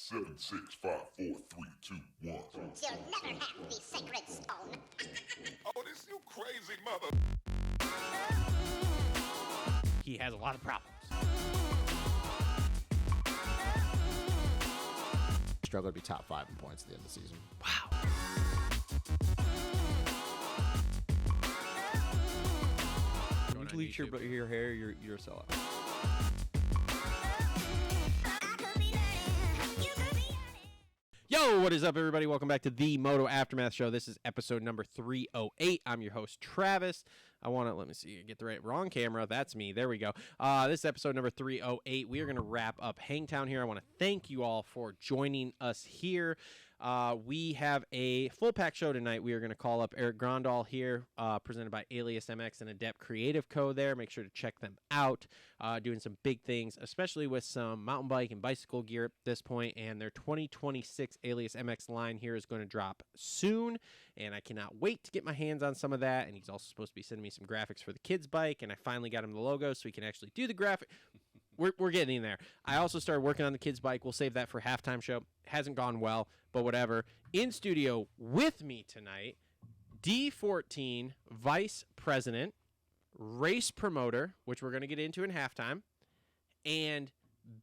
7, 6, 5, 4, 3, 2, 1. You'll never have the sacred stone. Oh, this you crazy mother. He has a lot of problems. Struggle to be top 5 in points at the end of the season. Wow. When you bleach your hair, you're a sellout. Yo, what is up, everybody? Welcome back to the Moto Aftermath Show. This is episode number 308. I'm your host, Travis. Let me see, get the wrong camera. That's me. There we go. This is episode number 308. We are going to wrap up Hangtown here. I want to thank you all for joining us here. We have a full pack show tonight. We are going to call up Eric Grandal here, presented by Alias MX and Adept Creative Co. there. Make sure to check them out. Doing some big things, especially with some mountain bike and bicycle gear at this point. And their 2026 Alias MX line here is going to drop soon. And I cannot wait to get my hands on some of that. And he's also supposed to be sending me some graphics for the kids' bike. And I finally got him the logo so he can actually do the graphic. We're getting in there. I also started working on the kids' bike. We'll save that for halftime show. Hasn't gone well, but whatever. In studio with me tonight, D14 Vice President, Race Promoter, which we're going to get into in halftime, and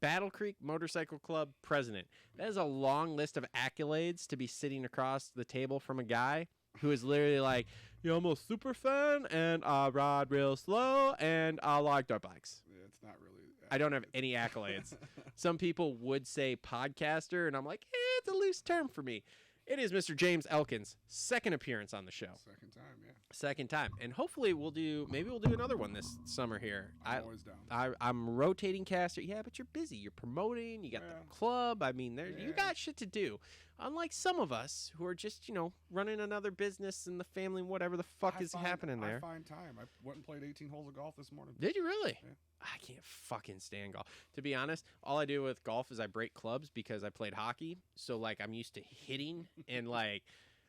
Battle Creek Motorcycle Club President. That is a long list of accolades to be sitting across the table from a guy who is literally like, I'm a super fan, and I ride real slow, and I like dirt bikes. Yeah, it's not really. I don't have any accolades. Some people would say podcaster, and I'm like, it's a loose term for me. It is Mr. James Elkins' second appearance on the show. Second time, yeah. Second time. And hopefully we'll do another one this summer here. I'm always down. I'm rotating caster. Yeah, but you're busy. You're promoting. You got the club. I mean, you got shit to do. Unlike some of us who are just, running another business and the family and whatever the fuck is happening there. I find time. I went and played 18 holes of golf this morning. Did you really? Yeah. I can't fucking stand golf. To be honest, all I do with golf is I break clubs because I played hockey. So, I'm used to hitting. And,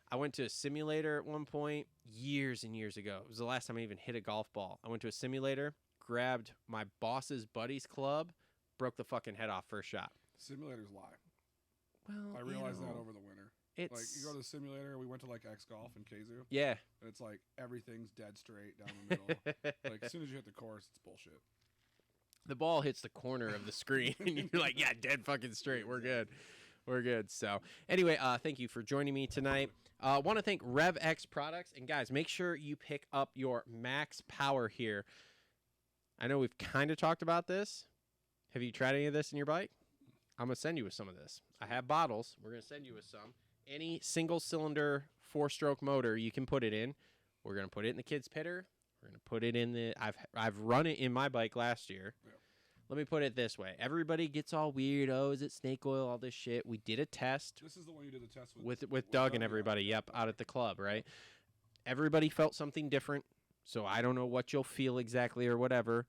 I went to a simulator at one point years and years ago. It was the last time I even hit a golf ball. I went to a simulator, grabbed my boss's buddy's club, broke the fucking head off first shot. Simulators lie. Well, I realized that over the winter. It's you go to the simulator. We went to X Golf in Kazoo. Yeah. And it's everything's dead straight down the middle. As soon as you hit the course, it's bullshit. The ball hits the corner of the screen, and you're like, yeah, dead fucking straight. We're good. We're good. So, anyway, thank you for joining me tonight. I want to thank Rev X Products. And, guys, make sure you pick up your max power here. I know we've kind of talked about this. Have you tried any of this in your bike? I'm going to send you with some of this. I have bottles. We're going to send you with some. Any single-cylinder 4-stroke motor you can put it in. We're going to put it in the kids' pitter. We're going to put it in the... I've run it in my bike last year. Yeah. Let me put it this way. Everybody gets all weird. Oh, is it snake oil? All this shit. We did a test. This is the one you did the test with. With Doug and everybody. Yep, out at the club, right? Everybody felt something different. So I don't know what you'll feel exactly or whatever.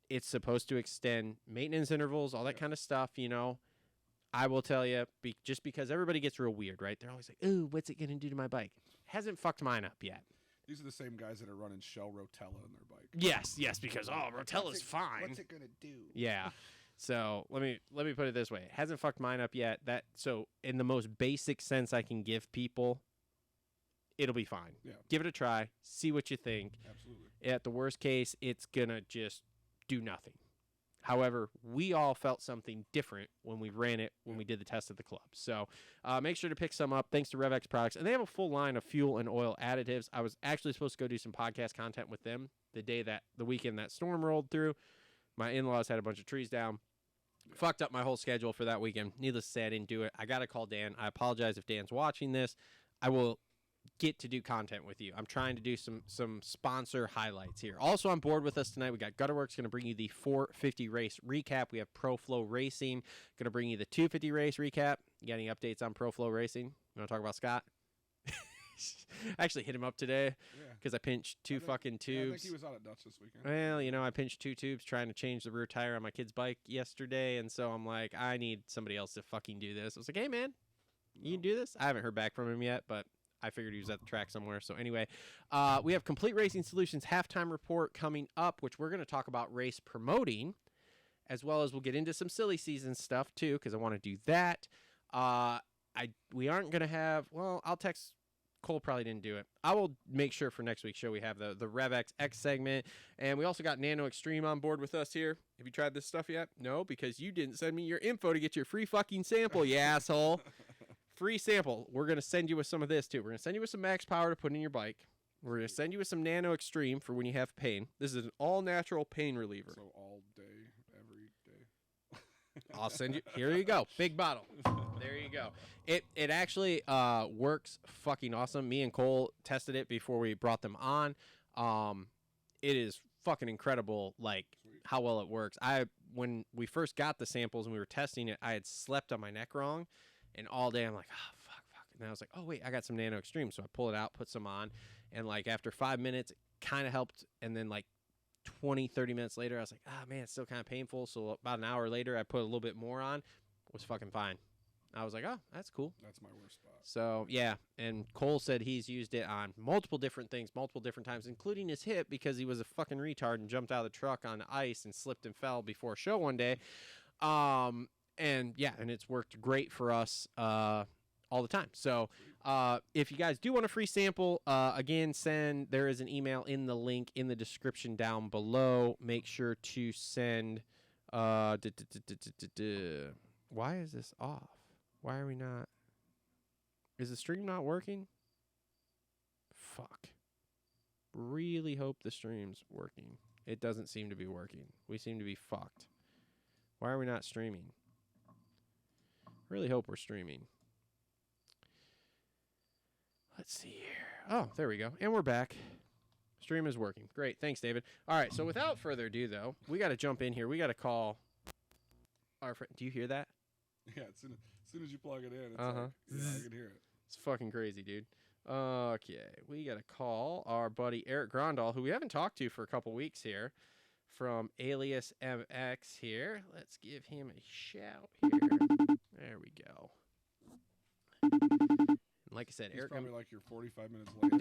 It's supposed to extend maintenance intervals, all that kind of stuff, I will tell you, just because everybody gets real weird, right? They're always like, ooh, what's it going to do to my bike? Hasn't fucked mine up yet. These are the same guys that are running Shell Rotella in their bike. Yes, because Rotella's fine. What's it gonna do? Yeah. So let me put it this way: it hasn't fucked mine up yet. So in the most basic sense I can give people, it'll be fine. Yeah. Give it a try. See what you think. Absolutely. At the worst case, it's gonna just do nothing. However, we all felt something different when we ran it, when we did the test at the club. So make sure to pick some up. Thanks to Rev X Products. And they have a full line of fuel and oil additives. I was actually supposed to go do some podcast content with them the weekend that storm rolled through. My in-laws had a bunch of trees down. Yeah. Fucked up my whole schedule for that weekend. Needless to say, I didn't do it. I got to call Dan. I apologize if Dan's watching this. I will get to do content with you. I'm trying to do some sponsor highlights here. Also on board with us tonight, we got Gutterworks going to bring you the 450 race recap. We have Flo Racing going to bring you the 250 race recap. You got any updates on Flo Racing? You want to talk about Scott? I actually hit him up today because I pinched two fucking tubes. I think he was out at Dutch this weekend. Well, I pinched 2 tubes trying to change the rear tire on my kid's bike yesterday, and so I'm like, I need somebody else to fucking do this. I was like, hey, man, you can do this? I haven't heard back from him yet, but I figured he was at the track somewhere. So anyway, we have Complete Racing Solutions halftime report coming up, which we're going to talk about race promoting as well as we'll get into some silly season stuff too, because I want to do that. We aren't gonna have. Well, I'll text. Cole probably didn't do it. I will make sure for next week's show we have the Rev X segment, and we also got NANO XTREME on board with us here. Have you tried this stuff yet? No, because you didn't send me your info to get your free fucking sample, you asshole. Free sample. We're gonna send you with some of this too. We're gonna send you with some max power to put in your bike. We're gonna send you with some NANO XTREME for when you have pain. This is an all natural pain reliever. So all day, every day. I'll send you. Here you go. Big bottle. There you go. It actually works fucking awesome. Me and Cole tested it before we brought them on. It is fucking incredible, like how well it works. When we first got the samples and we were testing it, I had slept on my neck wrong, and all day I'm like, oh fuck. And I was like, oh wait, I got some NANO XTREME. So I pull it out, put some on, and like after 5 minutes, it kind of helped. And then like 20-30 minutes later, I was like, ah man, it's still kind of painful. So about an hour later, I put a little bit more on. It was fucking fine. I was like, oh, that's cool. That's my worst spot. So, yeah, and Cole said he's used it on multiple different things, multiple different times, including his hip because he was a fucking retard and jumped out of the truck on ice and slipped and fell before a show one day. And, yeah, and it's worked great for us all the time. So, if you guys do want a free sample, again, there is an email in the link in the description down below. Make sure to send, why is this off? Why are we not? Is the stream not working? Fuck. Really hope the stream's working. It doesn't seem to be working. We seem to be fucked. Why are we not streaming? Really hope we're streaming. Let's see here. Oh, there we go. And we're back. Stream is working. Great. Thanks, David. All right. So without further ado, though, we got to jump in here. We got to call our friend. Do you hear that? Yeah, as soon as you plug it in, it's Uh-huh. like, yeah, I can hear it. It's fucking crazy, dude. Okay, we got to call our buddy Eric Grondal, who we haven't talked to for a couple weeks here, from Alias MX here. Let's give him a shout here. There we go. And like I said, He's Eric, probably like you're 45 minutes late.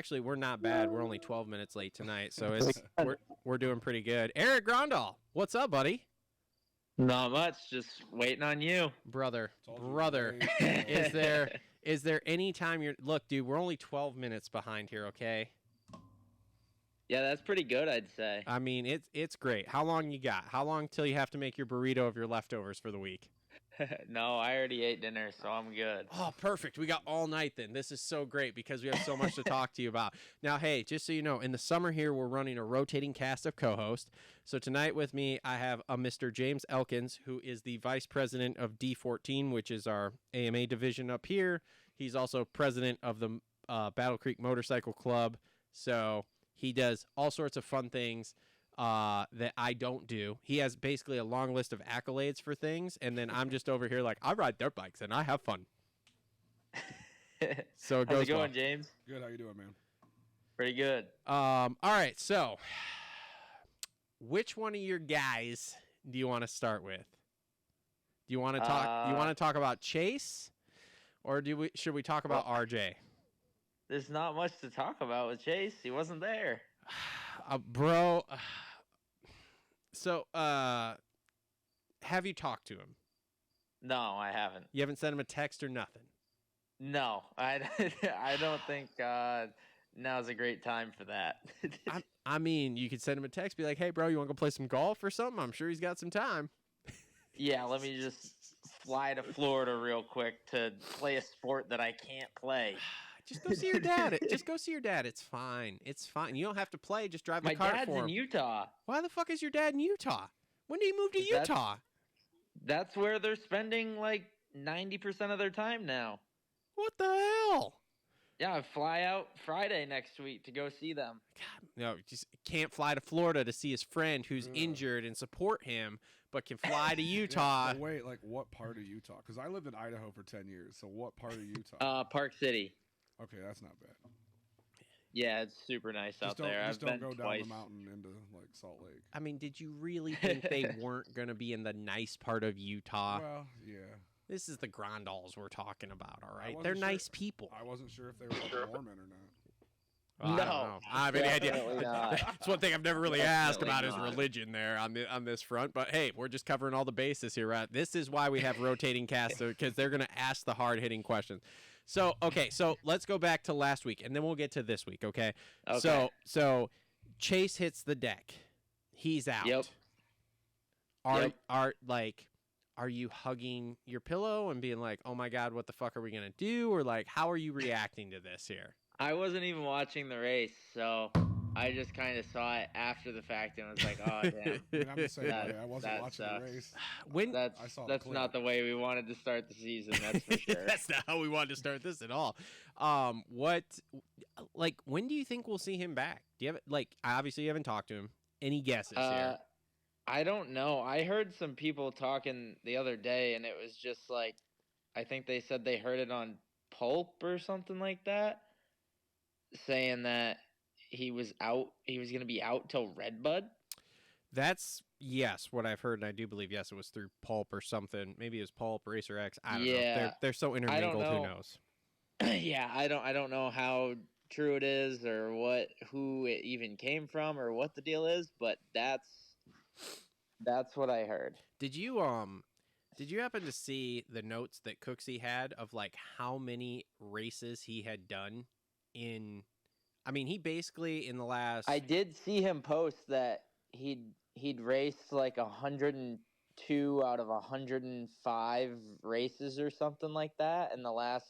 dude, we're not bad. We're only 12 minutes late tonight, so we're doing pretty good. Eric Grondal, what's up, buddy? Not much, just waiting on you. Brother, Told you is there any time look, dude, we're only 12 minutes behind here, okay? Yeah, that's pretty good, I'd say. I mean, it's great. How long you got? How long till you have to make your burrito of your leftovers for the week? No, I already ate dinner, so I'm good. Oh, perfect. We got all night then. This is so great because we have so much to talk to you about. Now, hey, just so you know, in the summer here, we're running a rotating cast of co-hosts. So tonight with me, I have a Mr. James Elkins, who is the vice president of D14, which is our AMA division up here. He's also president of the Battle Creek Motorcycle Club. So he does all sorts of fun things that I don't do. He has basically a long list of accolades for things, and then I'm just over here like, I ride dirt bikes and I have fun. So it goes How's it going, well. James? Good, how you doing, man? Pretty good. All right, so which one of your guys do you want to start with? Do you want to talk? You want to talk about Chase, or should we talk about RJ? There's not much to talk about with Chase. He wasn't there. Bro. So, have you talked to him? No, I haven't. You haven't sent him a text or nothing? No, I don't think now's a great time for that. I mean, you could send him a text, be like, hey, bro, you want to go play some golf or something? I'm sure he's got some time. Yeah, let me just fly to Florida real quick to play a sport that I can't play. Just go see your dad. Just go see your dad. It's fine. It's fine. You don't have to play. Just drive the My cart dad's for him. in Utah. Why the fuck is your dad in Utah? When did he move to Utah? That's where they're spending like 90% of their time now. What the hell? Yeah, I fly out Friday next week to go see them. God, no, just can't fly to Florida to see his friend who's injured and support him, but can fly to Utah. Yeah, wait, like what part of Utah? Because I lived in Idaho for 10 years. So what part of Utah? Park City. Okay, that's not bad. Yeah, it's super nice out there. Just I've don't been go twice. down the mountain into like Salt Lake. I mean, did you really think they weren't going to be in the nice part of Utah? Well, yeah. This is the Grondals we're talking about, all right? wasn't They're sure- nice people. I wasn't sure if they were Mormon or not. Well, I don't know. I have any idea. definitely not. That's one thing I've never really asked Definitely about not. is religion there on this front. But hey, we're just covering all the bases here, right? This is why we have rotating casts, because they're going to ask the hard hitting questions. So okay, so let's go back to last week, and then we'll get to this week. Okay. Okay. So Chase hits the deck. He's out. Yep. Are you hugging your pillow and being like, oh my God, what the fuck are we gonna do? Or like, how are you reacting to this here? I wasn't even watching the race, so I just kind of saw it after the fact and was like, oh damn. I mean, I'm the same That- way. I wasn't that watching sucks. the race. When I saw the That's clip. not the way we wanted to start the season. That's for sure. That's not how we wanted to start this at all. When do you think we'll see him back? Do you have obviously you haven't talked to him. Any guesses here? I don't know. I heard some people talking the other day, and it was just like, I think they said they heard it on Pulp or something like that, saying that he was out. He was going to be out till Redbud. That's what I've heard, and I do believe it was through Pulp or something. Maybe it was Pulp, Racer X. I don't know. Yeah. They're so intermingled. Who know. knows? Yeah, I don't know how true it is or who it even came from or what the deal is, but that's what I heard. Did you happen to see the notes that Cooksey had of like how many races he had done in? I mean, he basically in the last. I did see him post that he'd raced like 102 out of 105 races or something like that in the last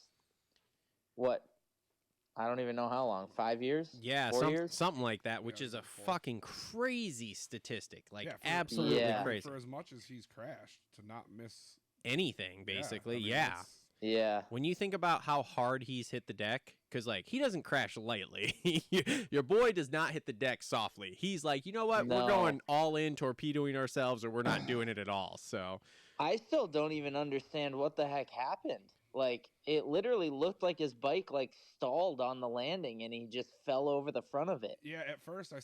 I don't even know how long, 5 years? Yeah, 4 years? something like that, which Yeah, is a like 4. fucking crazy statistic. Like Yeah, absolutely Yeah. crazy. For as much as he's crashed, to not miss Anything basically, I mean, yeah. it's- Yeah. When you think about how hard he's hit the deck, because like he doesn't crash lightly. Your boy does not hit the deck softly. He's like, you know what? We're No. going all in, torpedoing ourselves, or we're not doing it at all. So I still don't even understand what the heck happened. Like, it literally looked like his bike like stalled on the landing and he just fell over the front of it. Yeah, at first I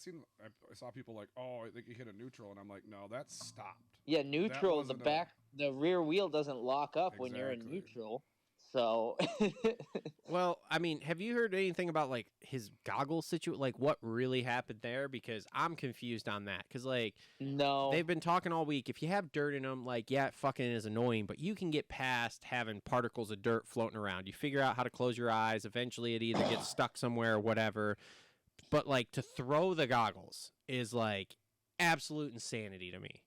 saw people like, oh, I think he hit a neutral, and I'm like, no, that stopped. Yeah, neutral, the wasn't the rear wheel doesn't lock up when you're in Exactly. neutral. So well, I mean, have you heard anything about like his goggles situation? Like what really happened there? Because I'm confused on that. Because like no. they've been talking all week. If you have dirt in them, like yeah, it fucking is annoying, but you can get past having particles of dirt floating around. You figure out how to close your eyes. Eventually, it either gets stuck somewhere or whatever. But like to throw the goggles is like absolute insanity to me.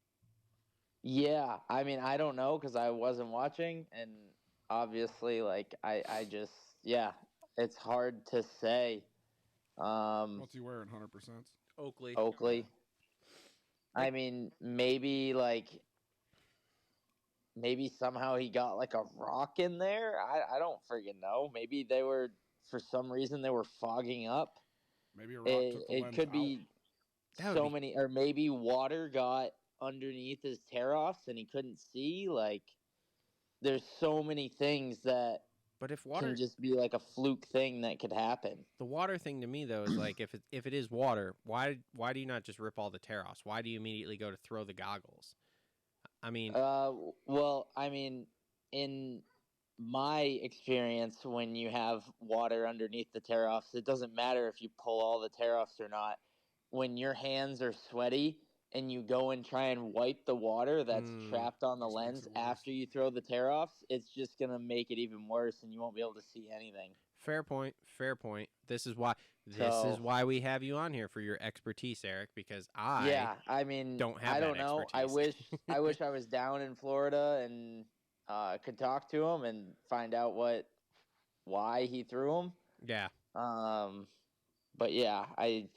Yeah, I mean, I don't know because I wasn't watching, and obviously, like, I just, yeah, it's hard to say. What's he wearing? 100%. Oakley. I mean, maybe somehow he got like a rock in there. I don't friggin' know. Maybe for some reason they were fogging up. Maybe a rock took the It lens could out. be That would so be- many, or maybe water got underneath his tear-offs and he couldn't see. Like, there's so many things that But if water, can just be like a fluke thing that could happen. the water thing to me though is like if it is water, why do you not just rip all the tear offs? Why do you immediately go to throw the goggles? I mean, Well, I mean, in my experience, when you have water underneath the tear-offs, it doesn't matter if you pull all the tear-offs or not. When your hands are sweaty and you go and try and wipe the water that's trapped on the Just makes lens it worse. after you throw the tear-offs, it's just going to make it even worse and you won't be able to see anything. fair point. This is So- why we have you on here for your expertise, Eric, because Yeah, I mean, don't have I that don't know. I expertise. wish I was down in Florida and could talk to him and find out why he threw him. yeah. But yeah, I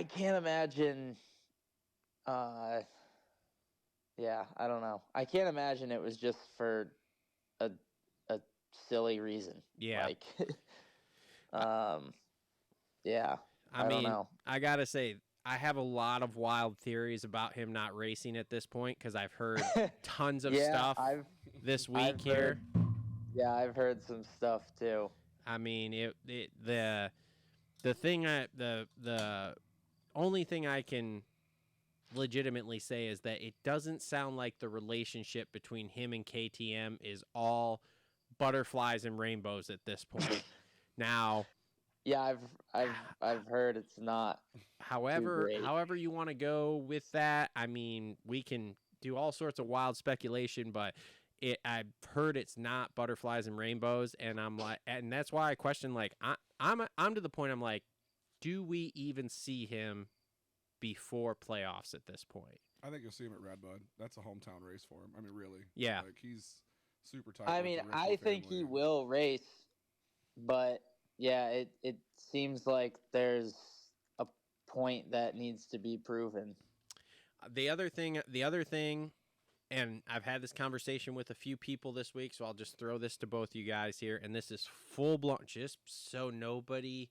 can't imagine. Yeah, I don't know. I can't imagine it was just for a silly reason. Yeah. Like, yeah. I I mean, don't know. I gotta say, I have a lot of wild theories about him not racing at this point because I've heard tons of Yeah, stuff this week I've here. Yeah, I've heard some stuff too. I mean, the only thing I can legitimately say is that it doesn't sound like the relationship between him and KTM is all butterflies and rainbows at this point. Now, Yeah, I've heard it's not. However, great. however you want to go with that, I mean, we can do all sorts of wild speculation, but I've heard it's not butterflies and rainbows, and I'm like, and that's why I question. Like, I'm to the point. I'm like, do we even see him before playoffs at this point? I think you'll see him at Redbud. That's a hometown race for him. I mean, really. Yeah. Like, he's super tight. I with mean, the I Richter think he family. will race, but yeah, it seems like there's a point that needs to be proven. The other thing, and I've had this conversation with a few people this week, so I'll just throw this to both you guys here, and this is full blown, just so nobody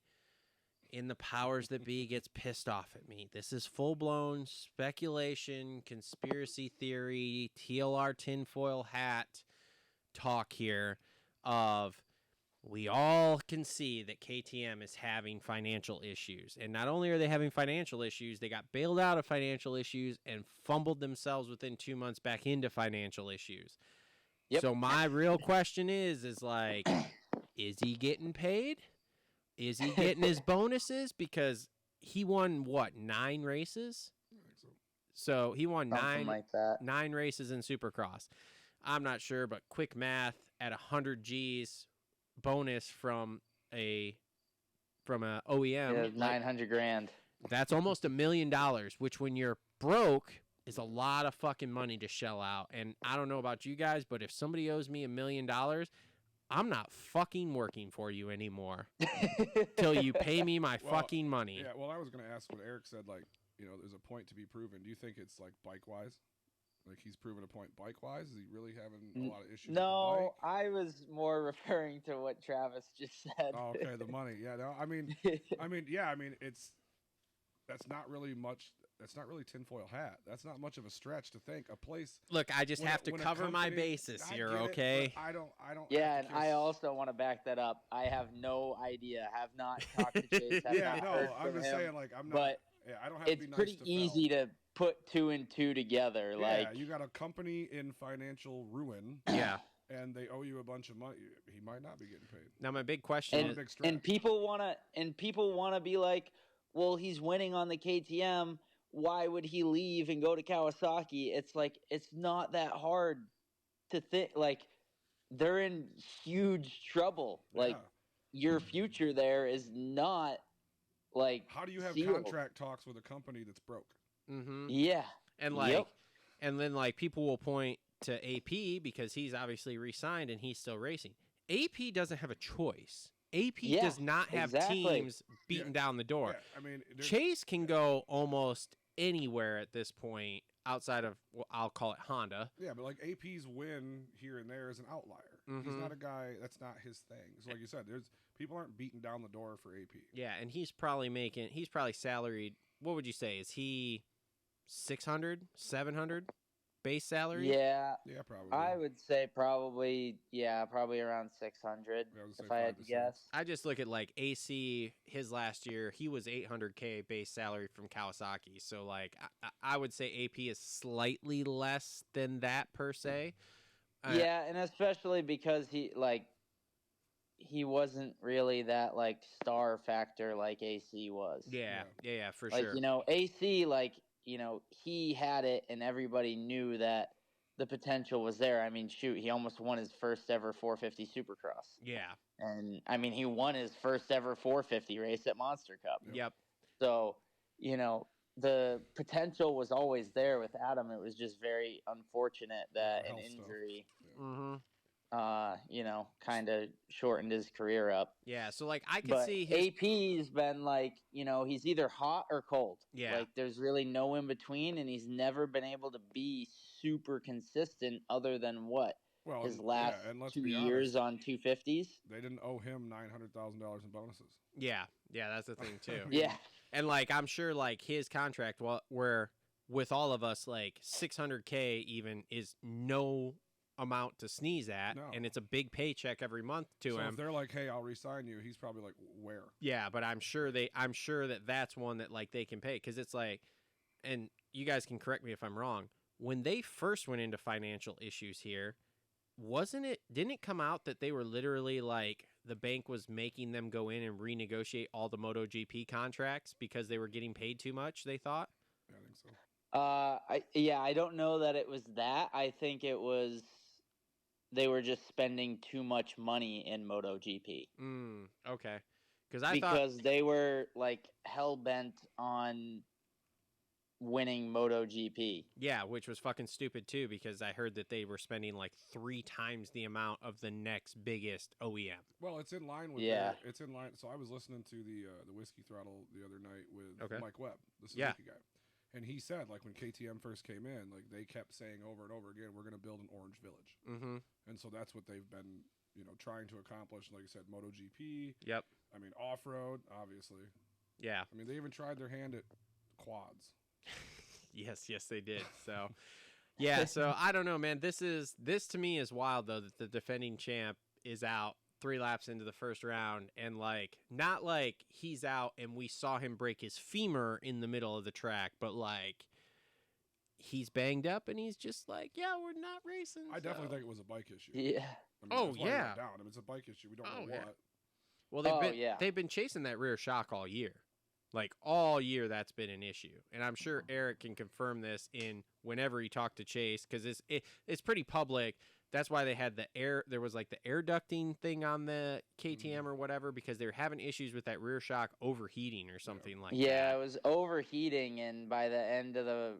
in the powers that be gets pissed off at me. This is full blown speculation, conspiracy theory, TLR tinfoil hat talk here of we all can see that KTM is having financial issues. And not only are they having financial issues, they got bailed out of financial issues and fumbled themselves within 2 months back into financial issues. Yep. So my real question is like, is he getting paid? Is he getting his bonuses? Because he won, what, 9 races? I think so. So he won Something like that. 9 races in Supercross. I'm not sure, but quick math, at 100 G's bonus from a OEM, Yeah, 900 grand. that's almost $1 million, which when you're broke is a lot of fucking money to shell out. And I don't know about you guys, but if somebody owes me $1 million, I'm not fucking working for you anymore till you pay me my Well, fucking money. Yeah, well, I was going to ask what Eric said, like, you know, there's a point to be proven. Do you think it's, like, bike-wise? Like, he's proven a point bike-wise? Is he really having a lot of issues with the No, bike? I was more referring to what Travis just said. Oh, okay, the money. Yeah, no, I mean, that's not really much. That's not really tinfoil hat. That's not much of a stretch to think. A place. Look, I just when have a- to when a cover my company- bases I here, get it, okay? but I don't. Yeah, have and to I kiss- also want to back that up. I have no idea. Have not talked to Chase. Have Yeah, not no, heard I'm from just him. saying, like, I'm not. But yeah, I don't have to it's be nice pretty to easy Fel. to put 2 and 2 together. Yeah, Like, you got a company in financial ruin, Yeah. and they owe you a bunch of money. He might not be getting paid. Now my big question Not a is, big stretch. and people wanna be like, well, he's winning on the KTM. Why would he leave and go to Kawasaki? It's like, it's not that hard to think. Like, they're in huge trouble. Like, Yeah. your future there is not like. How do you have sealed. contract talks with a company that's broke? mm-hmm. Yeah. And like, Yep. and then like people will point to AP because he's obviously re-signed and he's still racing. AP doesn't have a choice. AP Yeah, does not have exactly. teams beating down the door. Yeah, I mean, there's- Chase can go almost anywhere at this point outside of, well, I'll call it Honda. Yeah, but like AP's win here and there is an outlier. He's Mhm. not a guy. That's not his thing. So like you said, there's people aren't beating down the door for AP. Yeah, and he's probably salaried. What would you say? Is he 600, 700 base salary? Yeah. Yeah, probably. I would say probably around 600 Yeah, I would say if I 5 had to to guess. 6. I just look at like AC. His last year, he was 800K base salary from Kawasaki. So like, I would say AP is slightly less than that per se. Yeah, and especially because he wasn't really that like star factor like AC was. Yeah, for Like, sure. you know, AC, like, you know, he had it and everybody knew that the potential was there. I mean, shoot, he almost won his first ever 450 Supercross. Yeah. And I mean, he won his first ever 450 race at Monster Cup. Yep. So, you know, the potential was always there with Adam. It was just very unfortunate that an health stuff. injury, Mm-hmm. you know, kind of shortened his career up. Yeah. So like, I could But see his. AP's been like, you know, he's either hot or cold. Yeah. Like, there's really no in between, and he's never been able to be super consistent other than what? Well, His and- last yeah, and let's 2 be years honest, on 250s. they didn't owe him $900,000 in bonuses. Yeah. That's the thing too. Yeah. And like, I'm sure like his contract, where with all of us, like 600K even is no amount to sneeze at, No. and it's a big paycheck every month to So him. if they're like, "Hey, I'll resign you," he's probably like, "Where?" Yeah, but I'm sure that that's one that like they can pay, because it's like, and you guys can correct me if I'm wrong. When they first went into financial issues here, didn't it come out that they were literally like the bank was making them go in and renegotiate all the MotoGP contracts because they were getting paid too much, they thought? Yeah, I think so. I don't know that it was that. I think it was they were just spending too much money in MotoGP. Okay. Because because they were like hell bent on winning MotoGP. Yeah, which was fucking stupid too, because I heard that they were spending like 3 times the amount of the next biggest OEM. Well, it's in line with it's in line. So I was listening to the Whiskey Throttle the other night with Mike Webb, the Suzuki guy, and he said like when KTM first came in, like they kept saying over and over again, we're going to build an orange village, and so that's what they've been trying to accomplish. Like I said, MotoGP. Yep. I mean off road, obviously. Yeah. I mean they even tried their hand at quads. Yes, they did. So, yeah. So I don't know, man. This to me is wild though that the defending champ is out 3 laps into the first round, and like not like he's out and we saw him break his femur in the middle of the track, but like he's banged up and he's just like, yeah, we're not racing. I definitely think it was a bike issue. Yeah. I mean, that's why he went down. I mean, it's a bike issue. We don't know what. Well, they've been chasing that rear shock all year. Like all year, that's been an issue, and I'm sure Eric can confirm this in whenever he talked to Chase, because it's pretty public. That's why they had the air. There was like the air ducting thing on the KTM or whatever, because they were having issues with that rear shock overheating or something like that. Yeah, it was overheating, and by the end of the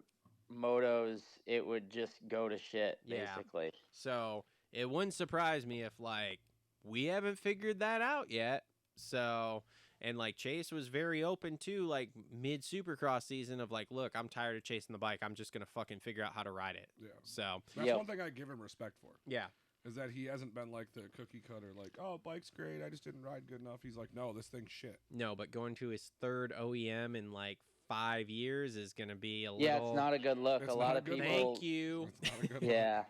motos, it would just go to shit basically. Yeah. So it wouldn't surprise me if like we haven't figured that out yet. So. And, like, Chase was very open, too, like, mid-Supercross season of, like, look, I'm tired of chasing the bike. I'm just going to fucking figure out how to ride it. Yeah. So. That's one thing I give him respect for. Yeah. Is that he hasn't been like the cookie cutter, like, oh, bike's great. I just didn't ride good enough. He's like, no, this thing's shit. No, but going to his 3rd OEM in, like, 5 years is going to be a little. Yeah, it's not a good look. A lot of people. Thank you. It's not a good look.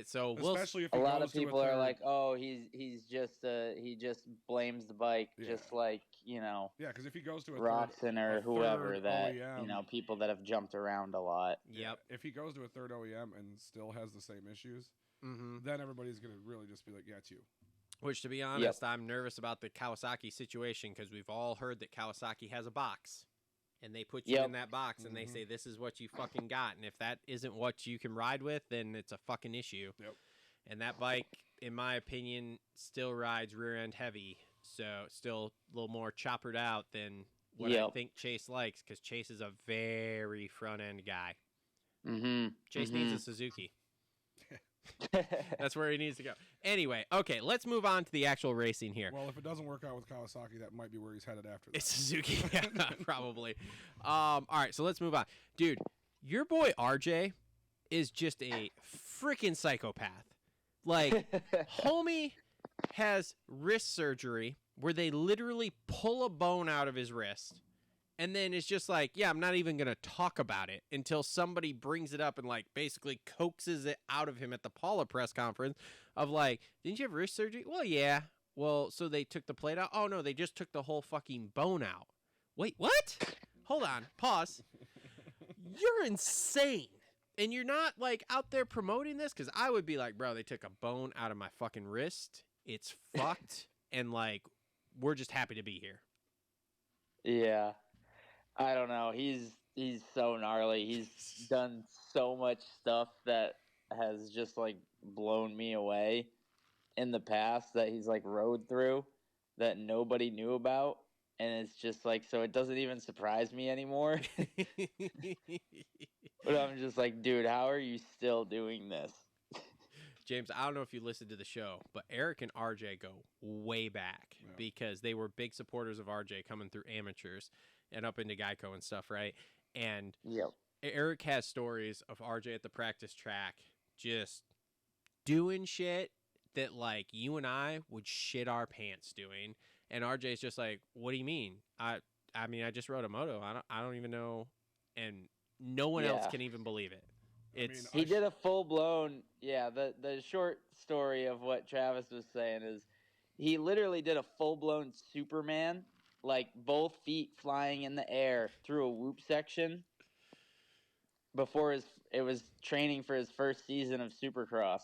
So especially if a lot of people are like, oh, he just blames the bike, just like Yeah, because if he goes to a Roxon or whoever that OEM, people that have jumped around a lot. Yep. If he goes to a 3rd OEM and still has the same issues, then everybody's gonna really just be like, yeah, it's you. Which, to be honest, I'm nervous about the Kawasaki situation, because we've all heard that Kawasaki has a box. And they put you in that box, and they say, this is what you fucking got. And if that isn't what you can ride with, then it's a fucking issue. Yep. And that bike, in my opinion, still rides rear-end heavy. So still a little more choppered out than what I think Chase likes, because Chase is a very front-end guy. Chase needs a Suzuki. That's where he needs to go. Anyway, okay, let's move on to the actual racing here. Well, if it doesn't work out with Kawasaki, that might be where he's headed after that. It's Suzuki, probably. All right, so let's move on. Dude, your boy RJ is just a freaking psychopath. Like, homie has wrist surgery where they literally pull a bone out of his wrist. And then it's just like, yeah, I'm not even going to talk about it until somebody brings it up and, like, basically coaxes it out of him at the Paula press conference of, like, didn't you have wrist surgery? Well, yeah. Well, so they took the plate out? Oh, no, they just took the whole fucking bone out. Wait, what? Hold on. Pause. You're insane. And you're not, like, out there promoting this? Because I would be like, bro, they took a bone out of my fucking wrist. It's fucked. And, like, we're just happy to be here. Yeah. I don't know. He's so gnarly. He's done so much stuff that has just like blown me away in the past that he's like rode through that nobody knew about, and it's just like, so it doesn't even surprise me anymore. But I'm just like, dude, how are you still doing this? James, I don't know if you listened to the show, but Eric and RJ go way back because they were big supporters of RJ coming through amateurs and up into Geico and stuff, right? And Eric has stories of RJ at the practice track just doing shit that, like, you and I would shit our pants doing. And RJ's just like, what do you mean? I mean, I just rode a moto. I don't even know. And no one else can even believe it. He did a full-blown, the short story of what Travis was saying is he literally did a full-blown Superman, like both feet flying in the air through a whoop section before it was training for his first season of Supercross.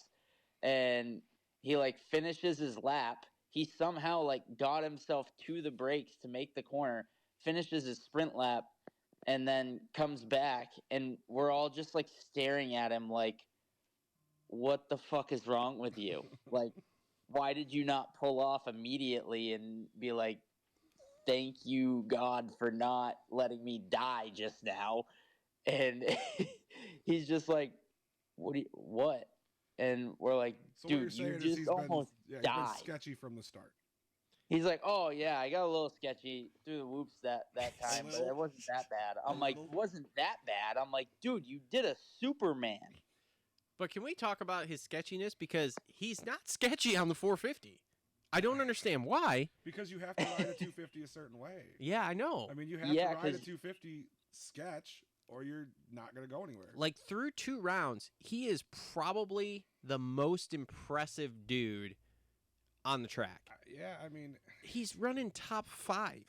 and he like finishes his lap. He somehow like got himself to the brakes to make the corner, finishes his sprint lap, and then comes back, and we're all just like staring at him like, what the fuck is wrong with you? Like, why did you not pull off immediately and be like, thank you, God, for not letting me die just now? And he's just like, what? And we're like, So dude, you just almost died. He's been sketchy from the start. He's like, oh, yeah, I got a little sketchy through the whoops that time, but it wasn't that bad. I'm like, it wasn't that bad. I'm like, dude, you did a Superman. But can we talk about his sketchiness? Because he's not sketchy on the 450. I don't understand why. Because you have to ride a 250 a certain way. Yeah, I know. I mean, you have to ride a 250 sketch, or you're not going to go anywhere. Like, through 2 rounds, he is probably the most impressive dude on the track. Yeah, I mean, he's running top 5.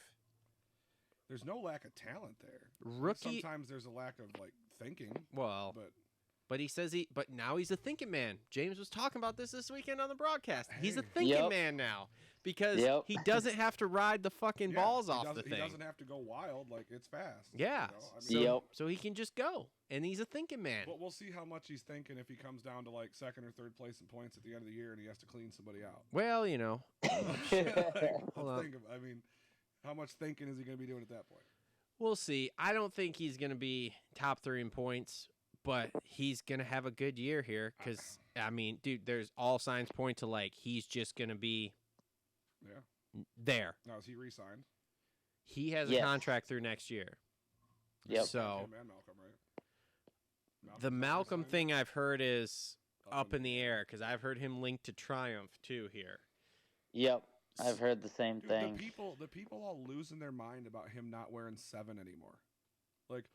There's no lack of talent there. Rookie. Sometimes there's a lack of like thinking. Well, but he says but now he's a thinking man. James was talking about this weekend on the broadcast. Hey. He's a thinking man now because he doesn't have to ride the fucking balls off the thing. He doesn't have to go wild, like it's fast. Yeah. You know? So he can just go, and he's a thinking man. But we'll see how much he's thinking if he comes down to like 2nd or 3rd place in points at the end of the year and he has to clean somebody out. Well, you know. I mean, how much thinking is he going to be doing at that point? We'll see. I don't think he's going to be top 3 in points, but he's going to have a good year here because, I mean, dude, there's all signs point to, like, he's just going to be there. Now, is he re-signed? He has a contract through next year. Yep. So, Malcolm, right? The Malcolm thing I've heard is up in the air because I've heard him linked to Triumph, too, here. Yep. I've heard the same thing. The people all losing their mind about him not wearing 7 anymore. Like,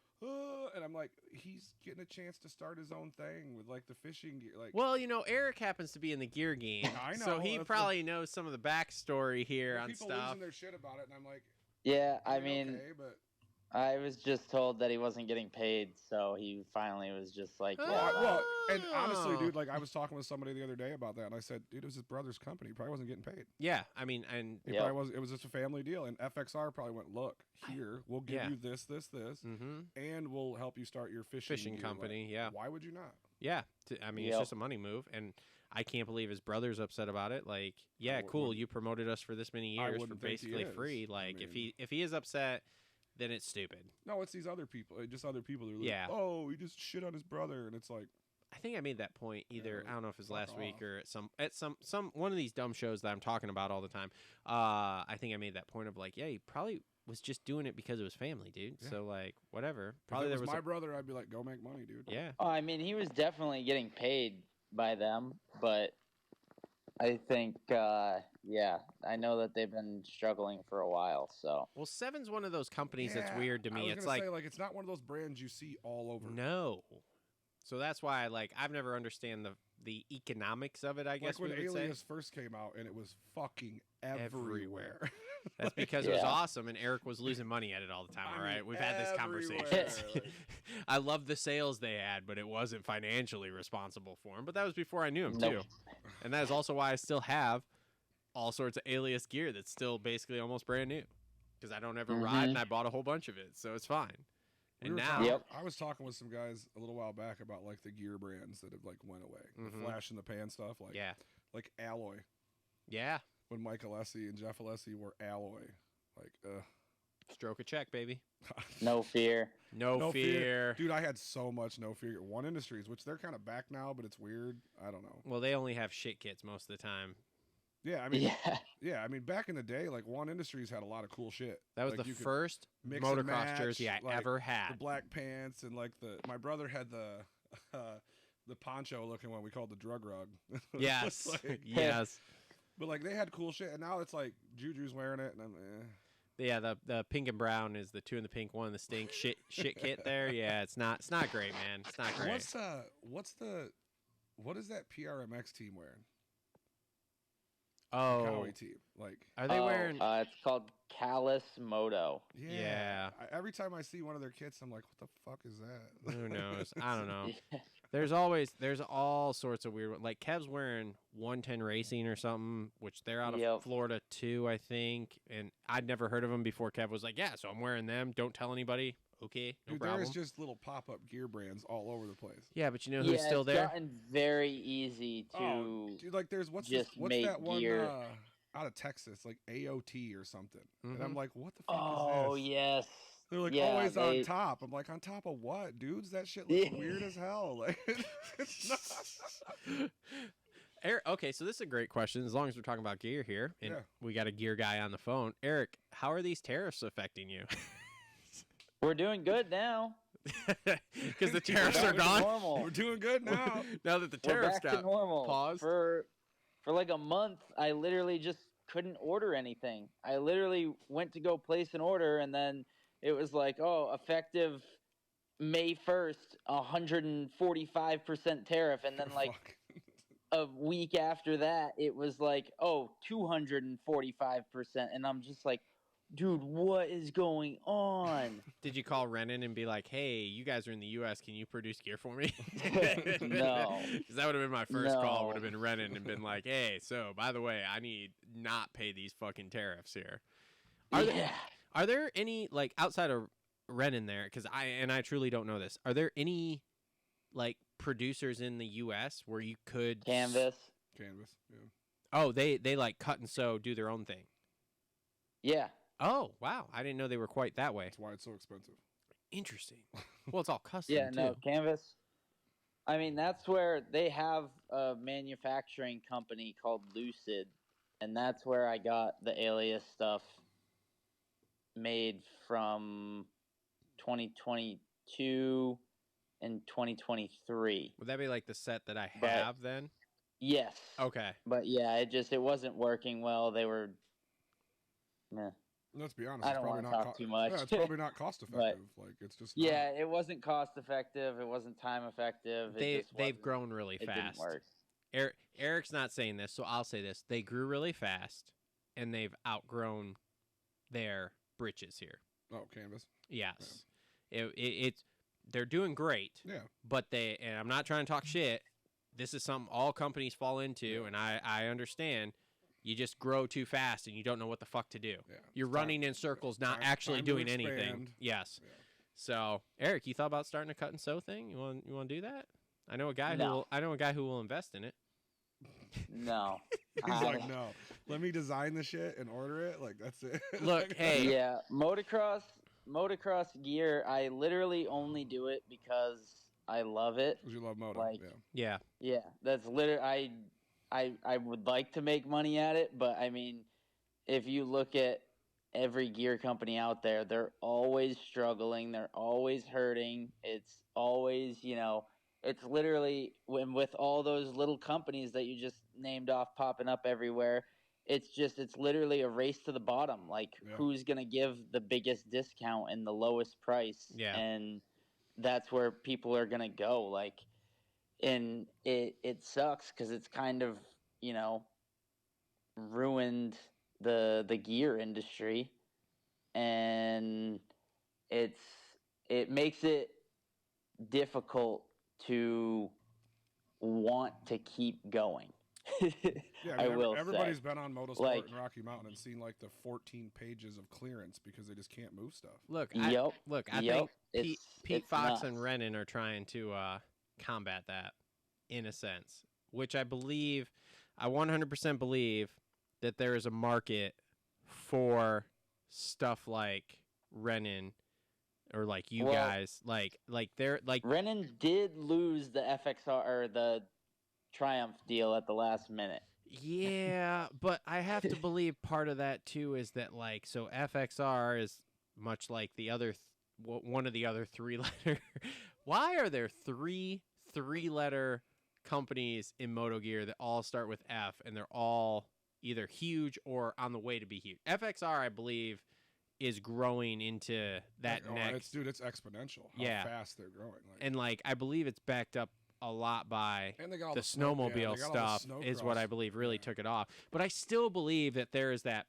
and I'm like, he's getting a chance to start his own thing with like the fishing gear. Like, well, you know, Eric happens to be in the gear game, I know, so he probably knows some of the backstory here on people stuff. Losing their shit about it, and I'm like, yeah, I mean, okay, but I was just told that he wasn't getting paid, so he finally was just like, well, and honestly, dude, like I was talking with somebody the other day about that, and I said, dude, it was his brother's company. He probably wasn't getting paid. Yeah, I mean, and it probably was. It was just a family deal, and FXR probably went, look, here, we'll give you this, and we'll help you start your fishing company. Like, yeah, why would you not? Yeah, I mean, it's just a money move, and I can't believe his brother's upset about it. Like, yeah, cool, you promoted us for this many years for basically free. Like, I mean, if he is upset, then it's stupid. No, it's these other people. Just other people who are like, oh, he just shit on his brother, and it's like, I think I made that point either I don't know if it was last week or at some one of these dumb shows that I'm talking about all the time. I think I made that point of like, yeah, he probably was just doing it because it was family, dude. Yeah. So like, whatever. Probably if it was my brother, I'd be like, go make money, dude. Yeah. Oh, I mean, he was definitely getting paid by them, but I think, I know that they've been struggling for a while. So, well, Seven's one of those companies that's weird to me. It's like it's not one of those brands you see all over. No, so that's why I've never understand the economics of it. I guess when we would Alias say. first came out and it was fucking everywhere. That's because it was awesome and Eric was losing money at it all the time. All right, we've had this conversation. I love the sales they had, but it wasn't financially responsible for him. But that was before I knew him too, and that is also why I still have all sorts of Alias gear that's still basically almost brand new because I don't ever ride and I bought a whole bunch of it, so it's fine. And now, I was talking with some guys a little while back about like the gear brands that have like went away, the flash in the pan stuff, like Alloy. Yeah. When Mike Alessi and Jeff Alessi were Alloy, like stroke a check, baby. No fear. No fear. Dude, I had so much No Fear. One Industries, which they're kind of back now, but it's weird. I don't know. Well, they only have shit kits most of the time. Yeah, I mean, I mean, back in the day, like One Industries had a lot of cool shit. That was like, the first motocross jersey I ever had. The black pants and like my brother had the poncho looking one we called the drug rug. Yes, yes. But like they had cool shit, and now it's like Juju's wearing it, and I'm. Yeah, the pink and brown is the 2 in the pink, 1 in the stink shit kit there. Yeah, it's not great, man. It's not great. What is that PRMX team wearing? Oh, Cowie team. Like, are they wearing? It's called Callus Moto. Yeah. Every time I see one of their kits, I'm like, what the fuck is that? Who knows? I don't know. there's all sorts of weird, like Kev's wearing 110 Racing or something, which they're out of Florida too, I think. And I'd never heard of them before. Kev was like, yeah, so I'm wearing them. Don't tell anybody. Okay, no problem. There's just little pop-up gear brands all over the place. Yeah, but you know who's still there? It's gotten very easy to dude, like there's what's just what's make that one gear. Out of Texas, like AOT or something. And I'm Mhm. like, what the fuck is Oh this? yes. They're like always on top. I'm like, on top of what, dudes? That shit looks weird as hell. Like, it's not. Eric, okay, so this is a great question. As long as we're talking about gear here, and we got a gear guy on the phone. Eric, how are these tariffs affecting you? We're doing good now. Because the tariffs are gone. Normal. We're doing good now. Now that the We're tariffs back got to normal. paused. For like a month, I literally just couldn't order anything. I literally went to go place an order, and then it was like, oh, effective May 1st, 145% tariff. And then like a week after that, it was like, oh, 245%. And I'm just like, dude, what is going on? Did you call Renan and be like, hey, you guys are in the U.S., can you produce gear for me? No. Because that would have been my first call, would have been Renan and been like, hey, so, by the way, I need not pay these fucking tariffs here. Are there any, like, outside of Renan there, because I truly don't know this, are there any, like, producers in the U.S. where you could... Canvas, yeah. Oh, they like, cut and sew, do their own thing? Yeah. Oh, wow. I didn't know they were quite that way. That's why it's so expensive. Interesting. Well, it's all custom, Yeah, too. no, Canvas. I mean, that's where they have a manufacturing company called Lucid, and that's where I got the Alias stuff made from 2022 and 2023. Would that be like the set that I have then? Yes. Okay. But yeah, it wasn't working well. They were... Meh. Let's be honest. I don't want to talk too much. Yeah, it's probably not cost effective. Like it's just. Not. Yeah, it wasn't cost effective. It wasn't time effective. They've grown really fast. It didn't work. Eric's not saying this, so I'll say this: they grew really fast, and they've outgrown their britches here. Oh, Canvas. Yes, it's they're doing great. Yeah, but and I'm not trying to talk shit. This is something all companies fall into, and I understand. You just grow too fast and you don't know what the fuck to do. Yeah, you're running in circles, not actually doing anything. Yes. Yeah. So, Eric, you thought about starting a cut and sew thing? You want to do that? I know a guy who will invest in it. No. He's like, no. Let me design the shit and order it. Like that's it. Look, hey. Yeah, motocross gear. I literally only do it because I love it. Because you love moto. Like, yeah. Yeah, that's literally. I would like to make money at it, but I mean, if you look at every gear company out there, they're always struggling. They're always hurting. It's always, it's literally with all those little companies that you just named off popping up everywhere. It's literally a race to the bottom. Like, who's going to give the biggest discount and the lowest price? Yeah. And that's where people are going to go. Like, and it sucks because it's kind of, ruined the gear industry, and it makes it difficult to want to keep going. Yeah, everybody's been on Motorsport and Rocky Mountain and seen like the 14 pages of clearance because they just can't move stuff. Look, I think Pete Fox nuts. And Renan are trying to combat that in a sense, which I 100% believe that there is a market for stuff like Renan or like you guys, like they're like Renan did lose the FXR or the Triumph deal at the last minute. Yeah, but I have to believe part of that too is that like so FXR is much like the other one of the other 3-letter. Why are there 3-letter companies in Moto Gear that all start with F and they're all either huge or on the way to be huge? FXR, I believe, is growing into that next. It's exponential. How fast they're growing. And like I believe it's backed up a lot by the snowmobile stuff is what I believe really took it off. But I still believe that there is that.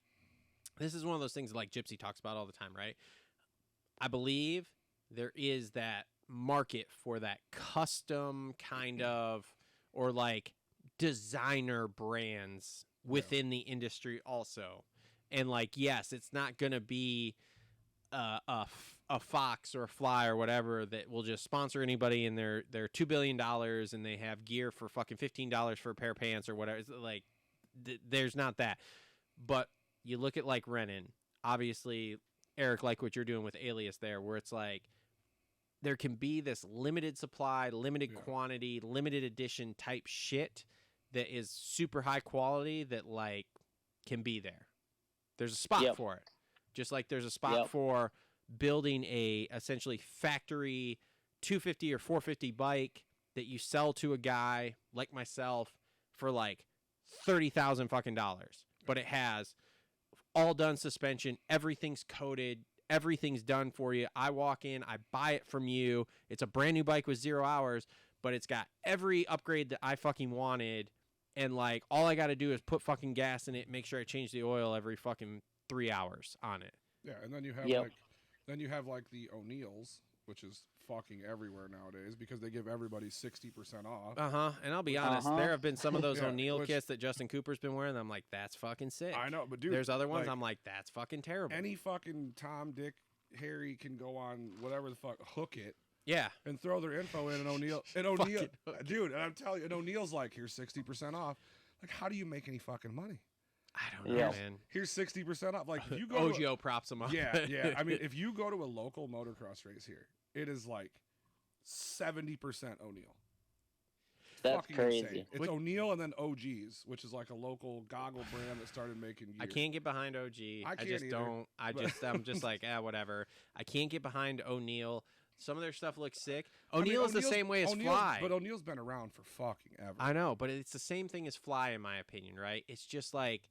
This is one of those things like Gypsy talks about all the time, right? I believe there is that market for that custom kind of, or like designer brands within the industry also. And like, yes, it's not going to be a Fox or a Fly or whatever that will just sponsor anybody, and they're $2 billion and they have gear for fucking $15 for a pair of pants or whatever. It's like, there's not that. But you look at like Renan, obviously, Eric, like what you're doing with Alias there, where it's like there can be this limited supply, limited quantity, limited edition type shit that is super high quality that like can be there. There's a spot for it. Just like there's a spot for building a essentially factory 250 or 450 bike that you sell to a guy like myself for like $30,000 fucking dollars. But it has all done suspension, everything's coated, everything's done for you. I walk in, I buy it from you. It's a brand new bike with 0 hours, but it's got every upgrade that I fucking wanted. And like all I got to do is put fucking gas in it, make sure I change the oil every fucking 3 hours on it. Yeah, and then you have like the O'Neills, which is fucking everywhere nowadays because they give everybody 60% off. And I'll be honest, there have been some of those O'Neill kits that Justin Cooper's been wearing. I'm like, that's fucking sick. I know, but dude, there's other ones. like, I'm like, that's fucking terrible. Any fucking Tom, Dick, Harry can go on whatever the fuck, hook it. Yeah, and throw their info in, and O'Neill, dude, and I'm telling you, and O'Neill's like, here's 60% off. Like, how do you make any fucking money? I don't know, man. Here's 60% off. Like, if you go OGO props them up. Yeah. I mean, if you go to a local motocross race here, it is like 70% O'Neill. That's crazy. Insane. It's O'Neill and then OGs, which is like a local goggle brand that started making gear. I can't get behind OG. I just don't. I'm just like, whatever. I can't get behind O'Neill. Some of their stuff looks sick. O'Neill's the same way as Fly. But O'Neill's been around for fucking ever. I know, but it's the same thing as Fly, in my opinion, right? It's just like,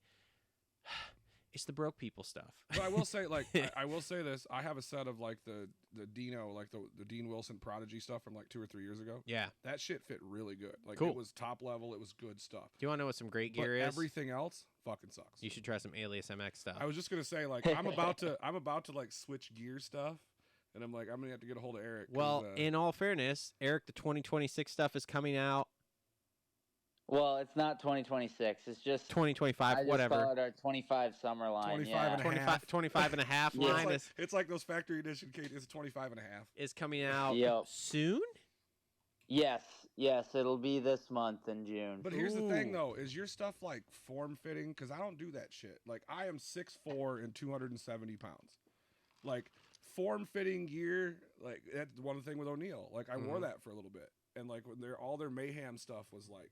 it's the broke people stuff. But I will say, like, I will say this. I have a set of, like, the Dino, like, the Dean Wilson Prodigy stuff from, like, 2 or 3 years ago. Yeah. That shit fit really good. Like, cool. It was top level. It was good stuff. Do you want to know what some great gear is? Everything else fucking sucks. You should try some Alias MX stuff. I was just going to say, like, I'm about to, like, switch gear stuff. And I'm like, I'm going to have to get a hold of Eric. Well, in all fairness, Eric, the 2026 stuff is coming out. Well, it's not 2026. It's just 2025, whatever. I just followed our 25 summer line. 25 and a half line. It's like those factory edition cases. It's 25 and a half. Is coming out soon? Yes, it'll be this month in June. But here's the thing, though. Is your stuff, like, form-fitting? Because I don't do that shit. Like, I am 6'4" and 270 pounds. Like, form-fitting gear, like, that's one thing with O'Neill. Like, I wore that for a little bit. And, like, when all their mayhem stuff was, like,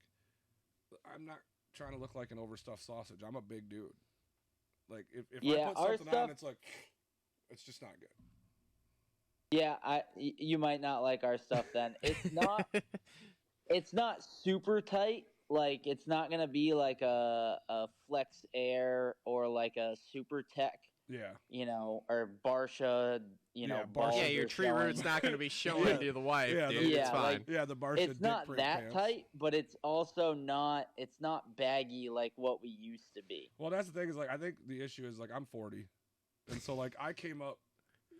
I'm not trying to look like an overstuffed sausage. I'm a big dude. Like, if I put something on, it's like, it's just not good. Yeah, you might not like our stuff then. It's not super tight. Like, it's not going to be like a Flex Air or like a Super Tech. Yeah. You know, or Barsha, Barsha. Your tree root's not going to be showing to the wife, dude. It's fine. Like, the Barsha. It's not that pants. tight, but it's also not baggy like what we used to be. Well, that's the thing is, like, I think the issue is, like, I'm 40. And so, like, I came up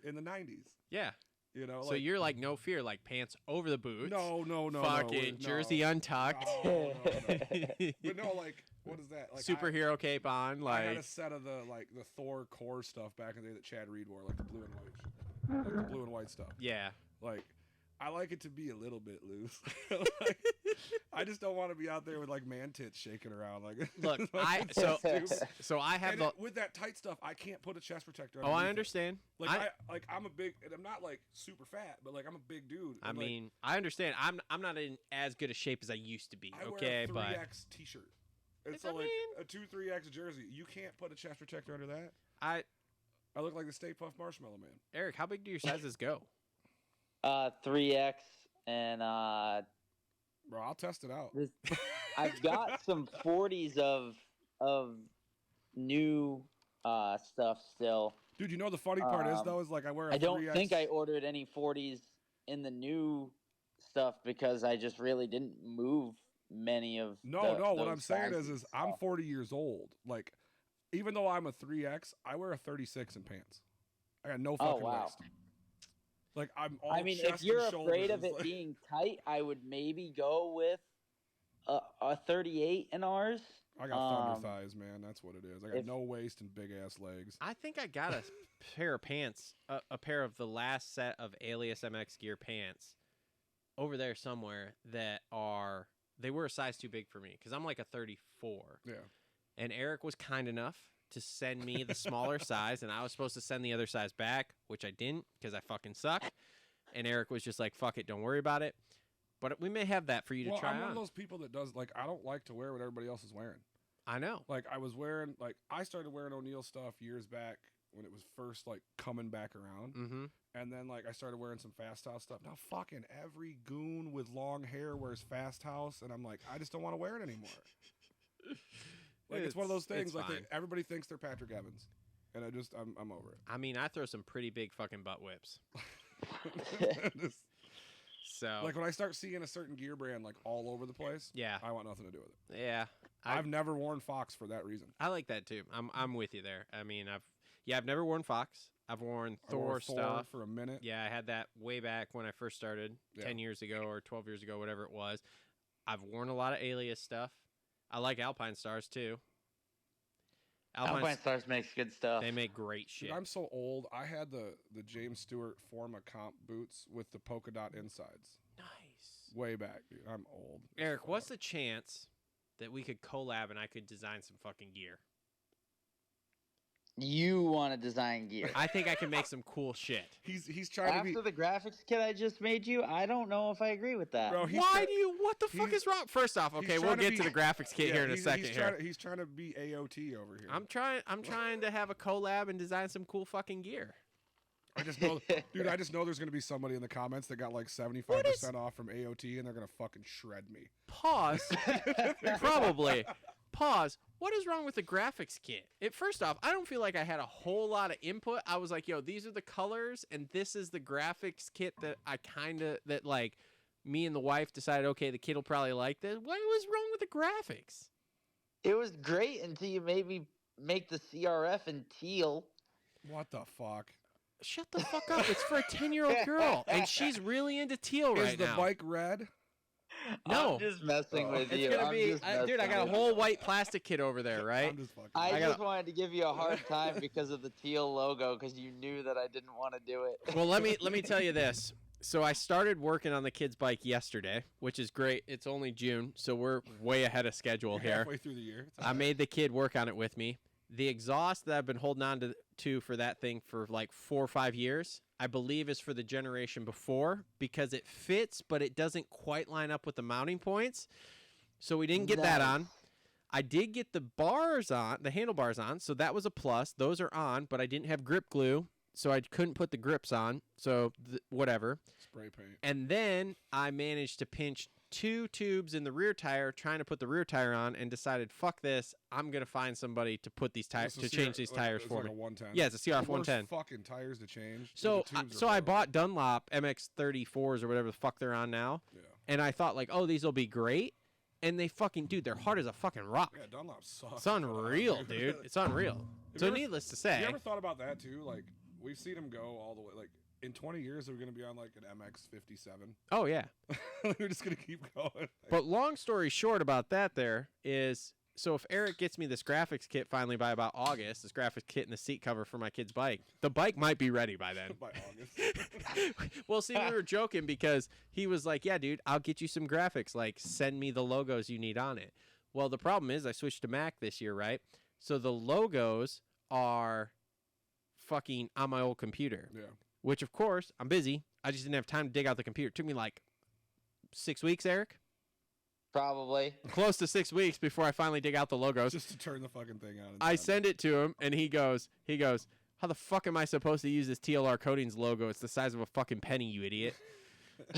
in the 90s. Yeah. You know, so you're like no fear, like pants over the boots. No. Fucking jersey untucked. No. But no, like, what is that? Like, superhero cape on. Like, I had a set of the Thor core stuff back in the day that Chad Reed wore, like the blue and white, like the blue and white stuff. Yeah. Like, I like it to be a little bit loose. Like, I just don't want to be out there with like man tits shaking around. Like, look, so I have with that tight stuff, I can't put a chest protector. Oh, I understand. Like, I'm a big, and I'm not like super fat, but like I'm a big dude. I mean, I understand. I'm not in as good a shape as I used to be. I wear a 3X t-shirt. It's like a 2-3X jersey. You can't put a chest protector under that. I look like the Stay Puft Marshmallow Man. Eric, how big do your sizes go? 3X and bro, I'll test it out. I've got some 40s of new stuff still. Dude, you know the funny part is though is like I wear a 3X. I don't think I ordered any 40s in the new stuff because I just really didn't move many of what I'm saying is I'm 40 years old. Like, even though I'm a 3X, I wear a 36 in pants. I got no fucking waist. Like I'm all I mean, chest if you're and afraid of shoulders, it like- being tight, I would maybe go with a 38 in ours. I got thunder thighs, man. That's what it is. I got no waist and big ass legs. I think I got a pair of pants, a pair of the last set of Alias MX gear pants over there somewhere they were a size too big for me because I'm like a 34. Yeah. And Eric was kind enough to send me the smaller size, and I was supposed to send the other size back, which I didn't because I fucking suck. And Eric was just like, fuck it, don't worry about it. But we may have that for you to try I'm on. one of those people that does, like, I don't like to wear what everybody else is wearing. I know. Like, I started wearing O'Neill stuff years back when it was first, like, coming back around. Mm-hmm. And then, like, I started wearing some Fast House stuff. Now, fucking every goon with long hair wears Fast House, and I'm like, I just don't want to wear it anymore. Like, it's one of those things, like, everybody thinks they're Patrick Evans. And I'm over it. I mean, I throw some pretty big fucking butt whips. So, like, when I start seeing a certain gear brand, like, all over the place, yeah, I want nothing to do with it. Yeah. I've never worn Fox for that reason. I like that, too. I'm with you there. I mean, I've never worn Fox. I've worn Thor stuff for a minute. Yeah, I had that way back when I first started, 10 years ago or 12 years ago, whatever it was. I've worn a lot of Alias stuff. I like Alpine Stars, too. Alpine Stars makes good stuff. They make great shit. Dude, I'm so old. I had the James Stewart Forma comp boots with the polka dot insides. Nice. Way back, dude. I'm old. Eric, what's the chance that we could collab and I could design some fucking gear? You want to design gear? I think I can make some cool shit. He's trying to be after the graphics kit I just made you. I don't know if I agree with that. Bro, what the fuck is wrong? First off, okay, we'll get to the graphics kit here in a second. He's trying to be AOT over here. I'm trying to have a collab and design some cool fucking gear. I just know, dude. I just know there's gonna be somebody in the comments that got like 75% off from AOT, and they're gonna fucking shred me. Pause. Probably. Pause. What is wrong with the graphics kit? First off, I don't feel like I had a whole lot of input. I was like, yo, these are the colors, and this is the graphics kit that like me and the wife decided, okay, the kid will probably like this. What was wrong with the graphics? It was great until you maybe make the CRF in teal. What the fuck? Shut the fuck up. It's for a 10-year-old girl, and she's really into teal right now. Is the bike red? No. I'm just messing with you. It's gonna be, dude, I got a whole white plastic kit over there, right? I just wanted to give you a hard time because of the teal logo, because you knew that I didn't want to do it. Well, let me tell you this. So I started working on the kid's bike yesterday, which is great. It's only June, so we're way ahead of schedule here. Halfway through the year. I made the kid work on it with me. The exhaust that I've been holding on to for that thing for like 4 or 5 years, I believe is for the generation before because it fits, but it doesn't quite line up with the mounting points. So we didn't get that on. I did get the bars on, the handlebars on, so that was a plus. Those are on, but I didn't have grip glue, so I couldn't put the grips on. So whatever. Spray paint. And then I managed to pinch 2 tubes in the rear tire, trying to put the rear tire on, and decided, fuck this, I'm gonna find somebody to put these tires change these tires for me. A 110. Yeah, it's a CRF 110. Fucking tires to change. So I bought Dunlop MX 34s or whatever the fuck they're on now, and I thought like, oh, these will be great, and they fucking, dude, they're hard as a fucking rock. Yeah, Dunlop sucks. It's unreal, dude. It's unreal. So needless to say, you ever thought about that too? Like we've seen them go all the way, like. In 20 years, they're going to be on like an MX 57. Oh, yeah. We're just going to keep going. But long story short about that there is, so if Eric gets me this graphics kit finally by about August, this graphics kit and the seat cover for my kid's bike, the bike might be ready by then. By August. Well, see, we were joking because he was like, yeah, dude, I'll get you some graphics. Like, send me the logos you need on it. Well, the problem is I switched to Mac this year, right? So the logos are fucking on my old computer. Yeah. Which, of course, I'm busy. I just didn't have time to dig out the computer. It took me like 6 weeks, Eric. Probably. Close to 6 weeks before I finally dig out the logos. Just to turn the fucking thing on. I send it to him, and he goes, how the fuck am I supposed to use this TLR Coatings logo? It's the size of a fucking penny, you idiot.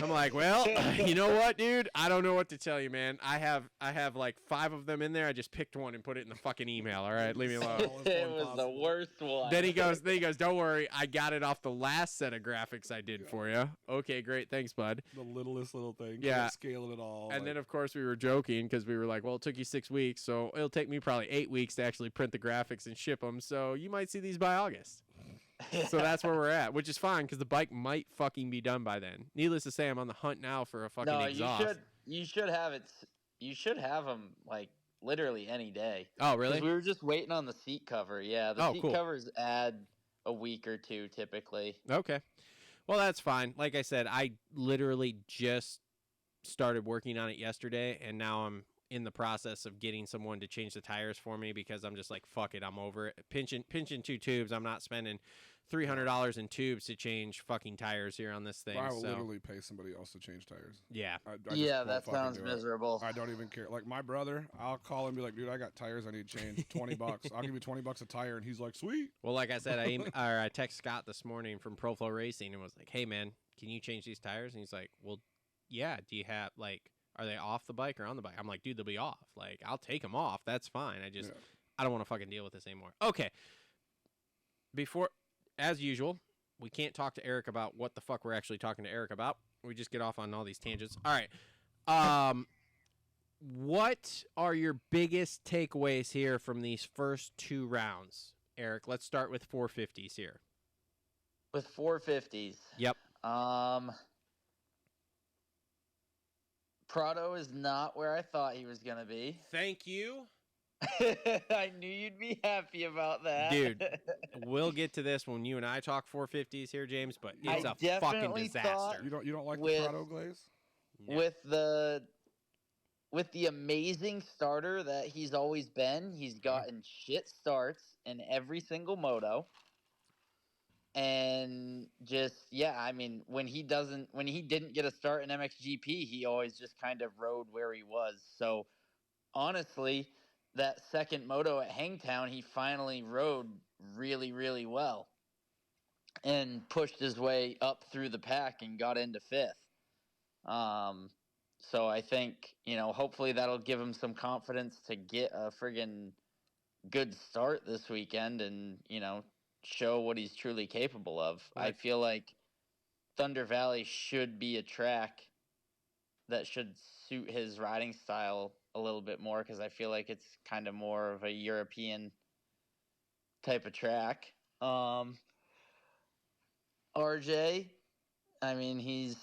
I'm like, well, you know what, dude? I don't know what to tell you, man. I have like 5 of them in there. I just picked one and put it in the fucking email. All right, leave me alone. It was the worst one. Then he goes, don't worry, I got it off the last set of graphics I did for you. Okay, great, thanks, bud. The littlest little thing. Yeah, scaling it all. And then of course we were joking because we were like, well, it took you 6 weeks, so it'll take me probably 8 weeks to actually print the graphics and ship them. So you might see these by August. So that's where we're at, which is fine because the bike might fucking be done by then. Needless to say, I'm on the hunt now for a fucking exhaust. You should have it. You should have them like literally any day. Oh, really? 'Cause we were just waiting on the seat cover. Yeah, the seat covers add a week or two typically. Okay. Well, that's fine. Like I said, I literally just started working on it yesterday, and now I'm in the process of getting someone to change the tires for me because I'm just like, fuck it, I'm over it. Pinching 2 tubes. I'm not spending $300 in tubes to change fucking tires here on this thing. I will literally pay somebody else to change tires. Yeah. Yeah, that sounds miserable. I don't even care. Like my brother, I'll call him and be like, dude, I got tires I need to change. $20. I'll give you $20 a tire, and he's like, sweet. Well, like I said, I text Scott this morning from Flo Racing and was like, hey man, can you change these tires? And he's like, well, yeah. Do you have are they off the bike or on the bike? I'm like, dude, they'll be off. Like, I'll take them off. That's fine. I don't want to fucking deal with this anymore. Okay. As usual, we can't talk to Eric about what the fuck we're actually talking to Eric about. We just get off on all these tangents. All right. What are your biggest takeaways here from these first 2 rounds? Eric, let's start with 450s here. With 450s. Yep. Prado is not where I thought he was going to be. Thank you. I knew you'd be happy about that. Dude, we'll get to this when you and I talk 450s here, James, but it's a fucking disaster. You don't like the Prado glaze? Yeah. With the amazing starter that he's always been, he's gotten shit starts in every single moto. And when he didn't get a start in MXGP, he always just kind of rode where he was. So honestly, that second moto at Hangtown, he finally rode really, really well and pushed his way up through the pack and got into 5th. So I think, hopefully that'll give him some confidence to get a friggin' good start this weekend and, show what he's truly capable of. Right. I feel like Thunder Valley should be a track that should suit his riding style a little bit more because I feel like it's kind of more of a European type of track. RJ, I mean, he's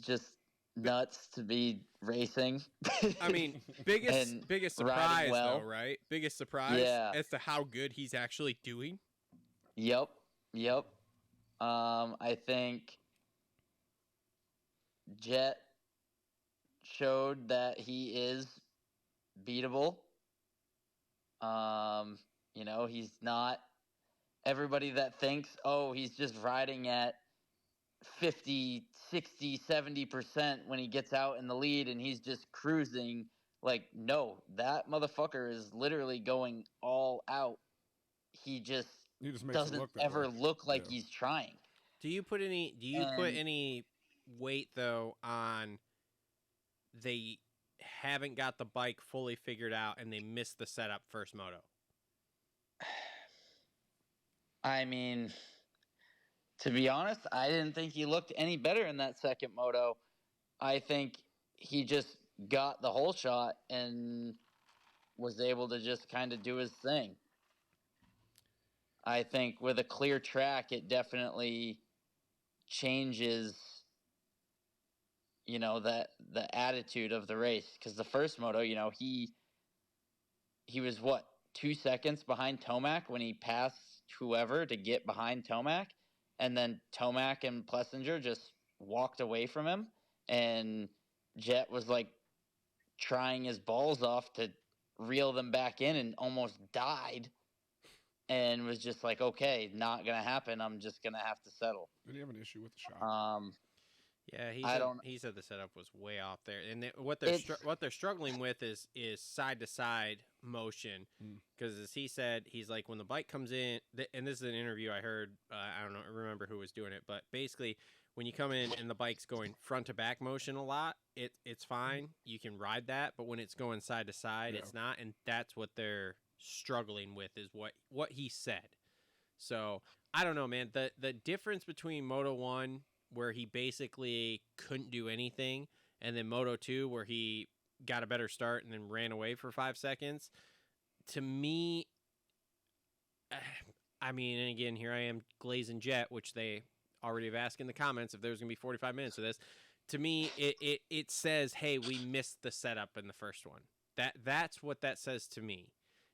just nuts to be racing. I mean, biggest surprise though, right? Biggest surprise as to how good he's actually doing. Yep. I think Jet showed that he is beatable. He's not everybody that thinks, oh, he's just riding at 50, 60, 70% when he gets out in the lead and he's just cruising. Like, no, that motherfucker is literally going all out. He just doesn't ever look like he's trying. Do you put any weight though on they haven't got the bike fully figured out and they missed the setup first moto? I mean, to be honest, I didn't think he looked any better in that second moto. I think he just got the whole shot and was able to just kind of do his thing. I think with a clear track, it definitely changes, the attitude of the race. Because the first moto, he was 2 seconds behind Tomac when he passed whoever to get behind Tomac, and then Tomac and Plessinger just walked away from him, and Jet was trying his balls off to reel them back in and almost died. And was just like, okay, not gonna happen. I'm just gonna have to settle. Did he have an issue with the shot? Yeah, he said the setup was way off there, and what they're struggling with is side to side motion, because as he said, he's like when the bike comes in, and this is an interview I heard. I don't remember who was doing it, but basically when you come in and the bike's going front to back motion a lot, it's fine. You can ride that, but when it's going side to side, it's not, and that's what they're struggling with is what he said. So I don't know, man. The difference between Moto 1, where he basically couldn't do anything, and then Moto 2, where he got a better start and then ran away for 5 seconds, to me, I mean, and again, here I am glazing Jet, which they already have asked in the comments if there's going to be 45 minutes of this. To me, it says, hey, we missed the setup in the first one. That's what that says to me,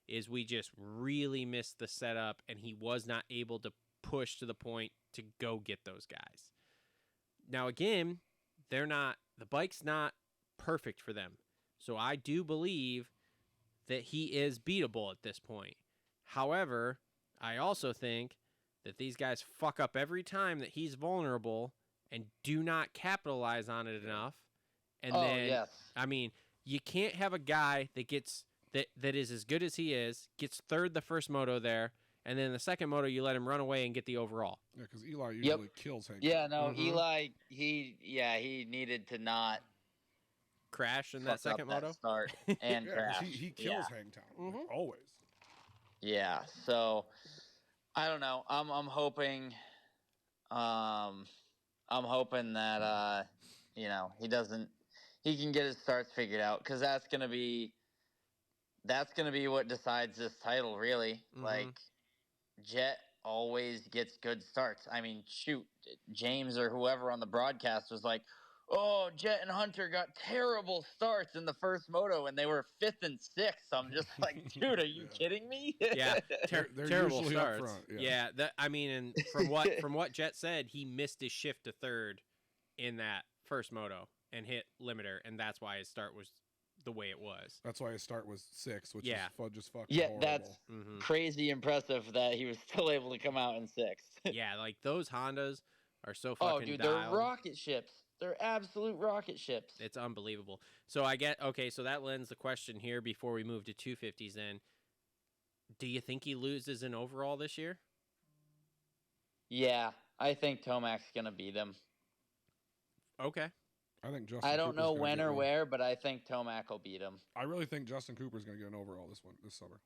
is we just really missed the setup, and he was not able to push to the point to go get those guys. Now, again, the bike's not perfect for them. So I do believe that he is beatable at this point. However, I also think that these guys fuck up every time that he's vulnerable and do not capitalize on it enough. And then, I mean, you can't have a guy that gets that is as good as he is, gets third the first moto there, and then the second moto you let him run away and get the overall. Yeah, because Eli usually kills Hank. Yeah, no, Eli, he needed to not crash in that second moto. Start and crash. He kills Hangtown always. Yeah, so I don't know. I'm hoping that he can get his starts figured out, because that's gonna be what decides this title, really. Like, Jet always gets good starts. I mean, shoot, James or whoever on the broadcast was like, oh, Jet and Hunter got terrible starts in the first moto, and they were 5th and 6th. I'm just like, dude, are you kidding me? Yeah, they're terrible usually starts. Up front, yeah, and from what Jet said, he missed his shift to third in that first moto and hit limiter, and that's why his start was the way it was. That's why his start was 6, which is just fucking horrible. That's crazy impressive that he was still able to come out in 6th. Yeah, like those Hondas are so fucking dude, dialed. they're rocket ships. They're absolute rocket ships. It's unbelievable. So so that lends the question here before we move to 250s then. Do you think he loses in overall this year? Yeah, I think Tomac's going to beat him. Okay. I don't know when or where, but I think Tomac will beat him. I really think Justin Cooper's going to get an overall this summer.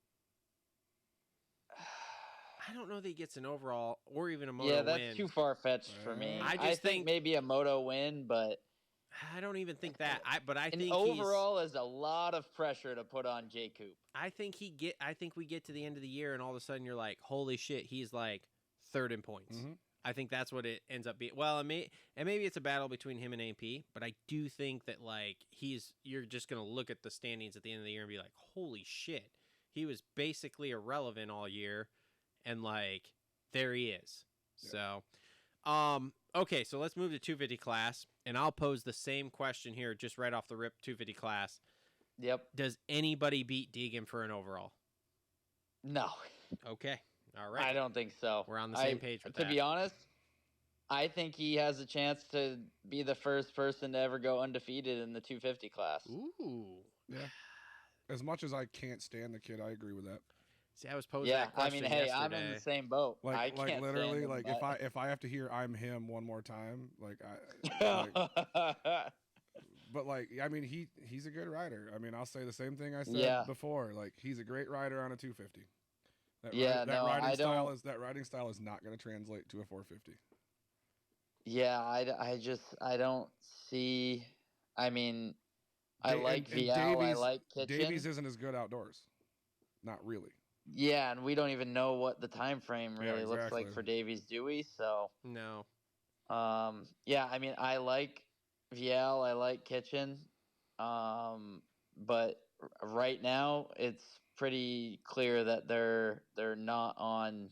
I don't know that he gets an overall or even a moto win. Yeah, that's too far-fetched for me. I think maybe a moto win, but I don't even think that. I think overall is a lot of pressure to put on J. Coop. I think we get to the end of the year and all of a sudden you're like, holy shit, he's like third in points. I think that's what it ends up being. Well, maybe it's a battle between him and AP, but I do think that like you're just gonna look at the standings at the end of the year and be like, holy shit, he was basically irrelevant all year, and like there he is. Yeah. So, okay, so let's move to 250 class, and I'll pose the same question here, just right off the rip. 250 class. Yep. Does anybody beat Deegan for an overall? No. Okay. All right. I don't think so. We're on the same page with that. To be honest, I think he has a chance to be the first person to ever go undefeated in the 250 class. Ooh. Yeah. As much as I can't stand the kid, I agree with that. See, I was posing that question hey, I'm in the same boat. Like literally, like if I have to hear "I'm him" one more time, but like, I mean, he's a good rider. I mean, I'll say the same thing I said before. Like, he's a great rider on a 250. That riding style is not going to translate to a 450. Yeah, I don't see. I mean, I like Vial, I like Kitchen. Davies isn't as good outdoors. Not really. Yeah, and we don't even know what the time frame really looks like for Davies, do we? So no. Yeah, I mean, I like Vial, I like Kitchen, but right now it's pretty clear that they're not on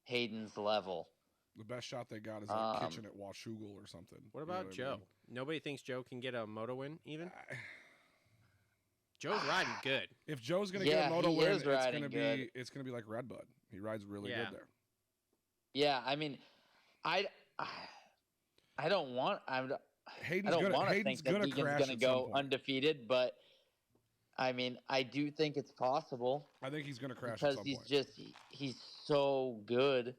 Hayden's level. The best shot they got is like Kitchen at Washougal or something. What about Joe? Nobody thinks Joe can get a moto win even? Joe's riding good. If Joe's gonna get a moto win, it's gonna be like Redbud. He rides really good there. Yeah, I mean, I don't want to think that Deegan's gonna go undefeated, but I mean, I do think it's possible. I think he's gonna crash because at some point. He's so good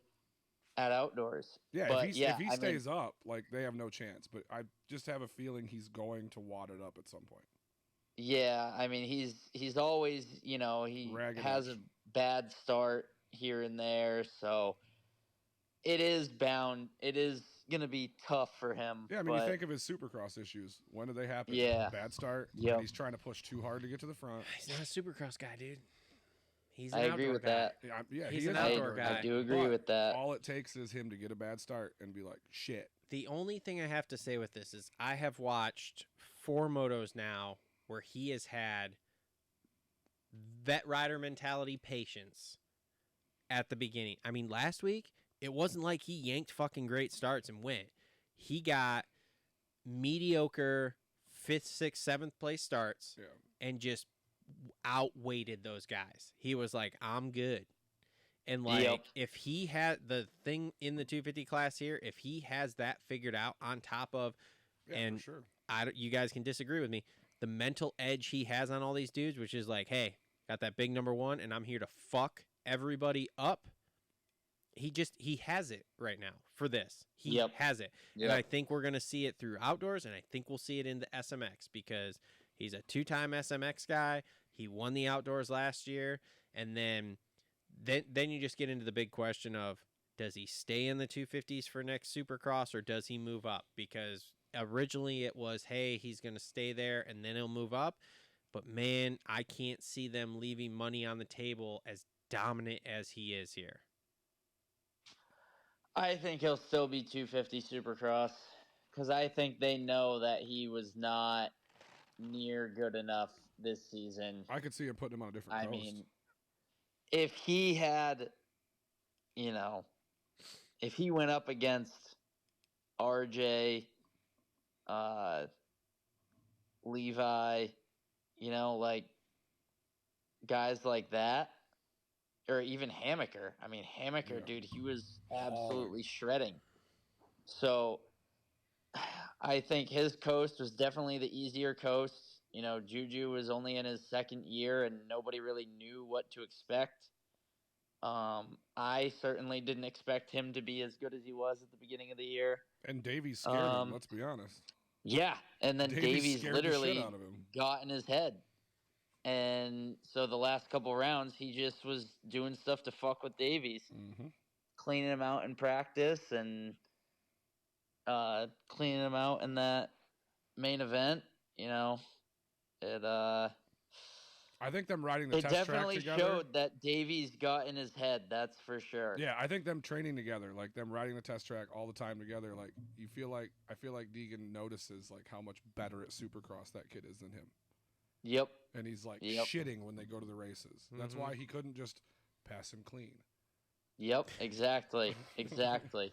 at outdoors. Yeah, but if he stays up, like, they have no chance. But I just have a feeling he's going to wad it up at some point. Yeah, I mean, he's always, he has a bad start here and there, so it is going to be tough for him. Yeah, I mean, you think of his Supercross issues. When did they happen? Yeah. Bad start. Yeah. He's trying to push too hard to get to the front. He's not a Supercross guy, dude. He's an I outdoor agree with guy. that. Yeah, He's he an is outdoor guy. I do agree but with that. All it takes is him to get a bad start and be like, shit. The only thing I have to say with this is I have watched 4 motos now where he has had vet rider mentality patience at the beginning. I mean, last week, it wasn't like he yanked fucking great starts and went. He got mediocre 5th, 6th, 7th place starts and just outweighted those guys. He was like, I'm good. And like, if he had the thing in the 250 class here, if he has that figured out on top of, and for sure. you guys can disagree with me, the mental edge he has on all these dudes, which is like, hey, got that big number 1 and I'm here to fuck everybody up. He has it right now for this. He has it. And I think we're going to see it through outdoors, and I think we'll see it in the SMX because he's a 2-time SMX guy. He won the outdoors last year, and then you just get into the big question of, does he stay in the 250s for next Supercross or does he move up? Because originally it was, hey, he's going to stay there and then he'll move up. But man, I can't see them leaving money on the table as dominant as he is here. I think he'll still be 250 Supercross because I think they know that he was not near good enough this season. I could see him putting him on a different coast. I mean, if he had, if he went up against RJ, Levi, like guys like that, or even Hammaker. I mean, Hammaker, dude, he was absolutely shredding. So I think his coast was definitely the easier coast. Juju was only in his 2nd year and nobody really knew what to expect. I certainly didn't expect him to be as good as he was at the beginning of the year. And Davies scared him, let's be honest. Yeah, and then Davies literally out of him. got in his head. And so the last couple rounds, he just was doing stuff to fuck with Davies. Cleaning him out in practice and cleaning him out in that main event. I think them riding the test track together. It definitely showed that Davies got in his head. That's for sure. Yeah, I think them training together, like them riding the test track all the time together. Like I feel like Deegan notices like how much better at Supercross that kid is than him. Yep. And he's like shitting when they go to the races. That's why he couldn't just pass him clean. Yep. Exactly. Exactly.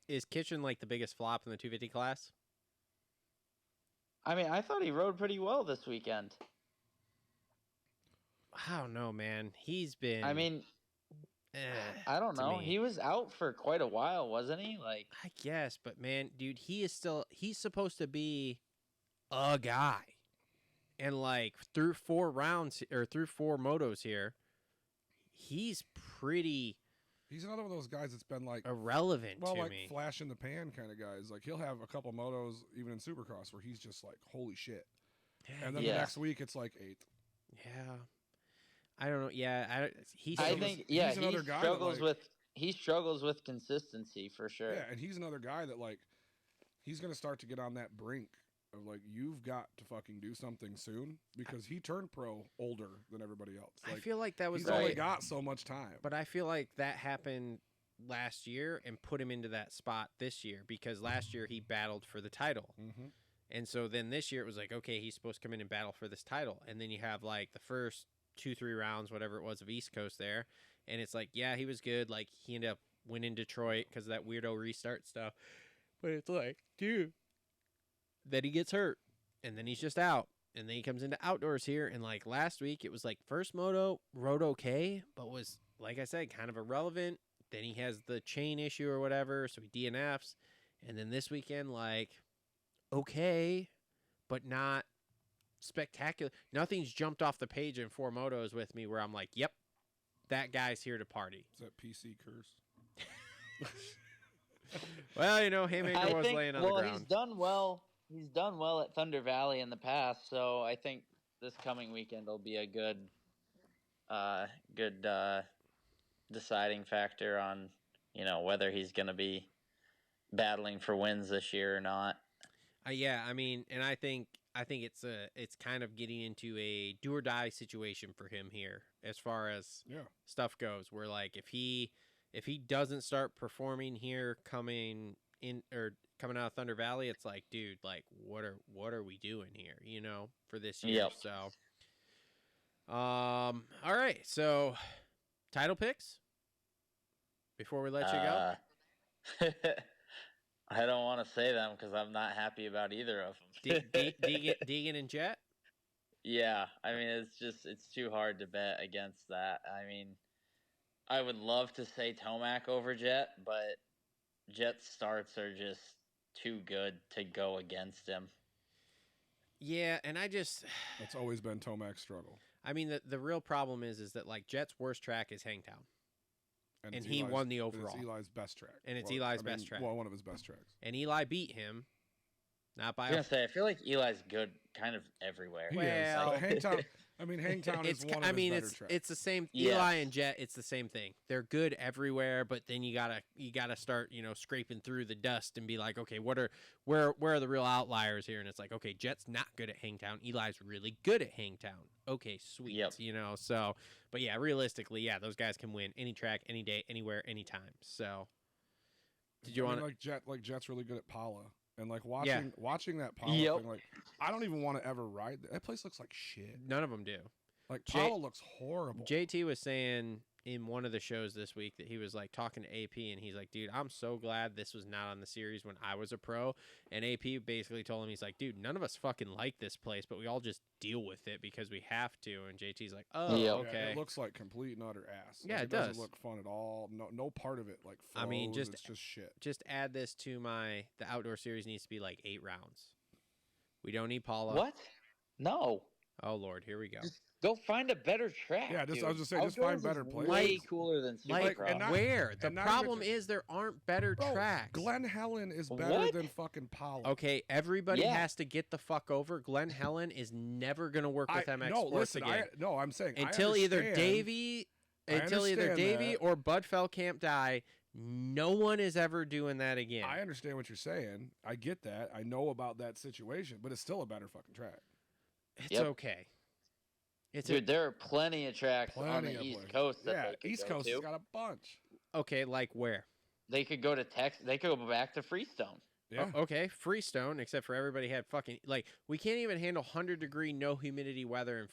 Is Kitchen like the biggest flop in the 250 class? I mean, I thought he rode pretty well this weekend. I don't know, man. He's been. I mean, I don't know. He was out for quite a while, wasn't he? Like, I guess, but man, dude, he's supposed to be a guy. And like through 4 rounds or through 4 motos here, he's pretty. He's another one of those guys that's been like irrelevant to like me. Flash in the pan kind of guys. Like he'll have a couple motos even in Supercross where he's just like, holy shit. And then the next week it's like 8th. Yeah. I don't know. Yeah, I think he's another guy he struggles with consistency for sure. Yeah, and he's another guy that like he's going to start to get on that brink of like, you've got to fucking do something soon because he turned pro older than everybody else. Like, I feel like that was he's only got so much time. But I feel like that happened last year and put him into that spot this year because last year he battled for the title. And so then this year it was like, okay, he's supposed to come in and battle for this title. And then you have like the first 2-3 rounds, whatever it was, of East Coast there. And it's like, yeah, he was good. Like he ended up winning Detroit because of that weirdo restart stuff. But it's like, dude. Then he gets hurt, and then he's just out. And then he comes into outdoors here, and like last week, it was like first moto, rode okay, but was, like I said, kind of irrelevant. Then he has the chain issue or whatever, so he DNFs. And then this weekend, like, okay, but not spectacular. Nothing's jumped off the page in 4 motos with me where I'm like, yep, that guy's here to party. Is that PC curse? Well, Haymaker was laying on the ground. He's done well. He's done well at Thunder Valley in the past, so I think this coming weekend will be a good deciding factor on, whether he's going to be battling for wins this year or not. Yeah, I mean, and I think I think it's kind of getting into a do or die situation for him here as far as stuff goes. Where like if he doesn't start performing here coming out of Thunder Valley, it's like, dude, like what are we doing here, you know, for this year? Yep. So all right, so title picks before we let you go. I don't want to say them because I'm not happy about either of them. Deegan and Jet? Yeah, I mean, it's too hard to bet against that. I mean, I would love to say Tomac over Jet, but Jet's starts are just too good to go against him. Yeah, and it's always been Tomac's struggle. I mean, the real problem is that like Jet's worst track is Hangtown. And he won the overall. It's Eli's best track. And it's Eli's best track. Well, one of his best tracks. And Eli beat him. Not by. I was gonna say, I feel like Eli's good kind of everywhere. Well, Hangtown. Hangtown is one of his better tracks. It's the same. Eli and Jet, it's the same thing. They're good everywhere, but then you gotta start, scraping through the dust and be like, okay, where are the real outliers here? And it's like, okay, Jet's not good at Hangtown. Eli's really good at Hangtown. Okay, sweet. Yep. So, but yeah, realistically, yeah, those guys can win any track, any day, anywhere, anytime. So, did you want Jet's really good at Pala. And like watching that Pala thing, like I don't even want to ever ride that place. Looks like shit. None of them do. Like Pala looks horrible. JT was saying in one of the shows this week that he was like talking to AP, and he's like, dude, I'm so glad this was not on the series when I was a pro. And AP basically told him, he's like, dude, none of us fucking like this place, but we all just deal with it because we have to. And JT's like, oh, okay. Yeah, it looks like complete and utter ass. Yeah, it doesn't does. Look fun at all. No part of it like flows. It's just shit. Just add this to the outdoor series needs to be like 8 rounds. We don't need Paula. What? No. Oh Lord, here we go. Just go find a better track. Yeah, dude. I was just saying, just find better places. Way cooler than Supercross. Where? The problem is there aren't better tracks. Glen Helen is better than fucking Pala. Okay, everybody has to get the fuck over. Glen Helen is never gonna work with MX Sports again. I'm saying until either Davey or Bud Feldkamp die. No one is ever doing that again. I understand what you're saying. I get that. I know about that situation, but it's still a better fucking track. It's okay. Dude, there are plenty of tracks on the East Coast that they could East go Coast to. has got a bunch. Okay, like where? They could go to Texas. They could go back to Freestone. Yeah. Oh, okay, Freestone, except for everybody had fucking we can't even handle 100-degree no humidity weather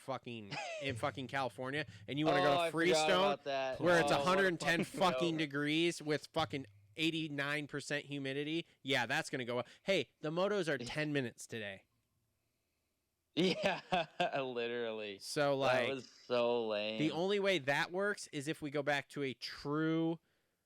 in fucking California, and you want to go to Freestone where it's 110 fucking degrees with fucking 89% humidity. Yeah, that's gonna go up. Hey, the motos are 10 minutes today. Yeah, literally. So that was so lame. The only way that works is if we go back to a true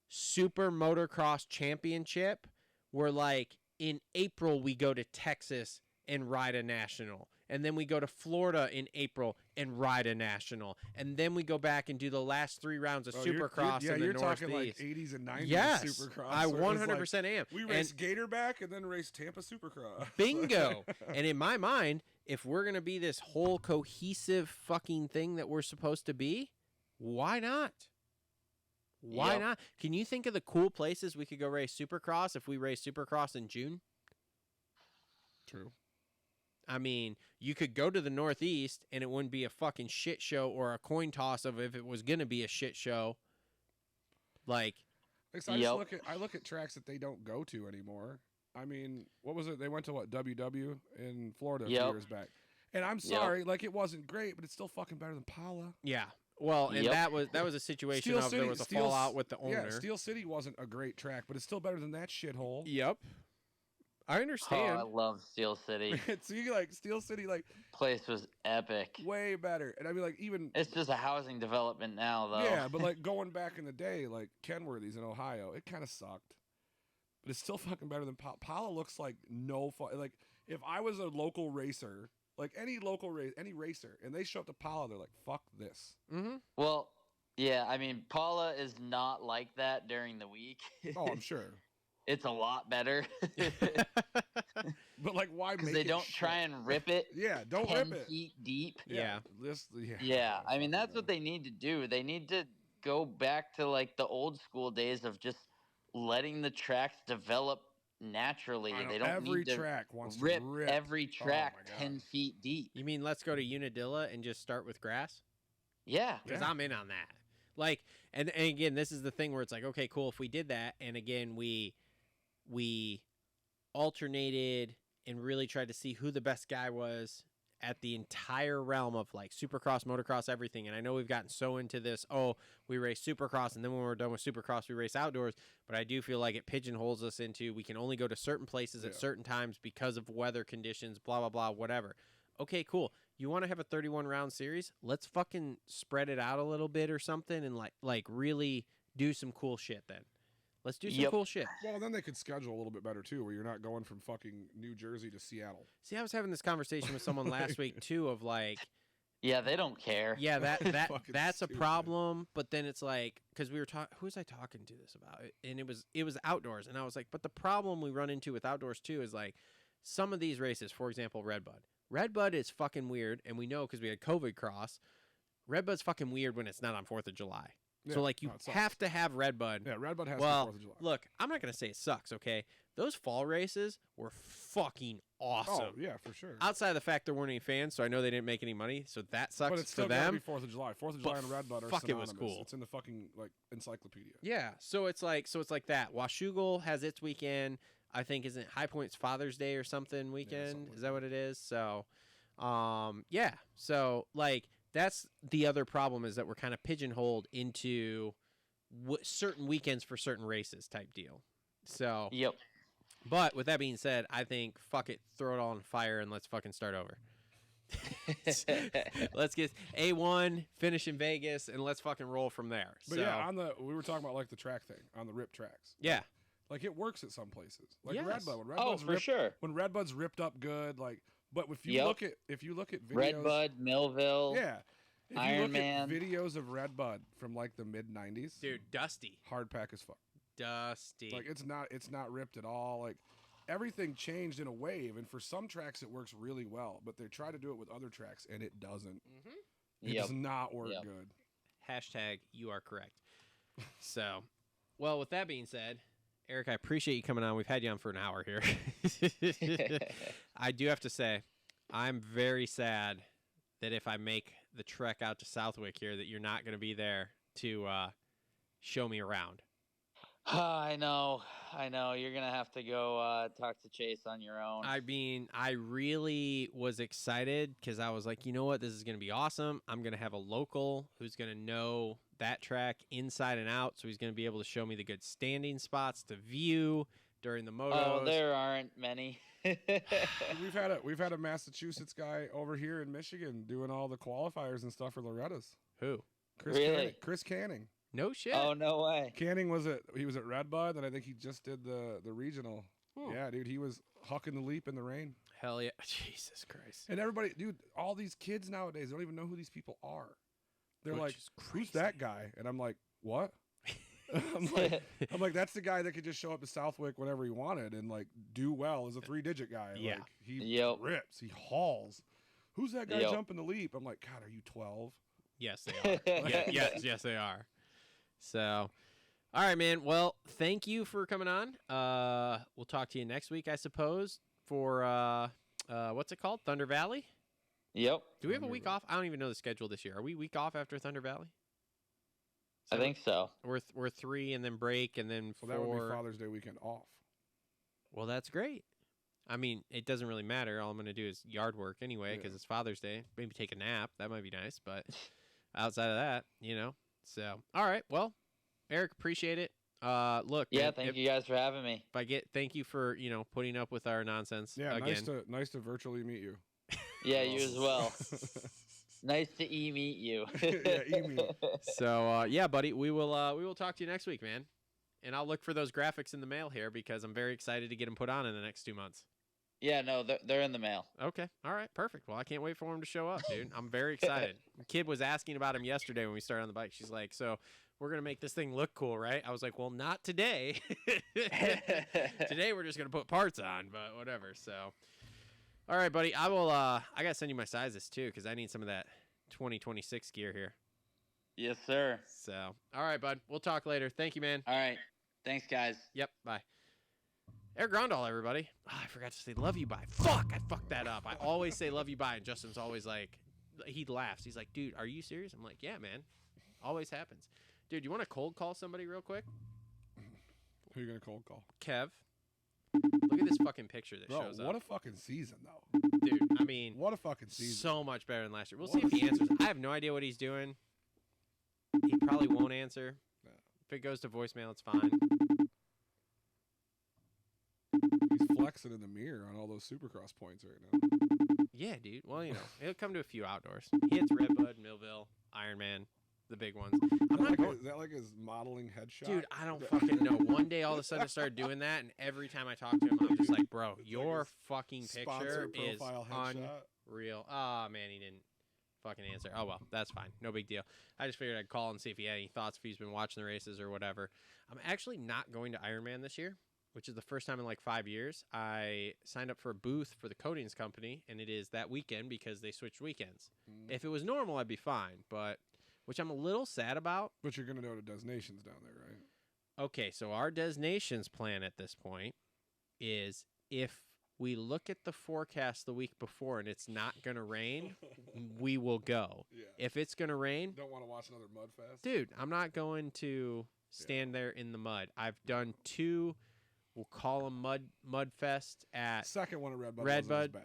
super motocross championship where like in April we go to Texas and ride a national, and then we go to Florida in April and ride a national, and then we go back and do the last 3 rounds of Supercross in the you're Northeast. Talking like 80s and 90s Supercross. I 100% am. We race Gatorback and then race Tampa Supercross. Bingo. And in my mind, if we're going to be this whole cohesive fucking thing that we're supposed to be, why not? Why not? Can you think of the cool places we could go race Supercross if we race Supercross in June? True. I mean, you could go to the Northeast and it wouldn't be a fucking shit show or a coin toss of if it was going to be a shit show. Like, I look at tracks that they don't go to anymore. I mean, what was it? They went to WW in Florida a few years back. And I'm sorry, like it wasn't great, but it's still fucking better than Pala. Yeah. Well, and that was a situation there was a fallout with the owner. Yeah, Steel City wasn't a great track, but it's still better than that shithole. Yep. I understand. Oh, I love Steel City. See, like Steel City, like place was epic. Way better. And I mean, like even it's just a housing development now, though. Yeah, but like going back in the day, like Kenworthy's in Ohio, it kind of sucked, but it's still fucking better than Pala. Looks like like if I was a local racer, like any racer, and they show up to Pala, they're like, "Fuck this." Mm-hmm. Well, yeah, I mean, Pala is not like that during the week. Oh, I'm sure. It's a lot better. But like, why? Because they don't try and rip it. Yeah, don't 10 rip it. feet deep. Yeah. Yeah. I mean, that's what they need to do. They need to go back to like the old school days of just letting the tracks develop naturally. I know, They don't every need to track wants rip to rip every track Oh my God. 10 feet deep. You mean let's go to Unadilla and just start with grass? Yeah. Because Yeah. I'm in on that. Like, and again, this is the thing where it's like, okay, cool. If we did that, and again, we alternated and really tried to see who the best guy was at the entire realm of like supercross, motocross, everything. And I know we've gotten so into this, oh, we race supercross, and then when we're done with supercross, we race outdoors. But I do feel like it pigeonholes us into we can only go to certain places at certain times because of weather conditions, blah, blah, blah, whatever. Okay, cool. You want to have a 31 round series? Let's fucking spread it out a little bit or something and like really do some cool shit then. Let's do some cool shit. Well, then they could schedule a little bit better too, where you're not going from fucking New Jersey to Seattle. See, I was having this conversation with someone last week too of like, Yeah, they don't care. yeah, that's Fucking a problem. But then it's like, because we were talking, who was I talking to this about? And it was outdoors, and I was like, but the problem we run into with outdoors too is like some of these races, for example, Red Bud is fucking weird, and we know because we had COVID cross. Red Bud's fucking weird when it's not on 4th of July. Yeah, So, like, you it sucks. have to have Red Bud. Yeah, Red Bud has Well, the 4th of July. look, I'm not going to say it sucks, okay? Those fall races were fucking awesome. Oh, yeah, for sure. Outside of the fact there weren't any fans, so I know they didn't make any money, so that sucks But it's still to gotta them. be 4th of July. 4th of July But and Red Bud are fuck, it was synonymous. cool. It's in the fucking, like, encyclopedia. Yeah, so it's like that. Washougal has its weekend. I think isn't High Point's Father's Day or something weekend. something like Is that what it is? So, yeah. So like that's the other problem is that we're kind of pigeonholed into certain weekends for certain races type deal. So, Yep. but with that being said, I think fuck it, throw it all on fire and let's fucking start over. Let's get A1, finish in Vegas, and let's fucking roll from there. But yeah, we were talking about like the track thing on the rip tracks. yeah. Like it works at some places. Like Yes. Red Bud. When Red Oh, Bud's for ripped, sure. When Red Bud's ripped up good, like but if you Yep. look at videos Red Bud, Millville. Yeah. If Iron you look Man. at videos of Red Bud from like the mid '90s, Dude, dusty. hard pack as fuck. Dusty. Like it's not ripped at all. Like everything changed in a wave, and for some tracks it works really well, but they try to do it with other tracks and it doesn't. It Yep. does not work Yep. good. Hashtag you are correct. So, well, with that being said, Eric, I appreciate you coming on. We've had you on for an hour here. I do have to say, I'm very sad that if I make the trek out to Southwick here, that you're not going to be there to show me around. I know. You're gonna have to go talk to Chase on your own. I mean, I really was excited because I was like, you know what, this is going to be awesome. I'm going to have a local who's going to know that track inside and out, so he's going to be able to show me the good standing spots to view during the motos. Oh, there aren't many. We've had a Massachusetts guy over here in Michigan doing all the qualifiers and stuff for Loretta's. Who? Really? Chris Canning. No shit. Oh, no way. Canning was at Red Bud, and I think he just did the regional. Hmm. Yeah, dude, he was hucking the leap in the rain. Hell yeah. Jesus Christ. And everybody, dude, all these kids nowadays don't even know who these people are. They're Which like, is "Who's crazy. that guy?" And I'm like, "What?" I'm like, that's the guy that could just show up to Southwick whenever he wanted and like do well as a 3-digit guy. Yeah. Like, he Yep. rips, he hauls. Who's that guy Yep. jumping the leap? I'm like, God, are you 12? Yes, they are. yes, they are. So, all right, man. Well, thank you for coming on. We'll talk to you next week, I suppose, for what's it called? Thunder Valley? Yep. Do we have a week off? I don't even know the schedule this year. Are we week off after Thunder Valley? I think so. We're 3 and then break and then 4. Well, that would be Father's Day weekend off. Well, that's great. I mean, it doesn't really matter. All I'm going to do is yard work anyway because it's Father's Day. Maybe take a nap. That might be nice. But outside of that, So, all right. Well, Eric, appreciate it. Look. Yeah, man, thank you guys for having me. Thank you for, putting up with our nonsense Yeah, again. nice to virtually meet you. Yeah, you as well. Nice to meet you. Yeah, email. So, yeah, buddy, we will talk to you next week, man. And I'll look for those graphics in the mail here because I'm very excited to get them put on in the next 2 months. Yeah, no, they're in the mail. Okay. All right. Perfect. Well, I can't wait for him to show up, dude. I'm very excited. The kid was asking about him yesterday when we started on the bike. She's like, so we're going to make this thing look cool, right? I was like, well, not today. Today we're just going to put parts on, but whatever. So, all right, buddy. I got to send you my sizes too because I need some of that 2026 gear here. Yes, sir. So, all right, bud. We'll talk later. Thank you, man. All right. Thanks, guys. Yep. Bye. Eric Grondal, everybody. Oh, I forgot to say love you bye. Fuck, I fucked that up. I always say love you bye, and Justin's always like, he laughs. He's like, dude, are you serious? I'm like, yeah, man. Always happens. Dude, you want to cold call somebody real quick? Who are you going to cold call? Kev. Look at this fucking picture that shows up. What a fucking season, though. Dude, I mean, what a fucking season. So much better than last year. We'll see if he answers. I have no idea what he's doing. He probably won't answer. No. If it goes to voicemail, it's fine. He's flexing in the mirror on all those Supercross points right now. Yeah, dude. Well, you know, he'll come to a few outdoors. He hits Redbud, Millville, Ironman, the big ones. Is that like his modeling headshot? Dude, I don't fucking know. One day, all of a sudden, I started doing that, and every time I talk to him, I'm just like, bro, your like fucking picture is headshot. unreal. Oh, man, he didn't fucking answer. Oh, well, that's fine. No big deal. I just figured I'd call and see if he had any thoughts, if he's been watching the races or whatever. I'm actually not going to Ironman this year, which is the first time in like 5 years. I signed up for a booth for the coatings company, and it is that weekend because they switched weekends. If it was normal, I'd be fine, but which I'm a little sad about. But you're going to go to Des Nations down there, right? Okay, so our Des Nations plan at this point is if we look at the forecast the week before and it's not going to rain, we will go. Yeah. If it's going to rain... Don't want to watch another mud fest? Dude, I'm not going to stand there in the mud. I've done 2... We'll call them mud fest at second one at Redbud wasn't as bad.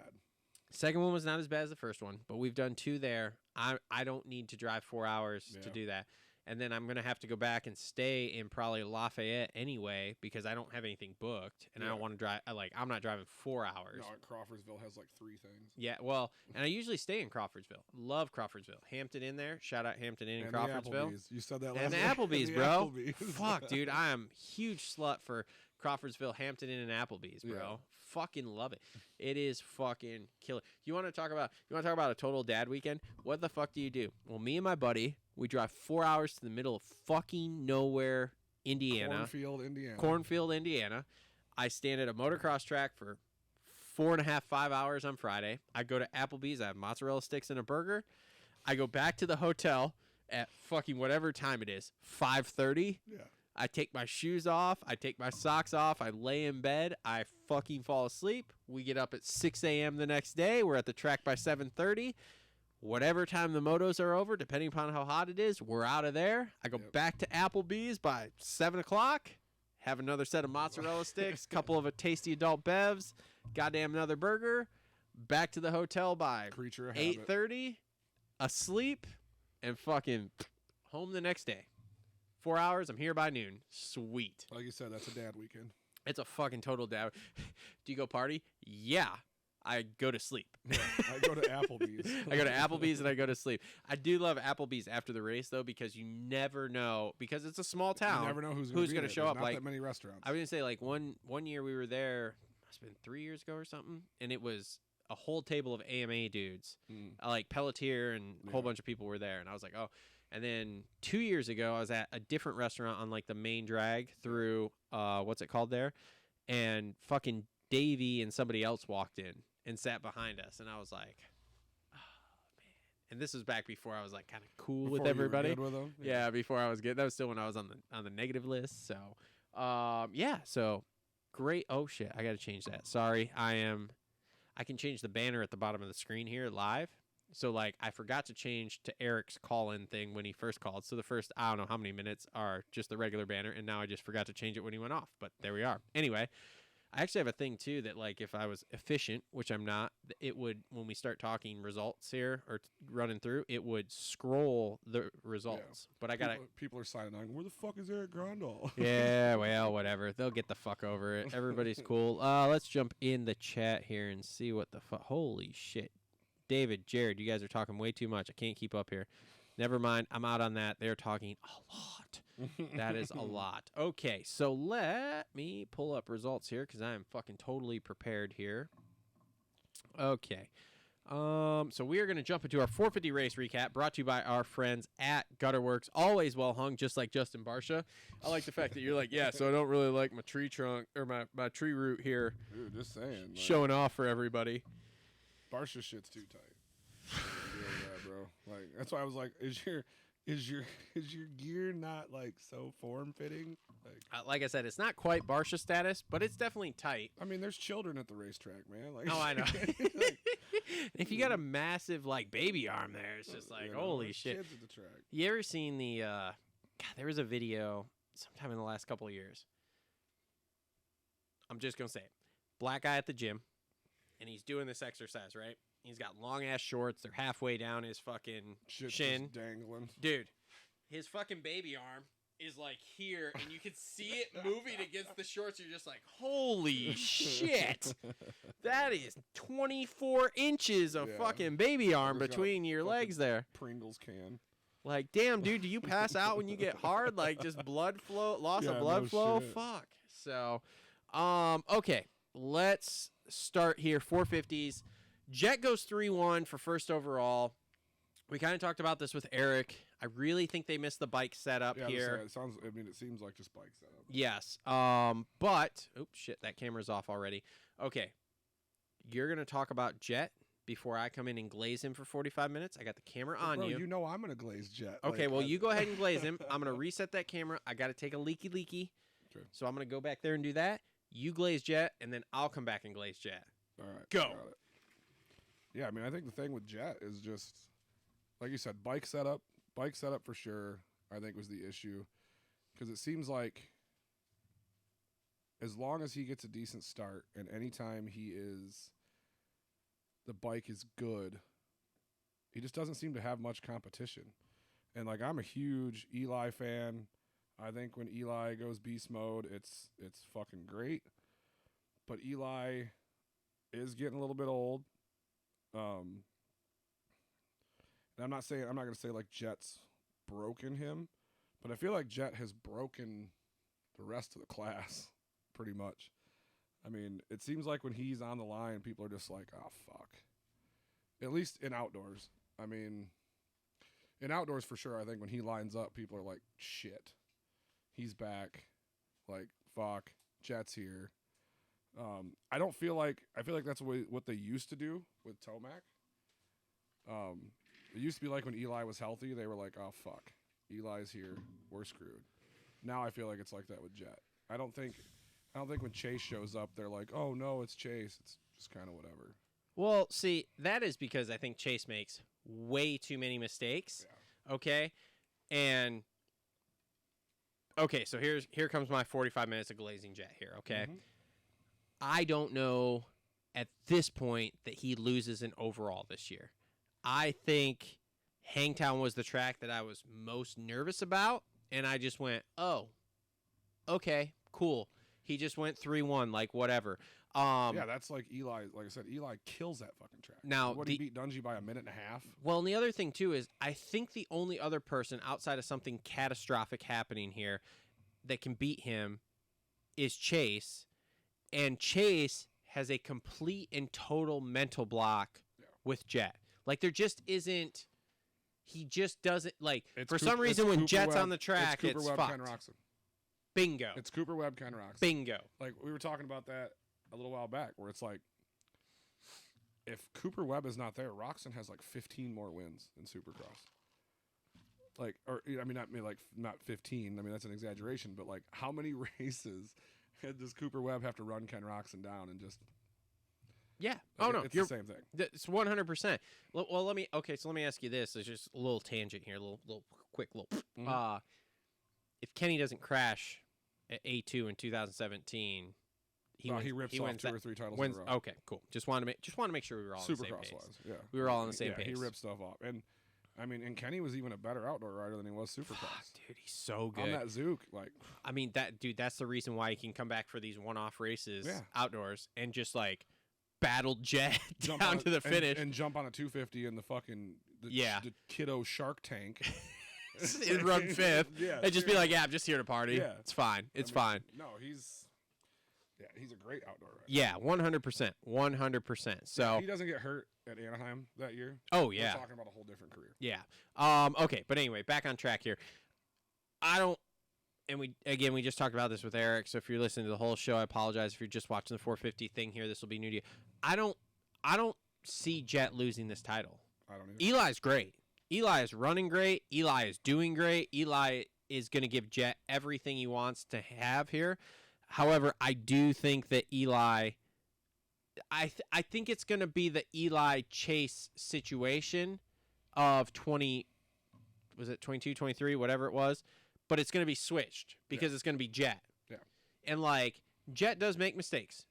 Second one was not as bad as the first one, but we've done 2 there. I don't need to drive 4 hours to do that. And then I'm going to have to go back and stay in probably Lafayette anyway because I don't have anything booked and I don't want to drive. I'm not driving 4 hours. No, Crawfordsville has like 3 things. Yeah, well, and I usually stay in Crawfordsville. Love Crawfordsville. Hampton Inn there. Shout out Hampton Inn in Crawfordsville. You said that last And the week. Applebee's, the bro. Applebee's. Fuck, dude. I am huge slut for Crawfordsville, Hampton Inn, and Applebee's, bro. Yeah. Fucking love it. It is fucking killer. You want to talk about a total dad weekend? What the fuck do you do? Well, me and my buddy, we drive 4 hours to the middle of fucking nowhere, Indiana. Cornfield, Indiana. I stand at a motocross track for 4.5, 5 hours on Friday. I go to Applebee's. I have mozzarella sticks and a burger. I go back to the hotel at fucking whatever time it is, 5:30. Yeah. I take my shoes off. I take my socks off. I lay in bed. I fucking fall asleep. We get up at 6 a.m. the next day. We're at the track by 7:30. Whatever time the motos are over, depending upon how hot it is, we're out of there. I go back to Applebee's by 7 o'clock. Have another set of mozzarella sticks, couple of a tasty adult bevs, goddamn another burger. Back to the hotel by 8:30. Asleep and fucking home the next day. 4 hours, I'm here by noon. Sweet. Like you said, that's a dad weekend. It's a fucking total dad. Do you go party? Yeah. I go to sleep. Yeah, I go to Applebee's. I go to Applebee's and I go to sleep. I do love Applebee's after the race, though, because you never know. Because it's a small town. You never know who's going to show up. Not that many restaurants. I was going to say, like, one year we were there, must have been 3 years ago or something, and it was a whole table of AMA dudes. Like Pelletier and a whole bunch of people were there. And I was like, oh. And then 2 years ago, I was at a different restaurant on, like, the main drag through, what's it called there? And fucking Davey and somebody else walked in and sat behind us. And I was like, oh, man. And this was back before I was, like, kind of cool with everybody. You were good with them? Yeah, before I was good. That was still when I was on the negative list. So, yeah. So, great. Oh, shit. I got to change that. Sorry. I can change the banner at the bottom of the screen here live. So, like, I forgot to change to Eric's call-in thing when he first called. So the first, I don't know how many minutes are just the regular banner, and now I just forgot to change it when he went off. But there we are. Anyway, I actually have a thing, too, that, like, if I was efficient, which I'm not, it would, when we start talking results here or running through, it would scroll the results. Yeah. But I got to... People are signing on. Where the fuck is Eric Grondal? Yeah, well, whatever. They'll get the fuck over it. Everybody's cool. Let's jump in the chat here and see what the fuck... Holy shit. David, Jared, you guys are talking way too much. I can't keep up here. Never mind. I'm out on that. They're talking a lot. That is a lot. Okay, so let me pull up results here because I am fucking totally prepared here. Okay. So we are going to jump into our 450 race recap brought to you by our friends at Gutterworks. Always well hung, just like Justin Barsha. I like the fact that you're like, yeah, so I don't really like my tree trunk or my tree root here. Dude, just saying. Like, showing off for everybody. Barsha shit's too tight. That, bro. Like, that's why I was like, Is your gear not like so form fitting? Like I said, it's not quite Barsha status, but it's definitely tight. I mean, there's children at the racetrack, man. Like, oh, I know. If you got a massive like baby arm there, it's just like holy shit. Kids at the track. You ever seen the? God, there was a video sometime in the last couple of years. I'm just gonna say it. Black guy at the gym, and he's doing this exercise, right? He's got long ass shorts. They're halfway down his fucking Shit's shin, just dangling. dude. His fucking baby arm is like here, and you can see it moving against the shorts. You're just like, holy shit! That is 24 inches of fucking baby arm between your legs there. Pringles can. Like, damn, dude, do you pass out when you get hard? Like, just blood flow, loss of blood flow? Shit. Fuck. So, okay, let's start here. 450s. Jet goes 3-1 for first overall. We kind of talked about this with Eric. I really think they missed the bike setup here. It seems like just bike setup. Yes. But, oops, shit, that camera's off already. Okay. You're going to talk about Jet before I come in and glaze him for 45 minutes. I got the camera on Bro, you. You know I'm going to glaze Jet. Okay, well, you go ahead and glaze him. I'm going to reset that camera. I got to take a leaky. True. So I'm going to go back there and do that. You glaze Jet, and then I'll come back and glaze Jet. All right. Go. Got it. Yeah, I mean, I think the thing with Jet is just, like you said, bike setup. Bike setup for sure, I think, was the issue. Because it seems like as long as he gets a decent start and anytime the bike is good, he just doesn't seem to have much competition. And, like, I'm a huge Eli fan. I think when Eli goes beast mode, it's fucking great. But Eli is getting a little bit old. And I'm not going to say like Jet's broken him, but I feel like Jet has broken the rest of the class pretty much. I mean, it seems like when he's on the line, people are just like, oh, fuck. At least in outdoors. I mean, in outdoors for sure, I think when he lines up, people are like, shit. He's back. Like, fuck. Jet's here. I feel like that's what they used to do with Tomac. It used to be like when Eli was healthy, they were like, oh, fuck. Eli's here. We're screwed. Now I feel like it's like that with Jet. I don't think when Chase shows up, they're like, oh, no, it's Chase. It's just kind of whatever. Well, see, that is because I think Chase makes way too many mistakes. Yeah. Okay? And, okay, so here comes my 45 minutes of glazing Jet here, okay? Mm-hmm. I don't know at this point that he loses an overall this year. I think Hangtown was the track that I was most nervous about, and I just went, oh, okay, cool. He just went 3-1, like whatever. Yeah, that's like Eli. Like I said, Eli kills that fucking track. Now, he beat Dungey by a minute and a half. Well, and the other thing, too, is I think the only other person outside of something catastrophic happening here that can beat him is Chase. And Chase has a complete and total mental block with Jet. Like, there just isn't... He just doesn't... Like, for some reason, when Jet's on the track, it's fucked. Ken Roczen. Bingo. It's Cooper Webb, Ken Roczen. Bingo. Like, we were talking about that a little while back, where it's like, if Cooper Webb is not there, Roczen has, like, 15 more wins in Supercross. Like, or, I mean, not 15. I mean, that's an exaggeration, but, like, how many races... does Cooper Webb have to run Ken Roczen down and just... Yeah. Like, it's the same thing. It's 100%. Well, let me ask you this. It's just a little tangent here, a little quick. Mm-hmm. If Kenny doesn't crash at A2 in 2017, he rips off 2 or 3 titles in a row. Okay, cool. Just want to make sure we were all on the same page. Supercross-wise, yeah. We were all on the same page. He ripped stuff off. And, I mean, and Kenny was even a better outdoor rider than he was Supercross. Dude, he's so good. On that Zook, like... I mean, that's the reason why he can come back for these one-off races outdoors and just, like, battle Jet down to the finish. And jump on a 250 in the fucking... The kiddo Shark Tank. And run 5th. Yeah. And just be like, yeah, I'm just here to party. Yeah. It's fine. It's fine. No, he's a great outdoor rider. Yeah, 100%. 100%. So he doesn't get hurt at Anaheim that year. Oh, yeah. We're talking about a whole different career. Yeah. Okay, but anyway, back on track here. We just talked about this with Eric, so if you're listening to the whole show, I apologize if you're just watching the 450 thing here. This will be new to you. I don't see Jet losing this title. I don't either. Eli's great. Eli is running great. Eli is doing great. Eli is going to give Jet everything he wants to have here. However, I do think that Eli, I think it's going to be the Eli Chase situation of 22, 23, whatever it was, but it's going to be switched because it's going to be Jet. Yeah. And like Jet does make mistakes.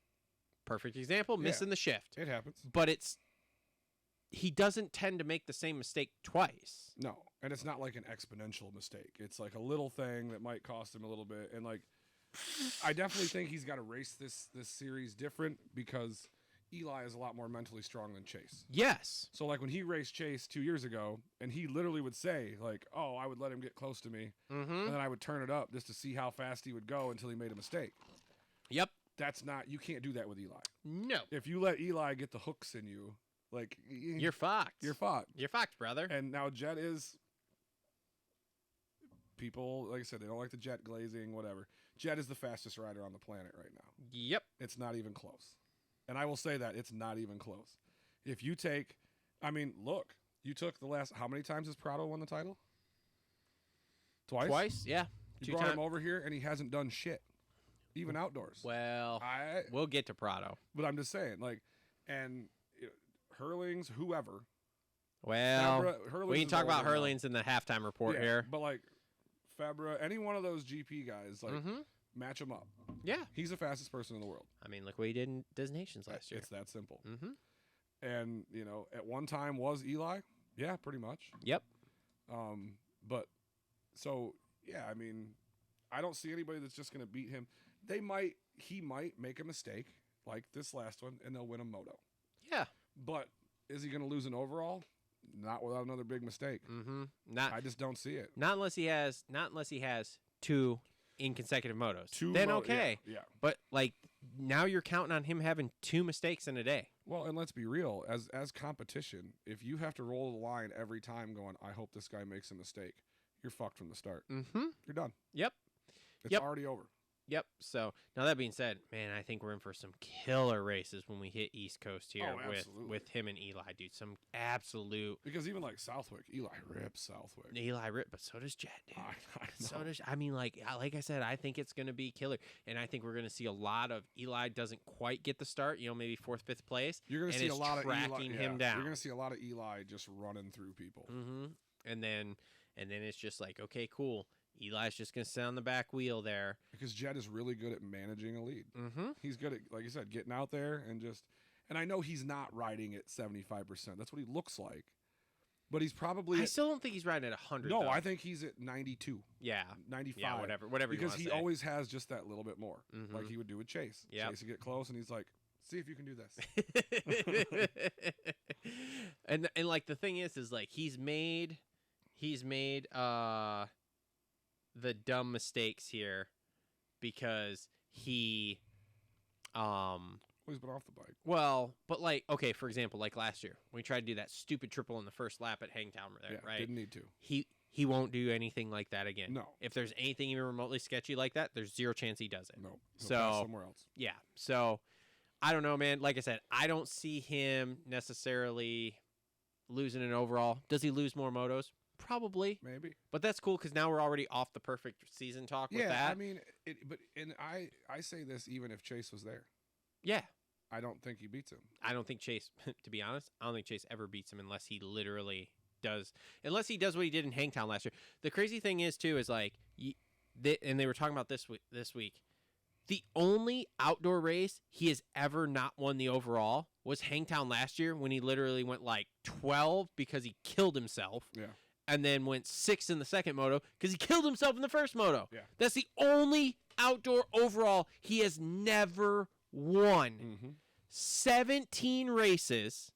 Perfect example, missing the shift. It happens. But he doesn't tend to make the same mistake twice. No, and it's not like an exponential mistake. It's like a little thing that might cost him a little bit. And like, I definitely think he's got to race this series different because Eli is a lot more mentally strong than Chase. Yes. So like when he raced Chase 2 years ago, and he literally would say like, "Oh, I would let him get close to me, and then I would turn it up just to see how fast he would go until he made a mistake." Yep. That's not. You can't do that with Eli. No. If you let Eli get the hooks in you, like you're fucked. You're fucked. You're fucked, brother. And now Jet is. People, like I said, they don't like the Jet glazing, whatever. Jet is the fastest rider on the planet right now. Yep. It's not even close. And I will say that it's not even close. If you take, I mean, look, you took the last, how many times has Prado won the title? Twice? Twice, yeah. You brought him over here and he hasn't done shit, even outdoors. Well, we'll get to Prado. But I'm just saying, like, and Hurlings, whoever. Well, we can talk about Hurlings in the halftime report here. But like, Fabra, any one of those GP guys, like, match him up. Yeah. He's the fastest person in the world. I mean, look what he did in Designations last year. It's that simple. And, you know, at one time was Eli. Yeah, pretty much. Yep. But, so, yeah, I mean, I don't see anybody that's just going to beat him. He might make a mistake like this last one, and they'll win a moto. Yeah. But is he going to lose an overall? Not without another big mistake. I just don't see it. Not unless he has 2 in consecutive motos. Then okay. Yeah. But like now you're counting on him having 2 mistakes in a day. Well, and let's be real, as competition, if you have to roll the line every time going, I hope this guy makes a mistake, you're fucked from the start. You're done. Yep. It's already over. Yep. So now that being said, man, I think we're in for some killer races when we hit East Coast here with him and Eli, dude. Some absolute, because even like Southwick, Eli rips Southwick. Eli rip, but so does Jet, dude. I know. I mean, like I said, I think it's gonna be killer, and I think we're gonna see a lot of Eli doesn't quite get the start. You know, maybe 4th, 5th place. You're gonna see a lot of tracking him down. You're gonna see a lot of Eli just running through people. And then it's just like, okay, cool. Eli's just going to sit on the back wheel there. Because Jet is really good at managing a lead. He's good at, like you said, getting out there and just... And I know he's not riding at 75%. That's what he looks like. But he's probably... I still don't think he's riding at 100, No, though. I think he's at 92. Yeah. 95. Yeah, whatever because you he always has just that little bit more. Like he would do with Chase. Yep. Chase would get close and he's like, see if you can do this. and like the thing is like he's made the dumb mistakes here because he he's been off the bike. Well, but like, okay, for example, like last year when we tried to do that stupid triple in the first lap at Hangtown right? Didn't need to. He won't do anything like that again. No. If there's anything even remotely sketchy like that, there's 0 chance he does it. No. So pass somewhere else. Yeah. So I don't know, man. Like I said, I don't see him necessarily losing an overall. Does he lose more motos? Probably. Maybe. But that's cool because now we're already off the perfect season talk with that. Yeah, I mean, I say this even if Chase was there. Yeah. I don't think he beats him. I don't think Chase, to be honest, I don't think Chase ever beats him unless he literally does. Unless he does what he did in Hangtown last year. The crazy thing is, too, is like, and they were talking about this week, the only outdoor race he has ever not won the overall was Hangtown last year when he literally went like 12 because he killed himself. Yeah. And then went 6 in the second moto because he killed himself in the first moto. Yeah. That's the only outdoor overall he has never won. 17 races,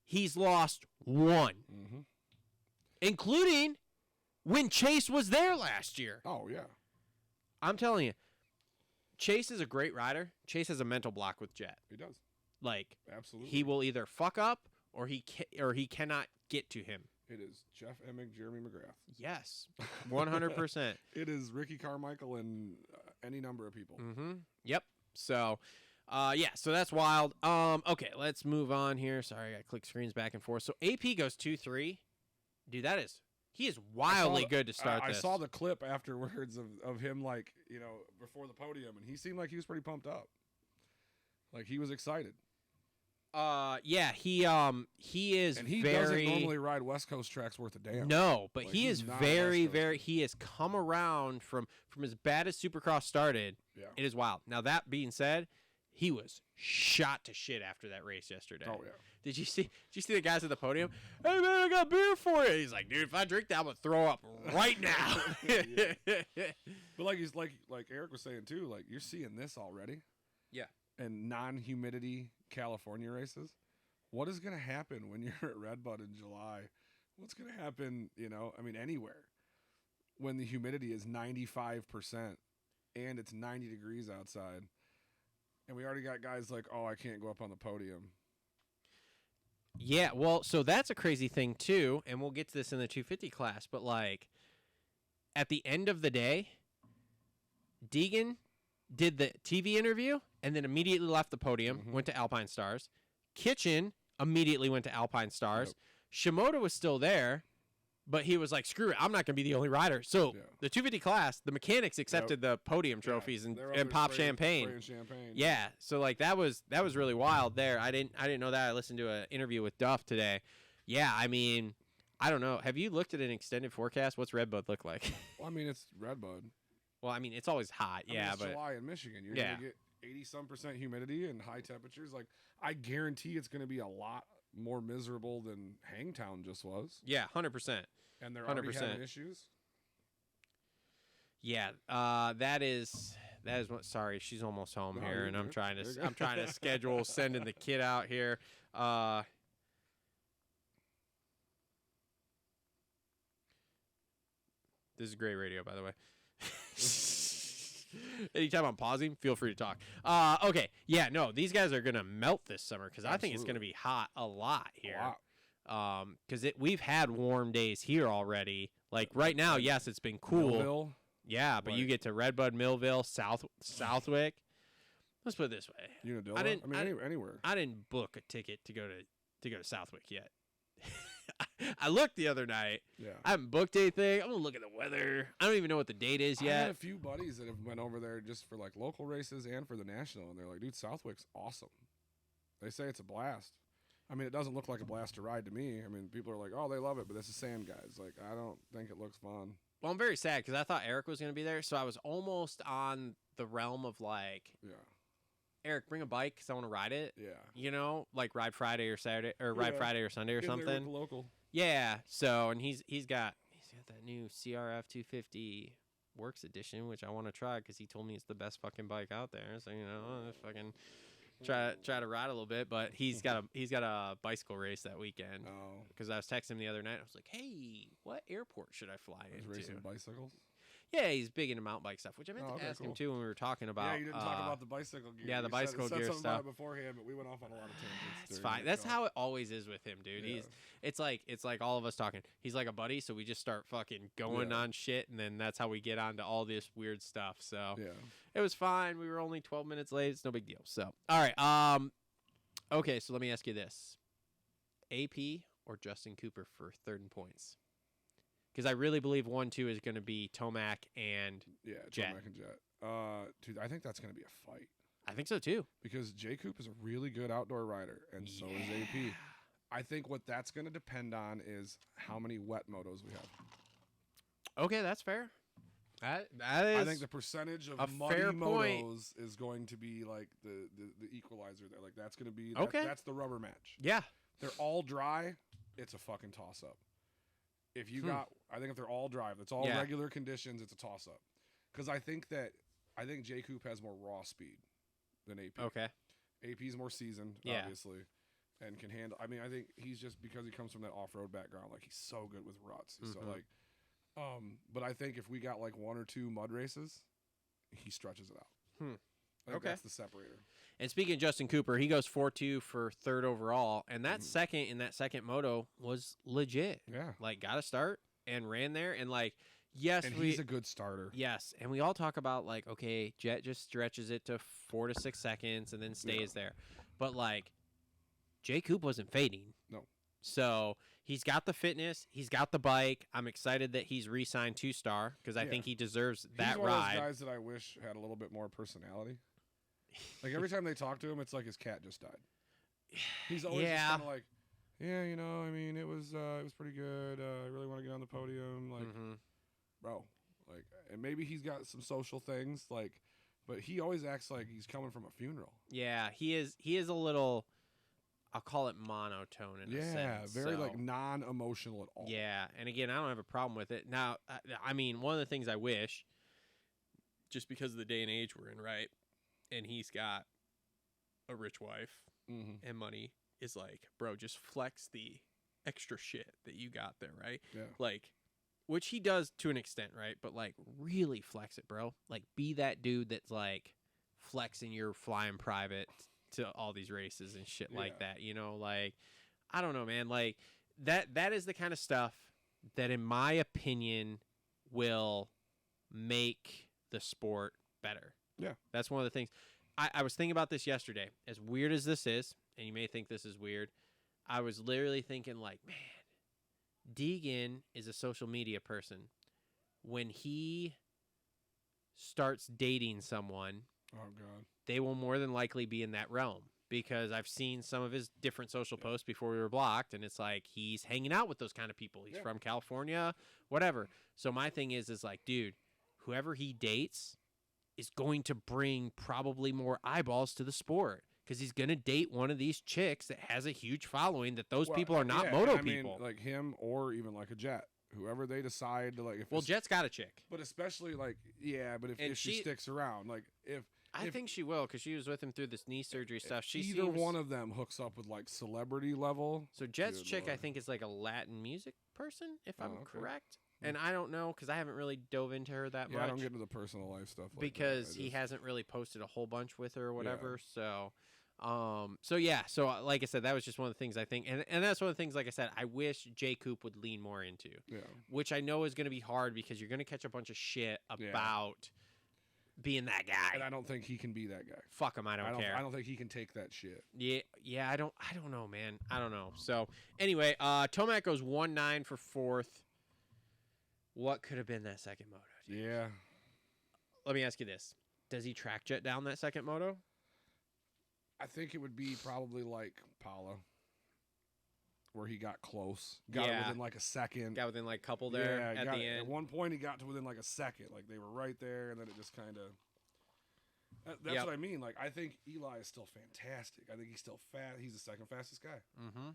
he's lost 1. Including when Chase was there last year. Oh, yeah. I'm telling you, Chase is a great rider. Chase has a mental block with Jet. He does. Like, absolutely, he will either fuck up or he cannot get to him. It is Jeff Emig, Jeremy McGrath. Yes, 100%. It is Ricky Carmichael and any number of people. Yep. So, so that's wild. Okay, let's move on here. Sorry, I got to click screens back and forth. So AP goes 2-3. Dude, he is wildly good to start this. I saw the clip afterwards of him, like, you know, before the podium, and he seemed like he was pretty pumped up. Like, he was excited. Yeah, he is and he very... doesn't normally ride West Coast tracks worth a damn. No, but like, he is very, he has come around from as bad as Supercross started. Yeah. It is wild. Now, that being said, he was shot to shit after that race yesterday. Oh, yeah. Did you see the guys at the podium? Hey, man, I got beer for you. He's like, dude, if I drink that, I'm going to throw up right now. But like Eric was saying, too, like, you're seeing this already. Yeah. And non-humidity California races. What is going to happen when you're at Redbud in July? What's going to happen, you know, I mean, anywhere when the humidity is 95% and it's 90 degrees outside. And we already got guys like, oh, I can't go up on the podium. Yeah, well, so that's a crazy thing, too, and we'll get to this in the 250 class, but, like, at the end of the day, Deegan did the TV interview and then immediately left the podium, went to Alpine Stars. Kitchen immediately went to Alpine Stars. Yep. Shimoda was still there, but he was like, screw it, I'm not going to be the only rider. So the 250 class, the mechanics accepted the podium trophies and popped champagne. Yeah, so like that was really wild there. I didn't know that. I listened to an interview with Duff today. Yeah, I mean, I don't know. Have you looked at an extended forecast? What's Redbud look like? Well, I mean, it's Redbud. Well, I mean, it's always hot. I mean, it's July in Michigan. You're going to get 80-some% humidity and high temperatures. Like, I guarantee it's going to be a lot more miserable than Hangtown just was. Yeah, 100%. And they're already having issues. Yeah, that is what. Sorry, she's almost home here, and I'm trying to schedule sending the kid out here. This is great radio, by the way. Anytime I'm pausing, feel free to talk. Okay, yeah, no, these guys are gonna melt this summer because I think it's gonna be hot a lot here. Because we've had warm days here already. Like right now, yes, it's been cool. Millville. Yeah, but you get to Redbud, Millville, Southwick. Let's put it this way. Unadilla. Anywhere. I didn't book a ticket to go to Southwick yet. I looked the other night. Yeah. I haven't booked anything. I'm gonna look at the weather. I don't even know what the date is yet. I had a few buddies that have went over there just for like local races and for the national, and they're like, dude, Southwick's awesome. They say it's a blast. I mean, it doesn't look like a blast to ride to me. I mean, people are like, oh, they love it, but this is sand, guys. Like, I don't think it looks fun. Well, I'm very sad because I thought Eric was going to be there, so I was almost on the realm of like, Eric, bring a bike because I want to ride it. Yeah. You know, like ride Friday or Saturday, or ride Friday or Sunday or something. There with the local. Yeah. So, and he's got that new CRF 250 Worx edition, which I want to try because he told me it's the best fucking bike out there. So, you know, fucking try to ride a little bit, but he's got a bicycle race that weekend. Oh. Because I was texting him the other night. I was like, hey, what airport should I fly into? Racing bicycles? Yeah, he's big into mountain bike stuff, which I meant to ask him too when we were talking about. Yeah, you didn't talk about the bicycle gear. Yeah, the bicycle gear stuff. stuff Beforehand, but we went off on a lot of tangents. It's fine. That's how it always is with him, dude. Yeah. It's like all of us talking. He's like a buddy, so we just start fucking going on shit, and then that's how we get onto all this weird stuff. So it was fine. We were only 12 minutes late. It's no big deal. So all right. Okay, so let me ask you this: AP or Justin Cooper for third in points? Because I really believe 1-2 is going to be Tomac and Jet. Tomac and Jet. Dude, I think that's going to be a fight. I think so too. Because J. Coop is a really good outdoor rider, and so is AP. I think what that's going to depend on is how many wet motos we have. Okay, that's fair. That is. I think the percentage of muddy motos is going to be like the equalizer there. Like that's going to be that's the rubber match. Yeah. They're all dry. It's a fucking toss up. If you I think if they're all dry, if it's all regular conditions, it's a toss up. Because I think J. Coop has more raw speed than AP. Okay. AP's more seasoned, obviously, and can handle. I mean, I think he's just because he comes from that off road background, like he's so good with ruts. So like, but I think if we got like 1 or 2 mud races, he stretches it out. I think that's the separator. And speaking of Justin Cooper, he goes 4-2 for third overall, and that second in that second moto was legit. Yeah, like got a start and ran there, and like yes, and he's a good starter. Yes, and we all talk about like okay, Jet just stretches it to 4 to 6 seconds and then stays there, but like J. Coop wasn't fading. No. So he's got the fitness, he's got the bike. I'm excited that he's re-signed 2-star because I think he deserves that he's one ride. of those guys that I wish had a little bit more personality. Like every time they talk to him, it's like his cat just died. He's always just kind of like, yeah, you know, I mean, it was pretty good. I really want to get on the podium, like, bro, like, and maybe he's got some social things, like, but he always acts like he's coming from a funeral. Yeah, he is a little, I'll call it monotone in a sense. Yeah, very like non-emotional at all. Yeah, and again, I don't have a problem with it. Now, I mean, one of the things I wish, just because of the day and age we're in, right, and he's got a rich wife and money, is like, bro, just flex the extra shit that you got there, right? Yeah. Like, which he does to an extent, right? But like, really flex it, bro. Like, be that dude that's like flexing your flying private to all these races and shit like that. You know, like, I don't know, man. Like, that is the kind of stuff that, in my opinion, will make the sport better. Yeah. That's one of the things. I was thinking about this yesterday. As weird as this is, and you may think this is weird, I was literally thinking, like, man, Deegan is a social media person. When he starts dating someone, oh god, they will more than likely be in that realm, because I've seen some of his different social posts before we were blocked, and it's like he's hanging out with those kind of people. He's from California, whatever. So my thing is like, dude, whoever he dates is going to bring probably more eyeballs to the sport, because he's going to date one of these chicks that has a huge following, that those people are not moto people. Mean, like him, or even like a Jet. Whoever they decide to, like, if Jet's got a chick. But especially, like, but if she sticks around, like, I think she will, because she was with him through this knee surgery stuff. Either one of them hooks up with, like, celebrity level. So Jet's chick, I think, is like a Latin music person, if I'm correct. And I don't know, because I haven't really dove into her that much. I don't get into the personal life stuff like because he hasn't really posted a whole bunch with her or whatever. So, so like I said, that was just one of the things I think, and that's one of the things, like I said, I wish J. Coop would lean more into. Yeah. Which I know is going to be hard, because you're going to catch a bunch of shit about being that guy. And I don't think he can be that guy. Fuck him, I don't care. I don't think he can take that shit. Yeah, I don't know, man. I don't know. So anyway, Tomac goes 1-9 for fourth. What could have been that second moto, dude? Yeah. Let me ask you this. Does he track jet down that second moto? I think it would be probably like Paula, where he got close. Got it within like a second. Got within like a couple there at the end. At one point, he got to within like a second. Like, they were right there, and then it just kind of... That's what I mean. Like, I think Eli is still fantastic. I think he's still fast. He's the second fastest guy. Mm-hmm.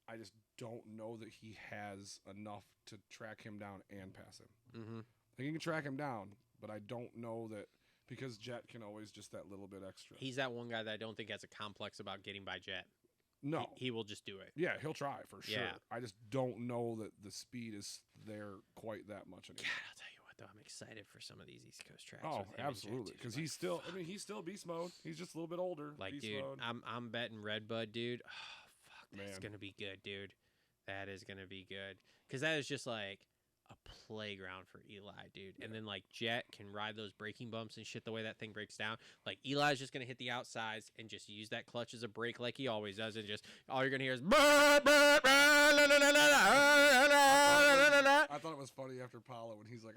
I just don't know that he has enough to track him down and pass him. Mm-hmm. I think he can track him down, but I don't know that, because Jet can always just that little bit extra. He's that one guy that I don't think has a complex about getting by Jet. No. He will just do it. Yeah, he'll try for sure. Yeah. I just don't know that the speed is there quite that much anymore. God, I'll tell you what, though. I'm excited for some of these East Coast tracks. Oh, absolutely. Because he's still, he's still beast mode. He's just a little bit older. Like, beast dude, mode. I'm betting Redbud, dude. Oh, fuck, that's going to be good, dude. That is going to be good. Because that is just like a playground for Eli, dude. And then, like, Jet can ride those braking bumps and shit the way that thing breaks down. Like, Eli's just going to hit the outsides and just use that clutch as a brake like he always does. And just, all you're going to hear is... I thought it was funny after Paula when he's like,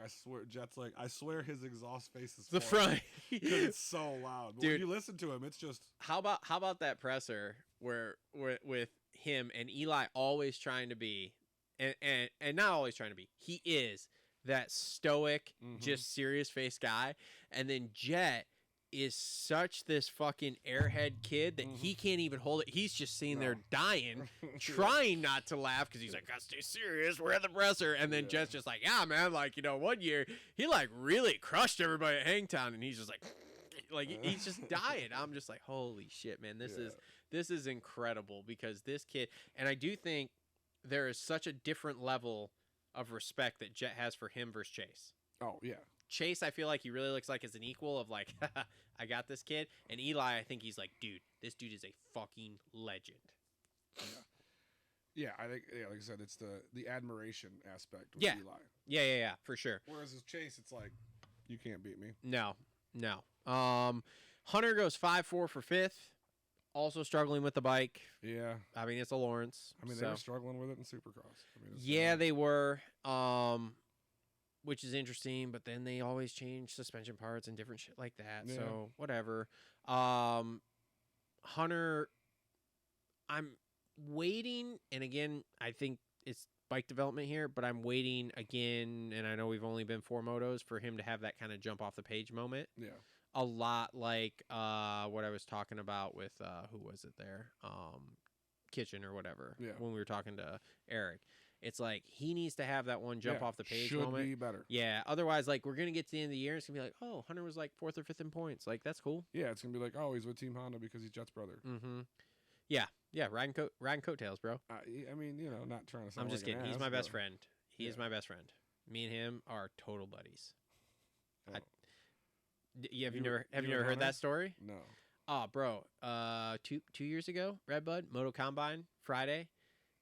Jet's like, I swear his exhaust face is the front. Because it's so loud. But dude, when you listen to him, it's just... How about that presser where with him and Eli always trying to be... And not always trying to be. He is that stoic, just serious face guy. And then Jet is such this fucking airhead kid that he can't even hold it. He's just sitting there dying, trying not to laugh because he's like, gotta stay serious. We're at the presser. And then Jet's just like, yeah, man. Like, you know, one year he like really crushed everybody at Hangtown, and he's just like he's just dying. I'm just like, holy shit, man. This is incredible, because this kid, and I do think there is such a different level of respect that Jet has for him versus Chase. Oh, yeah. Chase, I feel like he really looks like is an equal of like, I got this kid. And Eli, I think he's like, dude, this dude is a fucking legend. Yeah, I think, like I said, it's the admiration aspect with Eli. Yeah, for sure. Whereas with Chase, it's like, you can't beat me. No. Hunter goes 5-4 for fifth. also struggling with the bike. Yeah. I mean, it's a Lawrence. I mean, they were struggling with it in Supercross. I mean, yeah, they were. Which is interesting, but then they always change suspension parts and different shit like that. Yeah. So whatever. Hunter, I'm waiting, and again, I think it's bike development here, but I'm waiting again, and I know we've only been 4 motos, for him to have that kind of jump off the page moment. Yeah. A lot like what I was talking about with who was it there? Kitchen or whatever. Yeah. When we were talking to Eric. It's like he needs to have that one jump off the page moment. Should be better. Yeah. Otherwise, like, we're gonna get to the end of the year, and it's gonna be like, oh, Hunter was like 4th or 5th in points. Like, that's cool. Yeah, it's gonna be like, oh, he's with Team Honda because he's Jet's brother. Mm-hmm. Yeah. Yeah. Riding coattails, bro. I mean, you know, not trying to sound I'm just like kidding. He's my best friend. He is my best friend. Me and him are total buddies. Oh. Have you never heard that story? No. Oh, bro. 2 years ago, Red Bud Moto Combine Friday,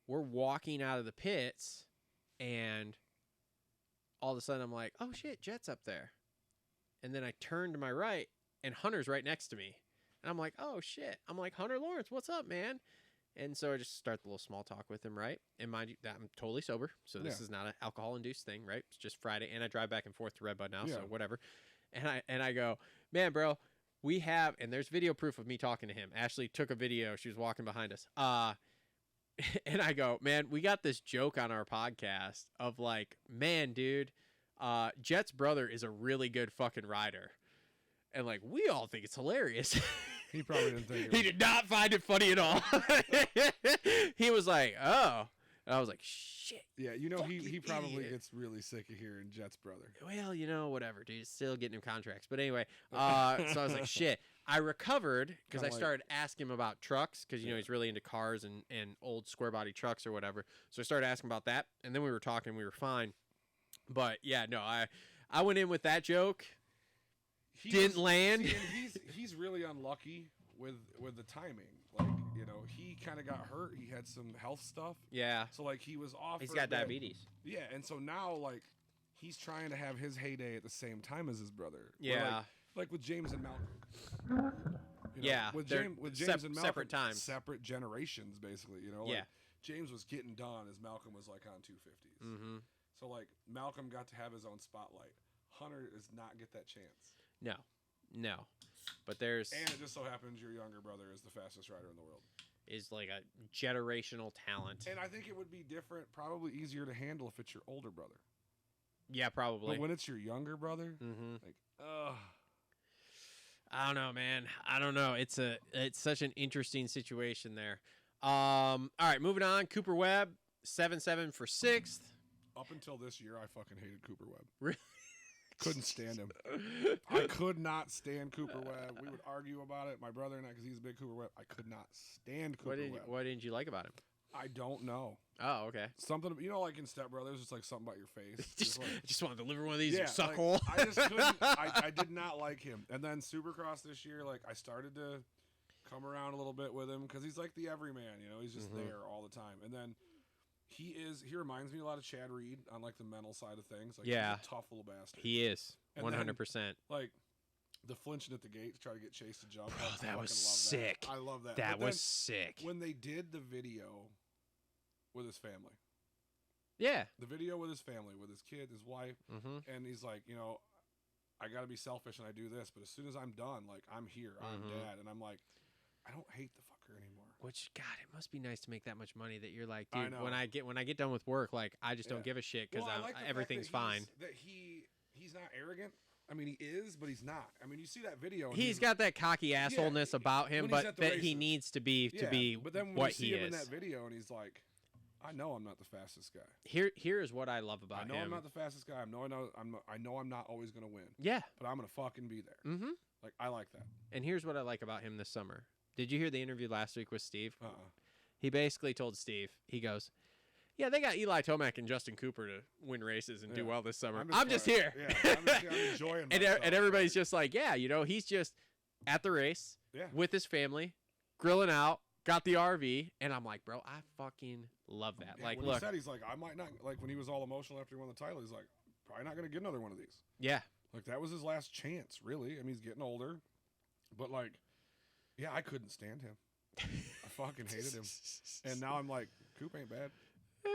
we're walking out of the pits. And all of a sudden, I'm like, oh, shit, Jet's up there. And then I turn to my right, and Hunter's right next to me. And I'm like, oh, shit. I'm like, Hunter Lawrence, what's up, man? And so I just start the little small talk with him, right? And mind you, that I'm totally sober, so this is not an alcohol-induced thing, right? It's just Friday, and I drive back and forth to Red Bud now, so whatever. And I go, man, bro, we have, and there's video proof of me talking to him. Ashley took a video. She was walking behind us. And I go, man, we got this joke on our podcast of like, man, dude, Jet's brother is a really good fucking rider. And like, we all think it's hilarious. He probably didn't think it. He did not find it funny at all. He was like, oh. And I was like, shit. Yeah, you know, he probably gets really sick of hearing Jet's brother. Well, you know, whatever, dude. Still getting him contracts. But anyway, so I was like, shit. I recovered because I started asking him about trucks because, you know, he's really into cars and old square body trucks or whatever. So I started asking about that. And then we were talking. We were fine. But, yeah, no, I went in with that joke. Didn't land. See, and he's really unlucky with the timing. Like, you know, he kind of got hurt. He had some health stuff. Yeah. So, like, he was off. He's got diabetes. Yeah, and so now, like, he's trying to have his heyday at the same time as his brother. Yeah. Like with James and Malcolm. You know, yeah. With James and Malcolm. Separate times. Separate generations, basically. You know, like, James was getting done as Malcolm was, like, on 250s. Mm-hmm. So, like, Malcolm got to have his own spotlight. Hunter does not get that chance. No. But there's... And it just so happens your younger brother is the fastest rider in the world. Is like a generational talent. And I think it would be different, probably easier to handle if it's your older brother. Yeah, probably. But when it's your younger brother, like, ugh. I don't know, man. I don't know. It's such an interesting situation there. All right, moving on. Cooper Webb, 7-7 for 6th. Up until this year, I fucking hated Cooper Webb. Really? Couldn't stand him. I could not stand Cooper Webb. We would argue about it, my brother and I, because he's a big Cooper Webb. I could not stand Cooper Webb. What didn't you like about him? I don't know. Oh, okay. Something, you know, like in Step Brothers, it's like something about your face. just want to deliver one of these, you suckhole. Like, I just couldn't. I did not like him. And then Supercross this year, like, I started to come around a little bit with him because he's like the everyman, you know, he's just there all the time. And then he reminds me a lot of Chad Reed on like the mental side of things. Like, he's a tough little bastard. He is 100%. Like the flinching at the gate to try to get Chase to jump. Oh, that was sick. I love that. That was sick. When they did the video with his family. Yeah. The video with his family, with his kid, his wife, and he's like, you know, I got to be selfish and I do this, but as soon as I'm done, like, I'm here, I'm dad, and I'm like, I don't hate the fucker anymore. Which, God, it must be nice to make that much money that you're like, dude, when I get done with work, like, I just don't give a shit because everything's fine. That he's not arrogant. I mean, he is, but he's not. I mean, you see that video. He's got that cocky assholeness about him, but that he needs to be but then when what you see he him is. in that video, and he's like, I know I'm not the fastest guy. Here is what I love about him. I know I'm not the fastest guy. I know I'm not always gonna win. Yeah. But I'm gonna fucking be there. Mm-hmm. Like, I like that. And here's what I like about him this summer. Did you hear the interview last week with Steve? Uh-uh. He basically told Steve, he goes, yeah, they got Eli Tomac and Justin Cooper to win races and do well this summer. I'm just here. Yeah, I'm enjoying myself. And everybody's just like, yeah, you know, he's just at the race with his family, grilling out, got the RV, and I'm like, bro, I fucking love that. Yeah, like, when look. he said, he's like, I might not, like, when he was all emotional after he won the title, he's like, probably not going to get another one of these. Yeah. Like, that was his last chance, really. I mean, he's getting older. But, like, yeah, I couldn't stand him. I fucking hated him. And now I'm like, Coop ain't bad.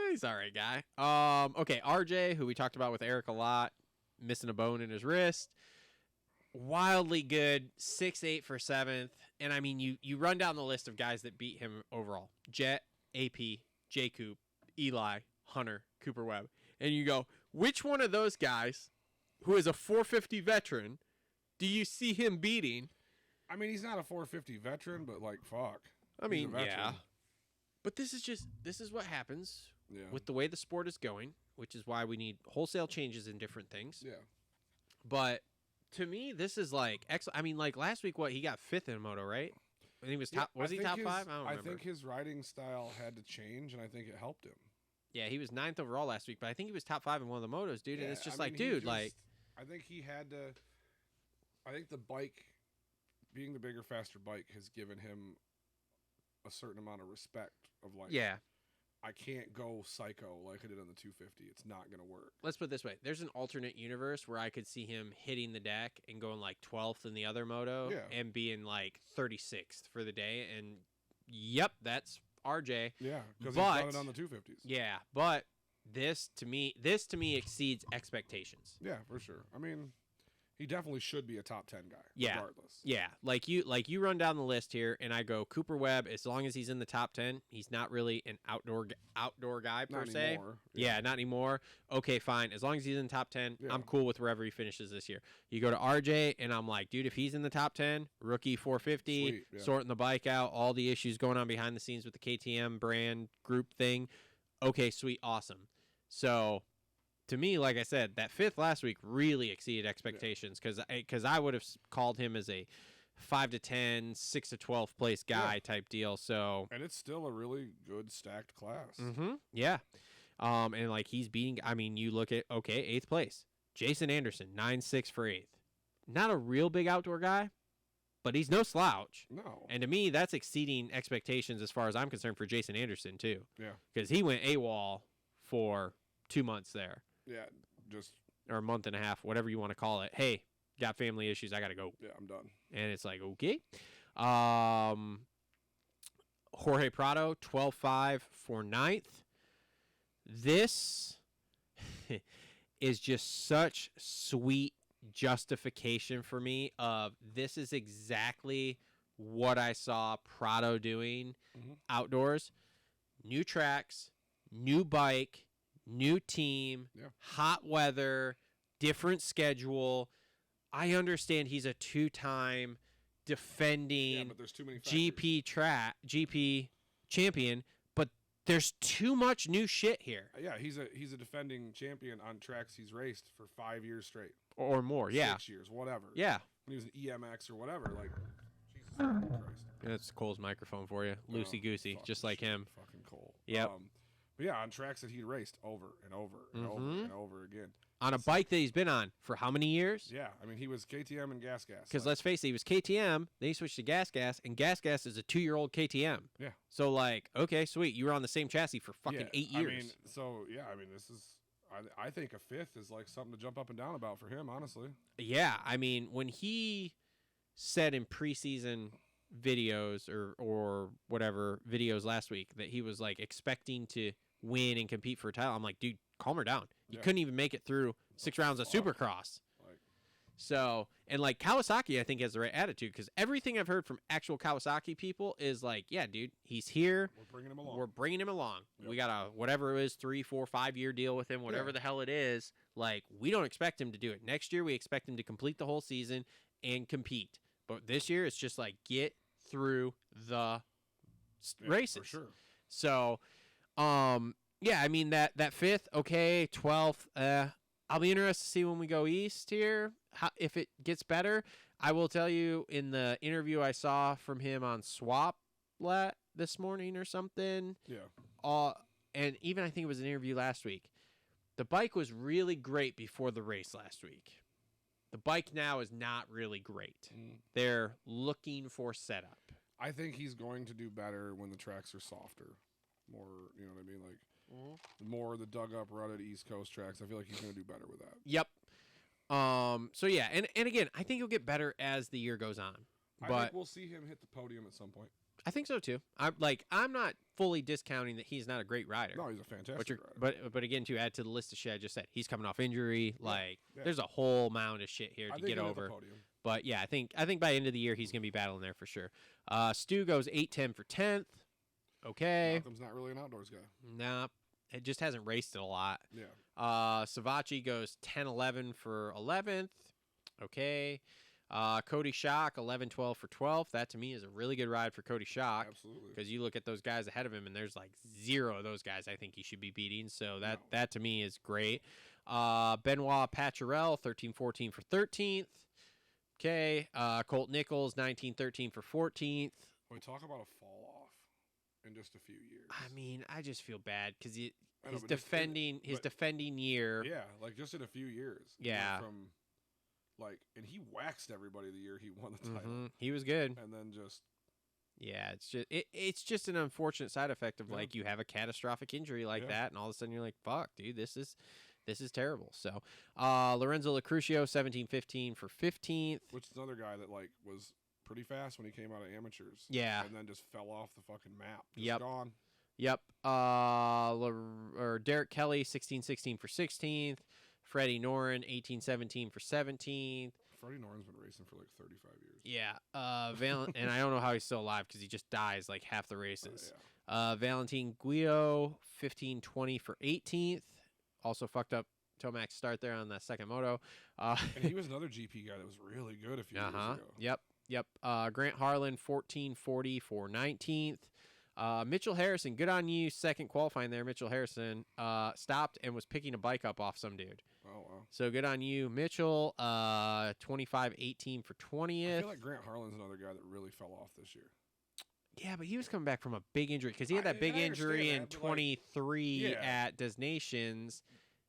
He's all right guy. Okay, RJ, who we talked about with Eric a lot, missing a bone in his wrist. Wildly good, 6'8" for 7th. And I mean, you run down the list of guys that beat him overall. Jet, AP, J. Coop, Eli, Hunter, Cooper Webb. And you go, which one of those guys, who is a 450 veteran, do you see him beating? I mean, he's not a 450 veteran, but like, fuck. I mean, yeah. But this is what happens with the way the sport is going, which is why we need wholesale changes in different things. Yeah. But to me, this is like excellent. I mean, like last week, he got 5th in moto, right? I think he was top. Was he top 5? I don't remember. I think his riding style had to change, and I think it helped him. Yeah, he was 9th overall last week, but I think he was top 5 in one of the motos, dude. Yeah, and it's just I dude, like. I think he had to. I think the bike, being the bigger, faster bike, has given him a certain amount of respect of like. Yeah. I can't go psycho like I did on the 250. It's not going to work. Let's put it this way. There's an alternate universe where I could see him hitting the deck and going like 12th in the other moto and being like 36th for the day. And, yep, that's RJ. Yeah, because he's done it on the 250s. Yeah, but this to me exceeds expectations. Yeah, for sure. I mean, he definitely should be a top 10 guy, regardless. Yeah, like you run down the list here, and I go Cooper Webb. As long as he's in the top 10, he's not really an outdoor guy per not se. Anymore. Yeah, not anymore. Okay, fine. As long as he's in the top 10, I'm cool with wherever he finishes this year. You go to RJ, and I'm like, dude, if he's in the top 10, rookie 450, sorting the bike out, all the issues going on behind the scenes with the KTM brand group thing. Okay, sweet, awesome. So. To me, like I said, that 5th last week really exceeded expectations because I would have called him as a 5 to 10, 6 to 12 place guy type deal. So and it's still a really good stacked class. Mm-hmm. Yeah, and like he's beating. I mean, you look at 8th place, Jason Anderson, 9.6 for 8th. Not a real big outdoor guy, but he's no slouch. No. And to me, that's exceeding expectations as far as I'm concerned for Jason Anderson too. Yeah, because he went AWOL for 2 months there. Yeah, just or a month and a half, whatever you want to call it. Hey, got family issues, I gotta go. Yeah, I'm done. And it's like, okay. Jorge Prado, 12.5 for 9th. This is just such sweet justification for me of this is exactly what I saw Prado doing outdoors. New tracks, new bike, new team, hot weather, different schedule. I understand he's a 2-time defending GP champion, but there's too much new shit here. Yeah, he's a defending champion on tracks he's raced for 5 years straight or more. 6 years, whatever. Yeah, when he was an EMX or whatever. Like, Jesus Christ. That's Cole's microphone for you, loosey goosey, just like him. Fucking Cole. Yep. But yeah, on tracks that he raced over and over and over and over again. On a bike that he's been on for how many years? Yeah, I mean, he was KTM and Gas. Because let's face it, he was KTM, then he switched to Gas, and Gas is a 2-year-old KTM. Yeah. So, like, okay, sweet. You were on the same chassis for fucking 8 years. I mean, this is, I think a 5th is like something to jump up and down about for him, honestly. Yeah, I mean, when he said in preseason videos or whatever videos last week that he was, like, expecting to win and compete for a title, I'm like, dude, calm her down. You couldn't even make it through 6 rounds of Supercross. So, and like Kawasaki, I think has the right attitude because everything I've heard from actual Kawasaki people is like, yeah, dude, he's here. We're bringing him along. Yep. We got a, whatever it is, 3, 4, 5 year deal with him, whatever the hell it is. Like, we don't expect him to do it. Next year, we expect him to complete the whole season and compete. But this year, it's just like, get through the races. For sure. So, yeah, I mean, that 5th, okay, 12th, I'll be interested to see when we go east here, if it gets better. I will tell you, in the interview I saw from him on Swap this morning or something. Yeah. And even I think it was an interview last week. The bike was really great before the race last week. The bike now is not really great. They're looking for setup. I think he's going to do better when the tracks are softer. More, you know what I mean? Like, more the dug up, rutted East Coast tracks. I feel like he's going to do better with that. Yep. So yeah, and again, I think he'll get better as the year goes on. I think we'll see him hit the podium at some point. I think so too. I'm not fully discounting that he's not a great rider. No, he's a fantastic rider. But again, to add to the list of shit I just said, he's coming off injury. There's a whole mound of shit here to get over. But yeah, I think by end of the year he's gonna be battling there for sure. Stu goes 8-10 for 10th. Okay. Malcolm's not really an outdoors guy. Nah, it just hasn't raced it a lot. Yeah. Savachi goes 10-11 for 11th. Okay. Cody Schock 11-12 for 12th. That to me is a really good ride for Cody Schock. Absolutely. Because you look at those guys ahead of him, and there's like zero of those guys I think he should be beating. So that to me is great. Benoit Pacharel 13-14 for 13th. Okay. Colt Nichols 19-13 for 14th. We talk about a fall off in just a few years. I mean, I just feel bad because his defending year. Yeah, like just in a few years. Yeah. And he waxed everybody the year he won the title. He was good. And then just. Yeah, it's just an unfortunate side effect of like you have a catastrophic injury like that, and all of a sudden you're like, fuck, dude, this is terrible. So, Lorenzo Lacrucio 17-15 for 15th, which is another guy that like was pretty fast when he came out of amateurs. Yeah, and then just fell off the fucking map. Gone. Derek Kelly 16-16 for 16th. Freddie Noren 18-17 for 17th. Freddie Noren's been racing for like 35 years. Yeah. And I don't know how he's still alive because he just dies like half the races. Valentin Guido 15-20 for 18th. Also fucked up Tomac's start there on that second moto. And he was another GP guy that was really good a few years ago. Yep. Grant Harlan 14-40 for 19th. Mitchell Harrison, good on you. Second qualifying there. Mitchell Harrison stopped and was picking a bike up off some dude. Oh, wow. So good on you, Mitchell. 25-18 for 20th. I feel like Grant Harlan's another guy that really fell off this year. Yeah, but he was coming back from a big injury because he had that big injury in 23 at Des Nations.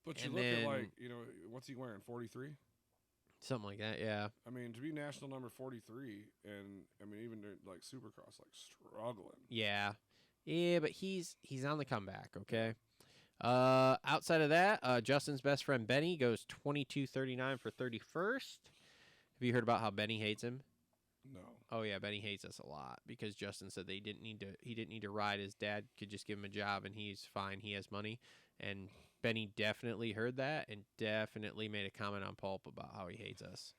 But you look at like, what's he wearing, 43? Something like that, yeah. I mean, to be national number 43, and I mean, even like Supercross, like struggling. Yeah, but he's on the comeback. Okay. Outside of that, Justin's best friend Benny goes 22-39 for 31st. Have you heard about how Benny hates him? No. Oh yeah, Benny hates us a lot because Justin said he didn't need to ride. His dad could just give him a job and he's fine. He has money, and Benny definitely heard that and definitely made a comment on Pulp about how he hates us.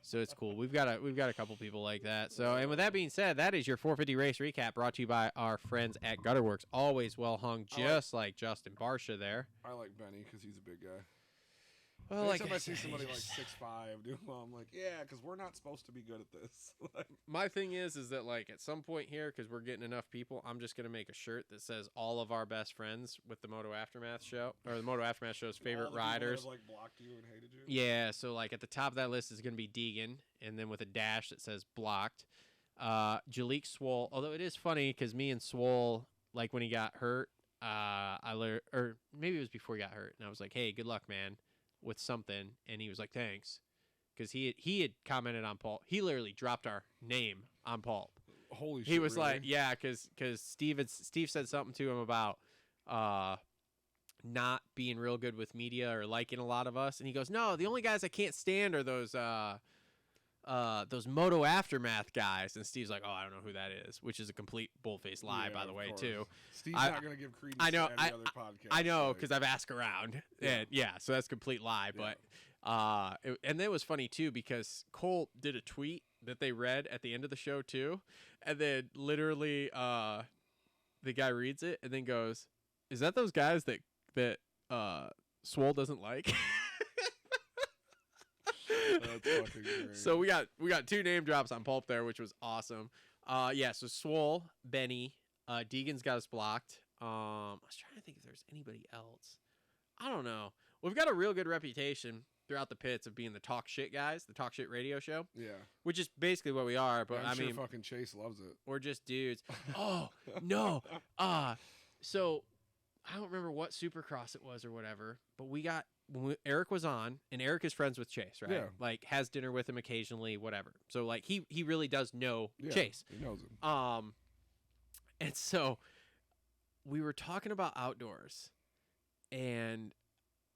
So it's cool. We've got a couple people like that. So, and with that being said, that is your 450 race recap brought to you by our friends at Gutterworks. Always well hung, just like Justin Barsha there. I like Benny because he's a big guy. Well, anytime I see somebody like 6'5" doing well, I'm like, yeah, because we're not supposed to be good at this. My thing is that like at some point here, because we're getting enough people, I'm just gonna make a shirt that says all of our best friends with the Moto Aftermath Show, or the Moto Aftermath Show's favorite riders. That have, like, blocked you and hated you. Yeah, so like at the top of that list is gonna be Deegan, and then with a dash that says blocked. Jalik Swole, although it is funny because me and Swole, like when he got hurt, or maybe it was before he got hurt, and I was like, hey, good luck, man, with something, and he was like, thanks, because he had commented on Paul. He literally dropped our name on Paul. Holy shit! He was really? like, yeah, because Steve said something to him about not being real good with media or liking a lot of us, and he goes, no, the only guys I can't stand are those Moto Aftermath guys. And Steve's like, oh, I don't know who that is, which is a complete bull-faced lie, by the way, too. Steve's not going to give credence to any other podcast. I know, because I've asked around. Yeah. And so that's a complete lie. Yeah. But and it was funny, too, because Colt did a tweet that they read at the end of the show, too. And then literally the guy reads it and then goes, is that those guys that Swole doesn't like? That's fucking great. So we got two name drops on Pulp there, which was awesome. So Swole, Benny, Deegan's got us blocked. I was trying to think if there's anybody else. I don't know. We've got a real good reputation throughout the pits of being the talk shit guys, the talk shit radio show. Yeah. Which is basically what we are, but I'm I mean, sure fucking Chase loves it. We're just dudes. Oh, no. So I don't remember what Supercross it was or whatever, but when Eric was on, and Eric is friends with Chase, right? Yeah. Like has dinner with him occasionally, whatever. So like he really does know Chase. He knows him. And so we were talking about outdoors, and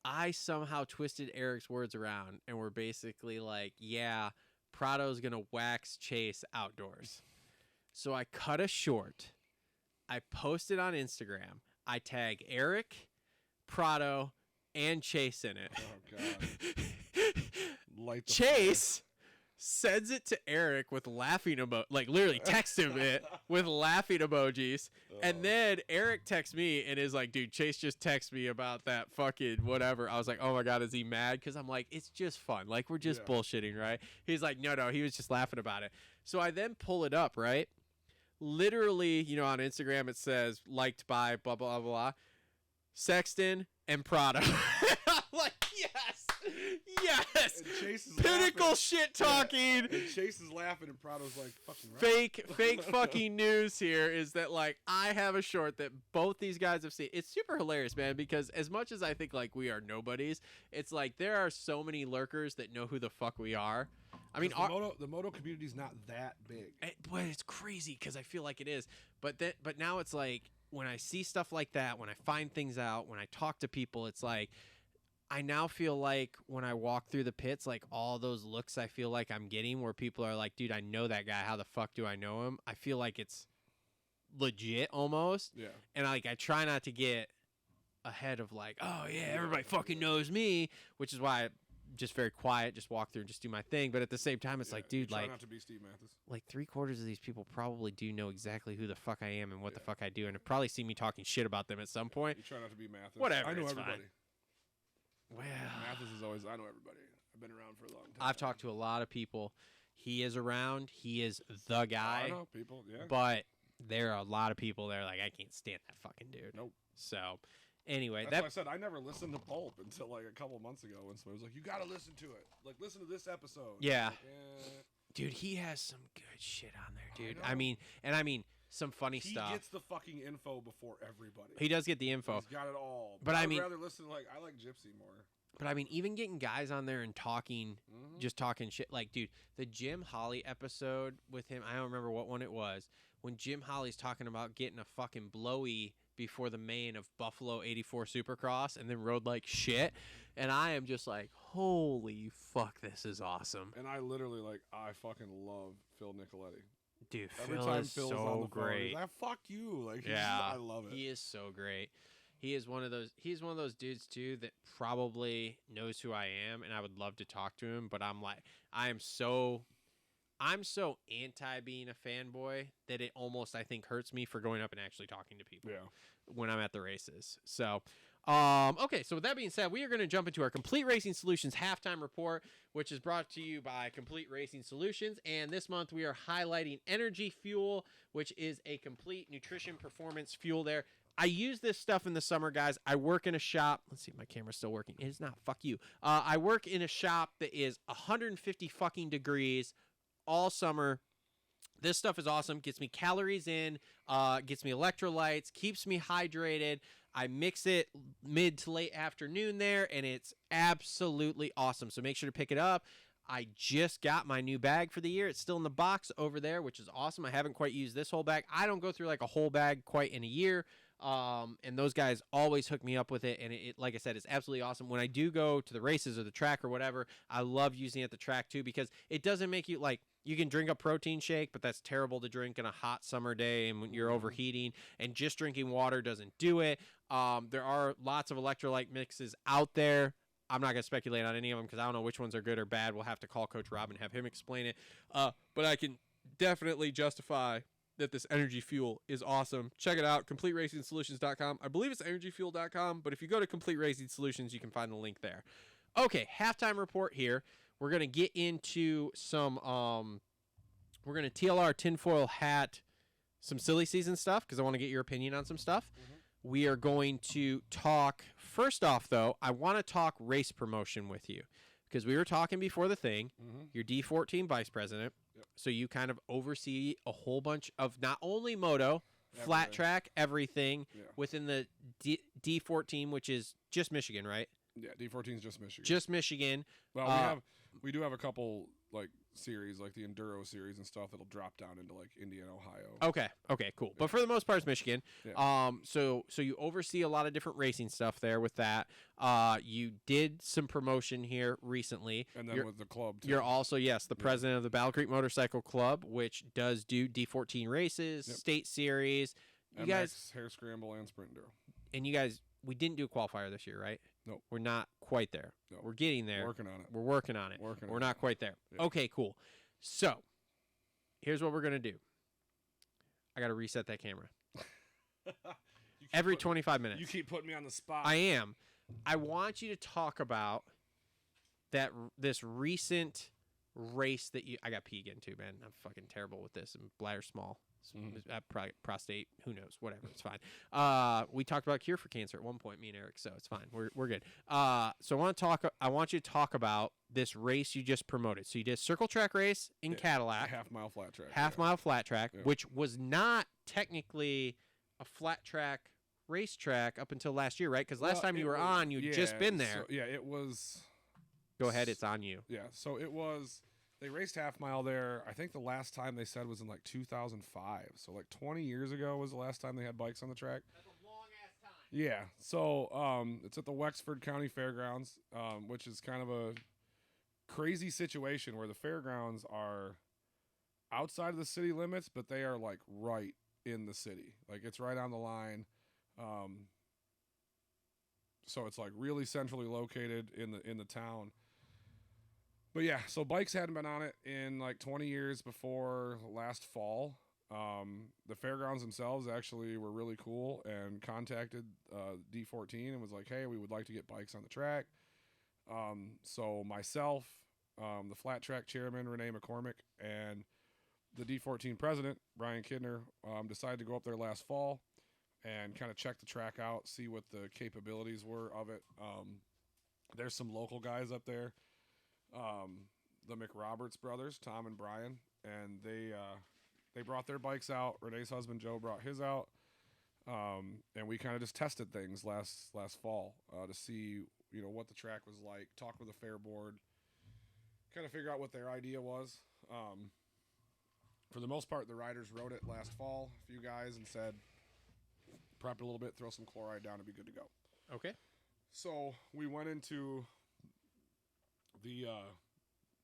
I somehow twisted Eric's words around, and we're basically like, yeah, Prado's gonna wax Chase outdoors. So I cut a short. I post it on Instagram. I tag Eric, Prado, and Chase in it. Oh, God. Chase sends it to Eric with laughing like literally texts him it with laughing emojis. And then Eric texts me and is like, dude, Chase just texted me about that fucking whatever. I was like, oh my God, is he mad? Because I'm like, it's just fun. Like, we're just bullshitting, right? He's like, no, he was just laughing about it. So I then pull it up, right? Literally, you know, on Instagram, it says liked by blah, blah, blah, Sexton and Prado. I'm like, yes. And Chase is Pinnacle laughing. shit talking. Yeah. And Chase is laughing, and Prado's like, fucking right. Fake fucking news here is that, like, I have a short that both these guys have seen. It's super hilarious, man, because as much as I think, like, we are nobodies, it's like there are so many lurkers that know who the fuck we are. I mean, the moto community's not that big. But it's crazy because I feel like it is. But now it's like when I see stuff like that, when I find things out, when I talk to people, it's like I now feel like when I walk through the pits, like all those looks I feel like I'm getting where people are like, dude, I know that guy. How the fuck do I know him? I feel like it's legit almost. Yeah. And I try not to get ahead of like, oh yeah, everybody fucking knows me, which is why I just very quiet, just walk through and just do my thing. But at the same time, it's like, dude, try like, not to be Steve Mathis. like 3/4 of these people probably do know exactly who the fuck I am and what the fuck I do, and have probably seen me talking shit about them at some point. You try not to be Mathis. Whatever, I know it's everybody. fine. Well, Mathis is always, I know everybody. I've been around for a long time. I've talked to a lot of people. He is around. He is the guy. I know people, yeah. But there are a lot of people that are like, I can't stand that fucking dude. Nope. So, anyway, That's why I said I never listened to Pulp until like a couple months ago when somebody was like, you got to listen to it. Like, listen to this episode. Yeah. Like, dude, he has some good shit on there, dude. I mean, some funny stuff. He gets the fucking info before everybody. He does get the info. He's got it all. But I'd rather listen, like, I like Gypsy more. But I mean, even getting guys on there and talking, just talking shit. Like, dude, the Jim Holly episode with him, I don't remember what one it was, when Jim Holly's talking about getting a fucking blowy before the main of Buffalo 84 Supercross and then rode like shit. And I am just like, holy fuck, this is awesome. And I literally, like, I fucking love Phil Nicoletti. Dude, Every Phil time is Phil's so on the great. Phone, like, fuck you. Like, I love it. He is so great. He's one of those dudes too that probably knows who I am, and I would love to talk to him, but I'm so anti being a fanboy that it almost, I think, hurts me for going up and actually talking to people when I'm at the races. So, okay, so with that being said, we are going to jump into our Complete Racing Solutions halftime report, which is brought to you by Complete Racing Solutions. And this month we are highlighting Energy Fuel, which is a complete nutrition performance fuel there. I use this stuff in the summer, guys. I work in a shop. Let's see if my camera's still working. It is not. Fuck you. I work in a shop that is 150 fucking degrees all summer. This stuff is awesome. Gets me calories in, gets me electrolytes, keeps me hydrated. I mix it mid to late afternoon there, and it's absolutely awesome. So make sure to pick it up. I just got my new bag for the year. It's still in the box over there, which is awesome. I haven't quite used this whole bag. I don't go through like a whole bag quite in a year. And those guys always hook me up with it. And it, like I said, it's absolutely awesome. When I do go to the races or the track or whatever, I love using it at the track too, because it doesn't make you like, you can drink a protein shake, but that's terrible to drink on a hot summer day and when you're overheating, and just drinking water doesn't do it. There are lots of electrolyte mixes out there. I'm not going to speculate on any of them because I don't know which ones are good or bad. We'll have to call Coach Rob and have him explain it. But I can definitely justify that this Energy Fuel is awesome. Check it out, CompleteRacingSolutions.com. I believe it's EnergyFuel.com, but if you go to Complete Racing Solutions, you can find the link there. Okay, halftime report here. We're going to get into some, we're going to TLR tinfoil hat some silly season stuff because I want to get your opinion on some stuff. We are going to talk, first off, though, I want to talk race promotion with you because we were talking before the thing. You're D14 vice president, so you kind of oversee a whole bunch of not only moto, flat track, everything within the D14, which is just Michigan, right? Yeah, D14 is just Michigan. Just Michigan. Well, We do have a couple like series, like the Enduro series and stuff, that'll drop down into like Indiana, Ohio. Okay, cool. But for the most part, it's Michigan. Yeah. So you oversee a lot of different racing stuff there with that. You did some promotion here recently. And then with the club, too. You're also, the president of the Battle Creek Motorcycle Club, which does do D14 races, state series. You MX, guys, Hare Scramble, and Sprint Enduro. And you guys, we didn't do a qualifier this year, right? Nope. We're not quite there. No. We're getting there. Working on it. We're working on it. We're not quite there. Yeah. Okay, cool. So, here's what we're going to do. I got to reset that camera. Every 25 minutes. You keep putting me on the spot. I am. I want you to talk about this recent race that I got pee again too, man. I'm fucking terrible with this. And bladder small. Prostate, who knows, whatever, it's fine. We talked about cure for cancer at one point, me and Eric, so it's fine. We're good. So I want you to talk about this race you just promoted. So you did a circle track race in Cadillac, half-mile flat track, mile flat track, which was not technically a flat track racetrack up until last year, right? Because last time you were on, you'd just been there. So, it was. Go ahead, it's on you. Yeah, so it was. They raced half mile there. I think the last time they said was in like 2005. So like 20 years ago was the last time they had bikes on the track. That's a long ass time. Yeah. So it's at the Wexford County Fairgrounds, which is kind of a crazy situation where the fairgrounds are outside of the city limits, but they are like right in the city. Like it's right on the line. So it's like really centrally located in the town. But yeah, so bikes hadn't been on it in like 20 years before last fall. The fairgrounds themselves actually were really cool and contacted D14 and was like, hey, we would like to get bikes on the track. So myself, the flat track chairman, Renee McCormick, and the D14 president, Brian Kidner, decided to go up there last fall and kind of check the track out, see what the capabilities were of it. There's some local guys up there. The McRoberts brothers, Tom and Brian, and they brought their bikes out. Renee's husband Joe brought his out, and we kind of just tested things last fall to see what the track was like. Talk with the fair board, kind of figure out what their idea was. For the most part, the riders rode it last fall. A few guys and said, prep it a little bit, throw some chloride down, and be good to go. Okay. So we went into the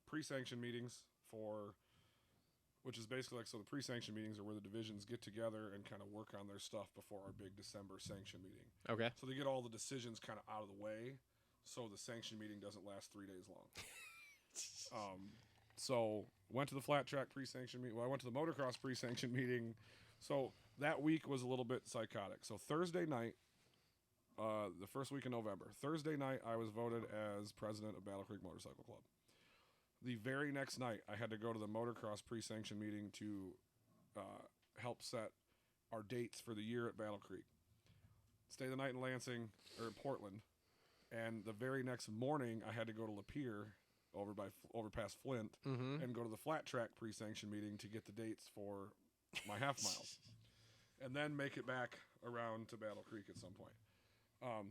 pre-sanction meetings which is basically like, so the pre-sanction meetings are where the divisions get together and kind of work on their stuff before our big December sanction meeting. Okay. So they get all the decisions kind of out of the way, so the sanction meeting doesn't last 3 days long. So went to the flat track pre-sanction meeting. Well, I went to the motocross pre-sanction meeting. So that week was a little bit psychotic. So Thursday night, the first week in November, Thursday night, I was voted as president of Battle Creek Motorcycle Club. The very next night, I had to go to the motocross pre-sanction meeting to help set our dates for the year at Battle Creek. Stay the night in Lansing, or Portland, and the very next morning, I had to go to Lapeer, over past Flint, and go to the flat track pre-sanction meeting to get the dates for my half miles, and then make it back around to Battle Creek at some point.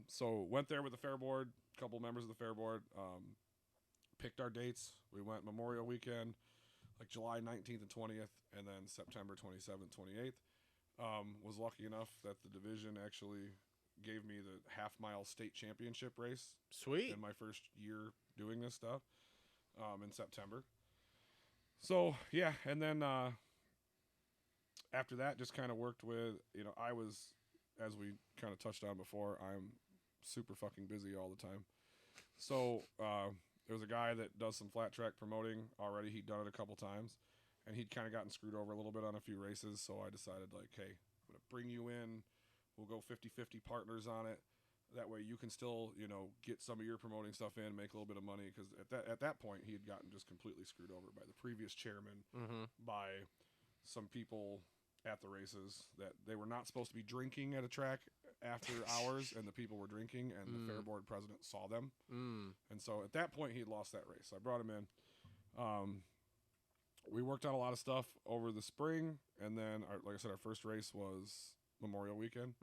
So went there with the fair board, a couple members of the fair board, picked our dates. We went Memorial Weekend, like July 19th and 20th, and then September 27th, 28th. Was lucky enough that the division actually gave me the half-mile state championship race. Sweet. In my first year doing this stuff in September. So, yeah, and then after that, just kind of worked with, I was, as we kind of touched on before, I'm super fucking busy all the time. So, there was a guy that does some flat track promoting already. He'd done it a couple times, and he'd kind of gotten screwed over a little bit on a few races. So I decided, like, hey, I'm going to bring you in. We'll go 50-50 partners on it. That way you can still, get some of your promoting stuff in, make a little bit of money. Because at that point, he had gotten just completely screwed over by the previous chairman, by some people at the races that they were not supposed to be drinking at a track after hours, and the people were drinking, and the fair board president saw them. And so at that point, he had lost that race. So I brought him in. We worked on a lot of stuff over the spring, and then, like I said, our first race was Memorial Weekend.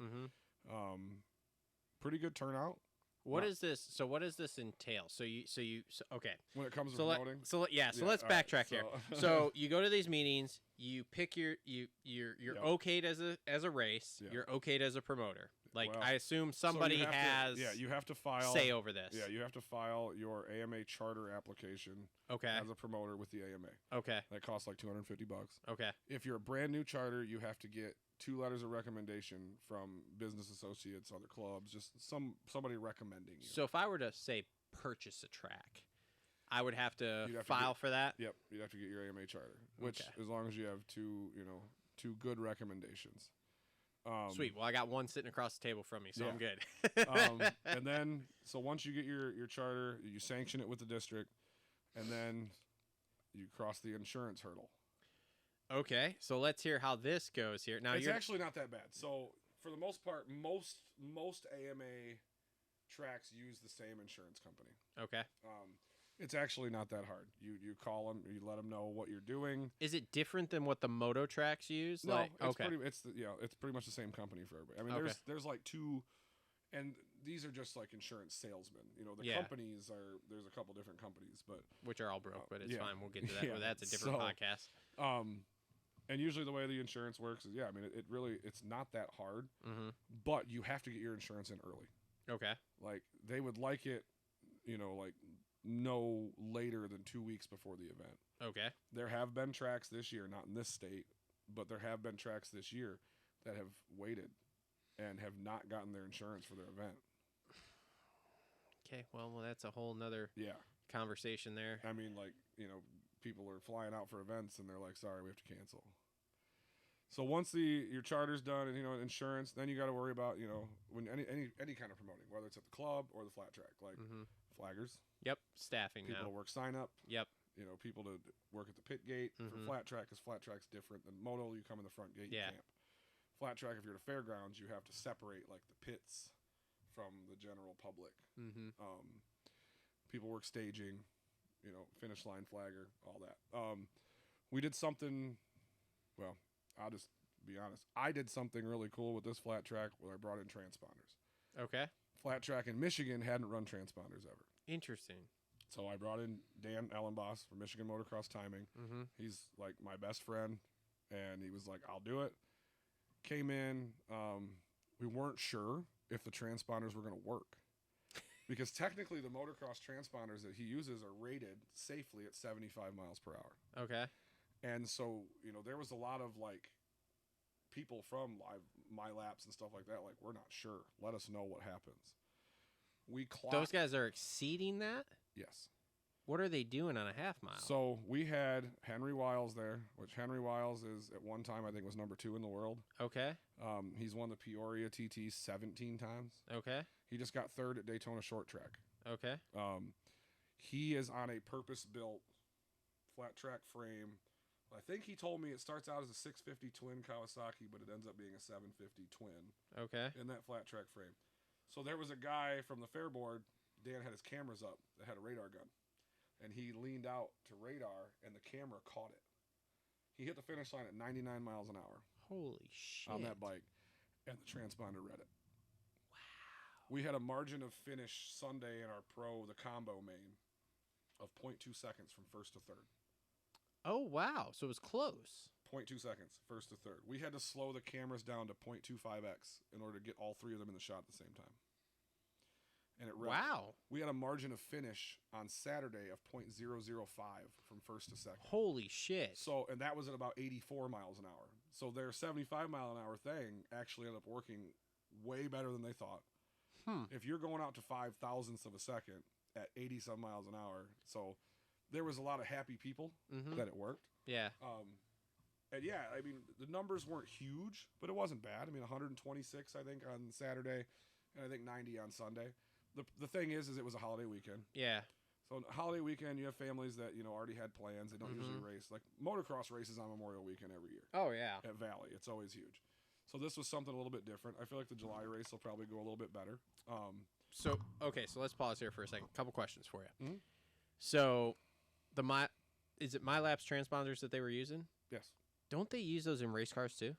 Pretty good turnout. What is this? So what does this entail? So okay. When it comes to so promoting, let's backtrack here. So you go to these meetings, you pick you're okayed as a race, you're okayed as a promoter. Like I assume somebody has you have to file say over this. Yeah, you have to file your AMA charter application. Okay. As a promoter with the AMA. Okay. That costs like $250. Okay. If you're a brand new charter, you have to get 2 letters of recommendation from business associates, other clubs, just somebody recommending you. So if I were to say purchase a track, I would have to file for that. Yep, you'd have to get your AMA charter, which as long as you have 2 good recommendations. Sweet. Well, I got one sitting across the table from me, so I'm good. And then, so once you get your charter, you sanction it with the district, and then you cross the insurance hurdle. Okay, so let's hear how this goes here. Now it's actually not that bad. So for the most part, most AMA tracks use the same insurance company. Okay. It's actually not that hard. You call them, you let them know what you're doing. Is it different than what the moto tracks use? No, it's pretty much the same company for everybody. I mean, there's like 2, and these are just like insurance salesmen. The companies there's a couple different companies, but which are all broke, but it's fine. We'll get to that. Well, that's a different podcast. And usually the way the insurance works is, I mean, it's not that hard, but you have to get your insurance in early. Okay. Like they would like it, like no later than 2 weeks before the event. Okay. There have been tracks this year, not in this state, but there have been tracks this year that have waited and have not gotten their insurance for their event. Okay, well, that's a whole nother conversation there. I mean, like, people are flying out for events and they're like, sorry, we have to cancel. So once your charter's done and, insurance, then you got to worry about, when any kind of promoting, whether it's at the club or the flat track, like flaggers. Yep, staffing people now. to work sign up. Yep. People to work at the pit gate for flat track, because flat track's different than moto. You come in the front gate, you camp. Flat track, if you're at a fairgrounds, you have to separate like the pits from the general public. People work staging, finish line flagger, all that. We did something, well, I'll just be honest. I did something really cool with this flat track where I brought in transponders. Okay. Flat track in Michigan hadn't run transponders ever. Interesting. So I brought in Dan Ellenboss from Michigan Motocross Timing. He's like my best friend, and he was like, I'll do it. Came in. We weren't sure if the transponders were going to work. Because technically the motocross transponders that he uses are rated safely at 75 miles per hour. Okay. And so, there was a lot of like people from my laps and stuff like that. Like, we're not sure. Let us know what happens. We clocked. Those guys are exceeding that? Yes. What are they doing on a half mile? So we had Henry Wiles there, which Henry Wiles is at one time, I think, was number 2 in the world. Okay. He's won the Peoria TT 17 times. Okay. He just got 3rd at Daytona Short Track. Okay. He is on a purpose-built flat track frame. I think he told me it starts out as a 650 twin Kawasaki, but it ends up being a 750 twin. Okay. In that flat track frame. So there was a guy from the fair board. Dan had his cameras up that had a radar gun. And he leaned out to radar, and the camera caught it. He hit the finish line at 99 miles an hour. Holy shit. On that bike. And the transponder read it. Wow. We had a margin of finish Sunday in our pro, the combo main, of 0.2 seconds from 1st to 3rd. Oh, wow. So it was close. 0.2 seconds, 1st to 3rd. We had to slow the cameras down to 0.25x in order to get all 3 of them in the shot at the same time. And it wow. We had a margin of finish on Saturday of 0.005 from 1st to 2nd. Holy shit. So, and that was at about 84 miles an hour. So their 75 mile an hour thing actually ended up working way better than they thought. If you're going out to 5,000ths of a second at 80 some miles an hour, so there was a lot of happy people that it worked. Yeah. And yeah, I mean, the numbers weren't huge, but it wasn't bad. I mean, 126, I think, on Saturday, and I think 90 on Sunday. The thing is it was a holiday weekend. Yeah. So holiday weekend, you have families that, already had plans. They don't usually race. Like, motocross races on Memorial Weekend every year. Oh, yeah. At Valley. It's always huge. So this was something a little bit different. I feel like the July race will probably go a little bit better. So let's pause here for a second. Couple questions for you. So, is it MyLapse transponders that they were using? Yes. Don't they use those in race cars too?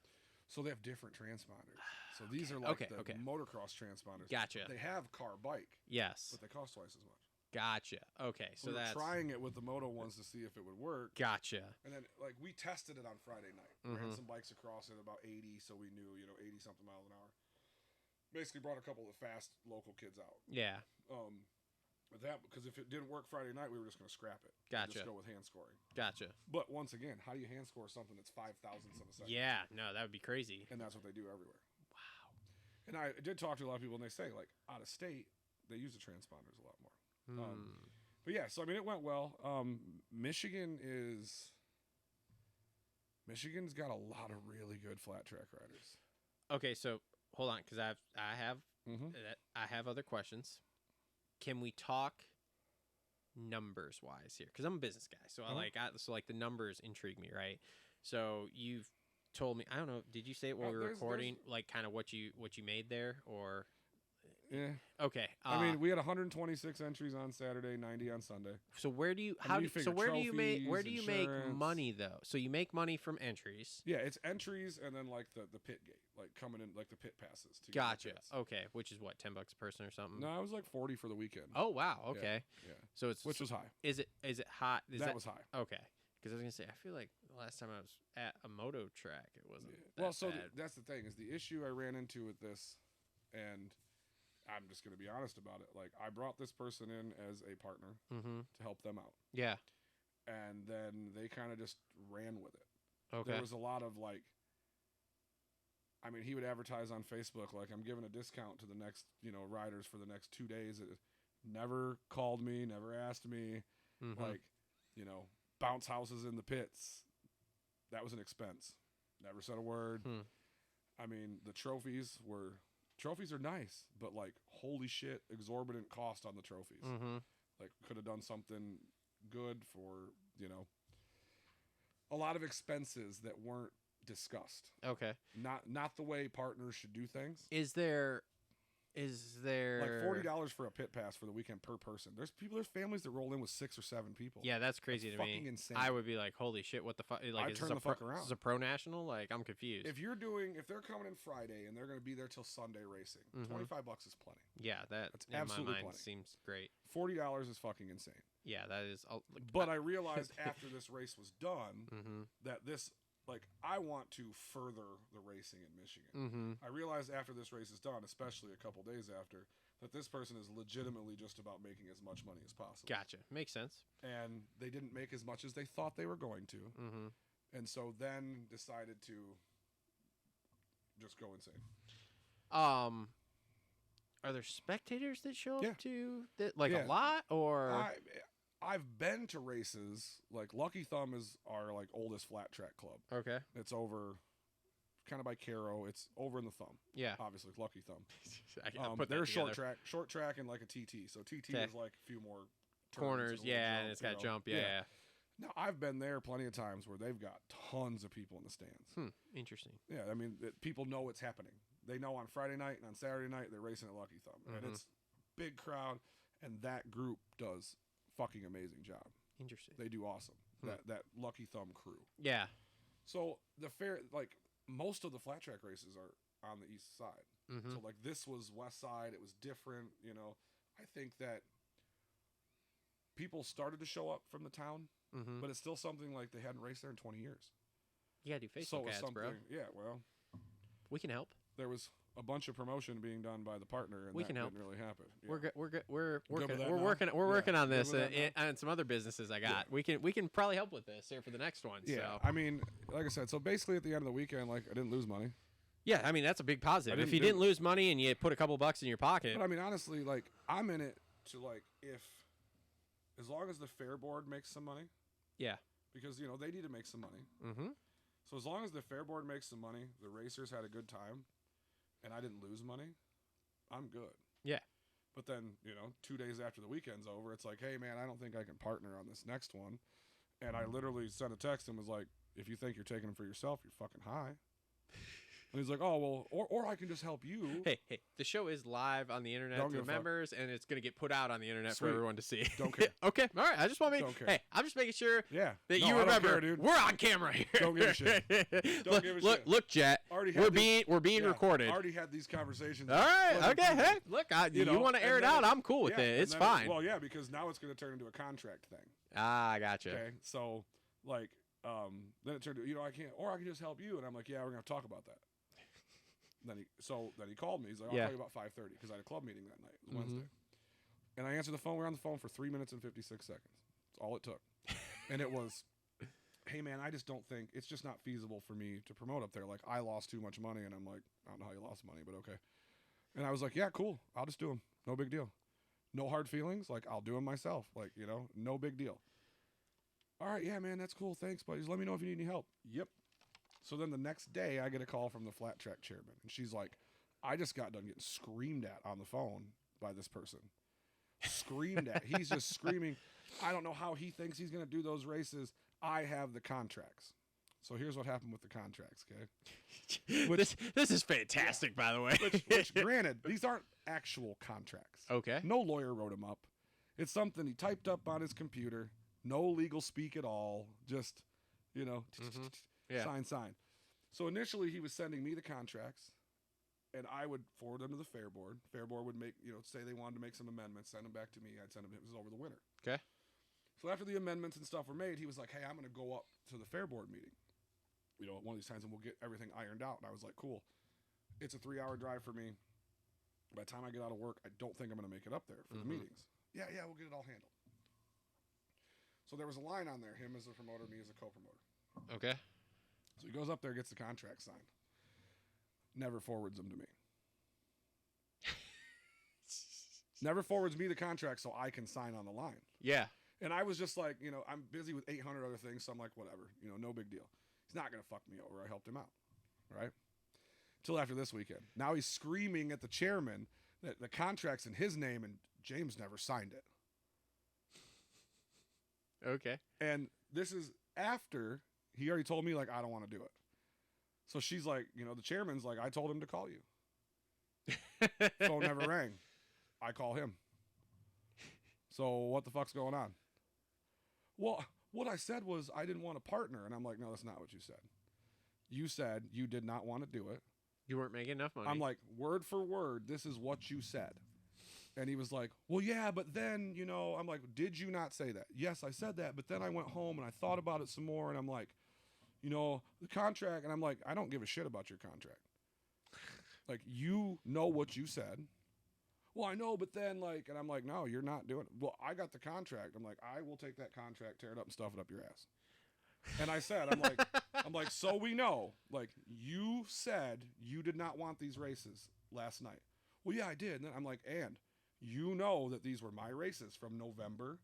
So they have different transponders. So these are like the motocross transponders. Gotcha. They have car bike. Yes. But they cost twice as much. Gotcha. Okay, so we were that's trying it with the Moto ones to see if it would work. Gotcha. And then like we tested it on Friday night. Ran some bikes across at about 80, so we knew 80 something miles an hour. Basically brought a couple of fast local kids out. Yeah. Because if it didn't work Friday night, we were just going to scrap it. Gotcha. Just go with hand scoring. Gotcha. But once again, how do you hand score something that's 5 thousandths of a second? Yeah. No, that would be crazy. And that's what they do everywhere. Wow. And I did talk to a lot of people, and they say like out of state they use the transponders a lot more. But yeah, so I mean, it went well. Michigan's got a lot of really good flat track riders. Okay, so hold on, because I have other questions. Can we talk numbers wise here? Because I'm a business guy, so I the numbers intrigue me, right? So you've told me, I don't know, did you say it while we were recording, like kind of what you made there, or? Yeah. Okay. I mean, we had 126 entries on Saturday, 90 on Sunday. So where do you make money though? So you make money from entries. Yeah, it's entries and then like the pit gate, like coming in like the pit passes. Gotcha. Okay, which is what, $10 a person or something? No, it was like 40 for the weekend. Oh wow. Okay. Yeah. So which was high. Is it hot? That was high. Okay. Because I was gonna say, I feel like the last time I was at a moto track, it wasn't. Yeah. That's the thing, is the issue I ran into with this, and I'm just going to be honest about it. Like, I brought this person in as a partner to help them out. Yeah. And then they kind of just ran with it. Okay. There was a lot of, like, I mean, he would advertise on Facebook, like, I'm giving a discount to the next, riders for the next 2 days. It never called me, never asked me. Like, bounce houses in the pits. That was an expense. Never said a word. I mean, the trophies are nice, but like, holy shit, exorbitant cost on the trophies. Like, could have done something good for, a lot of expenses that weren't discussed. Okay. Not the way partners should do things. Is there like $40 for a pit pass for the weekend per person? There's families that roll in with 6 or 7 people. Yeah, that's crazy to me. Fucking insane. I would be like, holy shit, what the fuck? Like, I'd turn the fuck around. Is this a pro national? Like, I'm confused. If they're coming in Friday and they're going to be there till Sunday racing, $25 is plenty. Yeah, that's absolutely in my mind seems great. $40 is fucking insane. Yeah, that is. But I realized after this race was done that this. Like, I want to further the racing in Michigan. I realized after this race is done, especially a couple days after, that this person is legitimately just about making as much money as possible. Gotcha. Makes sense. And they didn't make as much as they thought they were going to. And so then decided to just go insane. Are there spectators that show up to that, like a lot, or? I've been to races, like Lucky Thumb is our like oldest flat track club. Okay. It's over kind of by Caro. It's over in the Thumb. Yeah. Obviously, Lucky Thumb. They're short track and like a TT. So TT is like a few more corners, and it's got jump, yeah. Now, I've been there plenty of times where they've got tons of people in the stands. Interesting. Yeah, I mean, people know what's happening. They know on Friday night and on Saturday night they're racing at Lucky Thumb. And it's big crowd, and that group does fucking amazing job. Interesting. They do awesome. That Lucky Thumb crew. Yeah. So the most of the flat track races are on the east side. So like this was west side. It was different. I think that people started to show up from the town, but it's still something like they hadn't raced there in 20 years. You gotta do Facebook ads, bro. Yeah, well, we can help. There was a bunch of promotion being done by the partner, and we that can help. didn't really happen. Yeah. We're good. We're working on this and some other businesses I got. Yeah. We can probably help with this here for the next one. Yeah, so. I mean, like I said, so basically at the end of the weekend, like I didn't lose money. Yeah, I mean that's a big positive. If you didn't lose money and you put a couple bucks in your pocket, but I mean honestly, like I'm in it to like as long as the fair board makes some money. Yeah. Because they need to make some money. So as long as the fair board makes some money, the racers had a good time, and I didn't lose money, I'm good. Yeah. But then, 2 days after the weekend's over, it's like, hey, man, I don't think I can partner on this next one. And I literally sent a text and was like, if you think you're taking them for yourself, you're fucking high. And he's like, oh, well, or I can just help you. Hey, the show is live on the internet Don't to the give a fuck. members, and it's going to get put out on the internet Sweet. for everyone to see. Don't care. Okay, all right. I just want to Don't make. care. Hey, I'm just making sure Yeah. that No, you I don't remember care, dude. we're on camera here. Don't give a shit. Don't give a shit. Look, Jet. Already We're had being yeah, recorded. Already had these conversations. All right. Plenty Okay. of times. Hey, look, you want to air it and then out? I'm cool with yeah, it. and It's then fine. Well, yeah, because now it's going to turn into a contract thing. I gotcha. Okay, so like, then it turned to, I can't, or I can just help you, and I'm like, yeah, we're gonna have to talk about that. Then he called me. He's like, I'll call you about 5:30 because I had a club meeting that night. It was Wednesday, and I answered the phone. We were on the phone for 3 minutes and 56 seconds. That's all it took, and it was, hey man, I just don't think it's just not feasible for me to promote up there. Like I lost too much money, and I'm like, I don't know how you lost money, but okay. And I was like, yeah, cool, I'll just do them. No big deal. No hard feelings. Like I'll do them myself. Like no big deal. All right, yeah, man, that's cool. Thanks, buddies. Let me know if you need any help. Yep. So then the next day, I get a call from the flat track chairman, and she's like, I just got done getting screamed at on the phone by this person. Screamed at. He's just screaming. I don't know how he thinks he's going to do those races. I have the contracts. So here's what happened with the contracts, okay? This is fantastic, by the way. Which, granted, these aren't actual contracts. Okay. No lawyer wrote them up. It's something he typed up on his computer. No legal speak at all. Just, Yeah. sign. So initially he was sending me the contracts, and I would forward them to the fair board. Fair board would make, say they wanted to make some amendments, send them back to me. I'd send them to him. It was over the winter. Okay. So after the amendments and stuff were made, he was like, hey, I'm going to go up to the fair board meeting, one of these times, and we'll get everything ironed out. And I was like, cool. It's a 3-hour drive for me. By the time I get out of work, I don't think I'm going to make it up there for the meetings. Yeah, we'll get it all handled. So there was a line on there, him as a promoter, me as a co-promoter. Okay. So he goes up there, gets the contract signed. Never forwards them to me. Never forwards me the contract so I can sign on the line. Yeah. And I was just like, I'm busy with 800 other things, so I'm like, whatever, no big deal. He's not going to fuck me over. I helped him out, right? Till after this weekend. Now he's screaming at the chairman that the contract's in his name and James never signed it. Okay. And this is after he already told me, like, I don't want to do it. So she's like, the chairman's like, I told him to call you. Phone never rang. I call him. So what the fuck's going on? Well, what I said was I didn't want a partner. And I'm like, no, that's not what you said. You said you did not want to do it. You weren't making enough money. I'm like, word for word, this is what you said. And he was like, well, yeah, but then, I'm like, did you not say that? Yes, I said that. But then I went home and I thought about it some more. And I'm like, the contract. And I'm like, I don't give a shit about your contract. Like, you know what you said. Well, I know, but then, like, and I'm like, no, you're not doing it. Well, I got the contract. I'm like, I will take that contract, tear it up, and stuff it up your ass. And I said, I'm like, so we know, like, you said you did not want these races last night. Well, yeah, I did. And then I'm like, and you know that these were my races from November.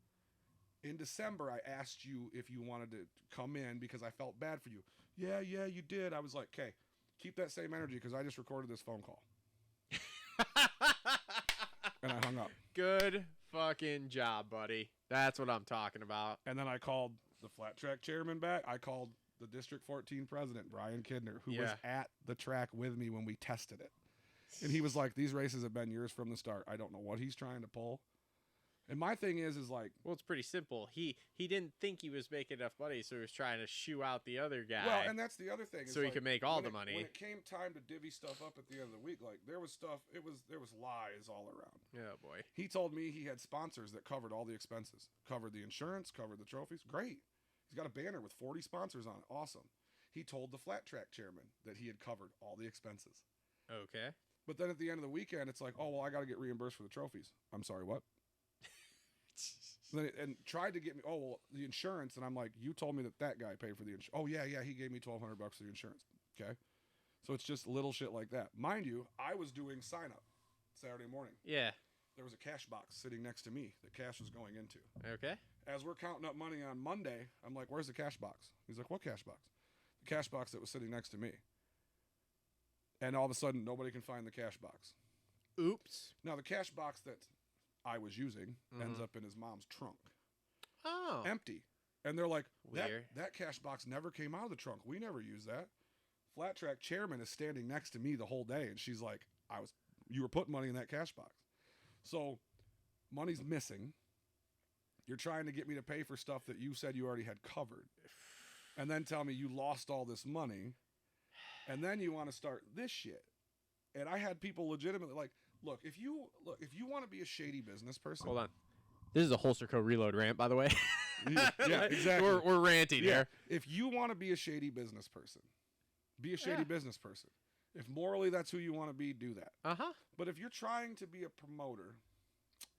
In December, I asked you if you wanted to come in because I felt bad for you. Yeah, you did. I was like, okay, keep that same energy because I just recorded this phone call. And I hung up. Good fucking job, buddy. That's what I'm talking about. And then I called the flat track chairman back. I called the District 14 president, Brian Kidner, who was at the track with me when we tested it. And he was like, these races have been yours from the start. I don't know what he's trying to pull. And my thing is like... Well, it's pretty simple. He didn't think he was making enough money, so he was trying to shoo out the other guy. Well, and that's the other thing. So he could make all the money. When it came time to divvy stuff up at the end of the week, like, there was stuff, there was lies all around. Oh, boy. He told me he had sponsors that covered all the expenses. Covered the insurance, covered the trophies. Great. He's got a banner with 40 sponsors on it. Awesome. He told the flat track chairman that he had covered all the expenses. Okay. But then at the end of the weekend, it's like, oh, well, I got to get reimbursed for the trophies. I'm sorry, what? And tried to get me, oh, well, the insurance. And I'm like, you told me that guy paid for the insurance. Oh, yeah, he gave me $1,200 for the insurance. Okay. So it's just little shit like that. Mind you, I was doing sign up Saturday morning. Yeah. There was a cash box sitting next to me that cash was going into. Okay. As we're counting up money on Monday, I'm like, where's the cash box? He's like, what cash box? The cash box that was sitting next to me. And all of a sudden, nobody can find the cash box. Oops. Now, the cash box that I was using ends up in his mom's trunk. Oh. Empty. And they're like, Weird. that cash box never came out of the trunk. We never used that. flat track chairman is standing next to me the whole day, and she's like, you were putting money in that cash box. So money's missing. You're trying to get me to pay for stuff that you said you already had covered. And then tell me you lost all this money. And then you want to start this shit. And I had people legitimately like, look, if you want to be a shady business person. Hold on. This is a Holster Co. Reload rant, by the way. Yeah, exactly. We're ranting here. If you want to be a shady business person, be a shady business person. If morally that's who you want to be, do that. Uh-huh. But if you're trying to be a promoter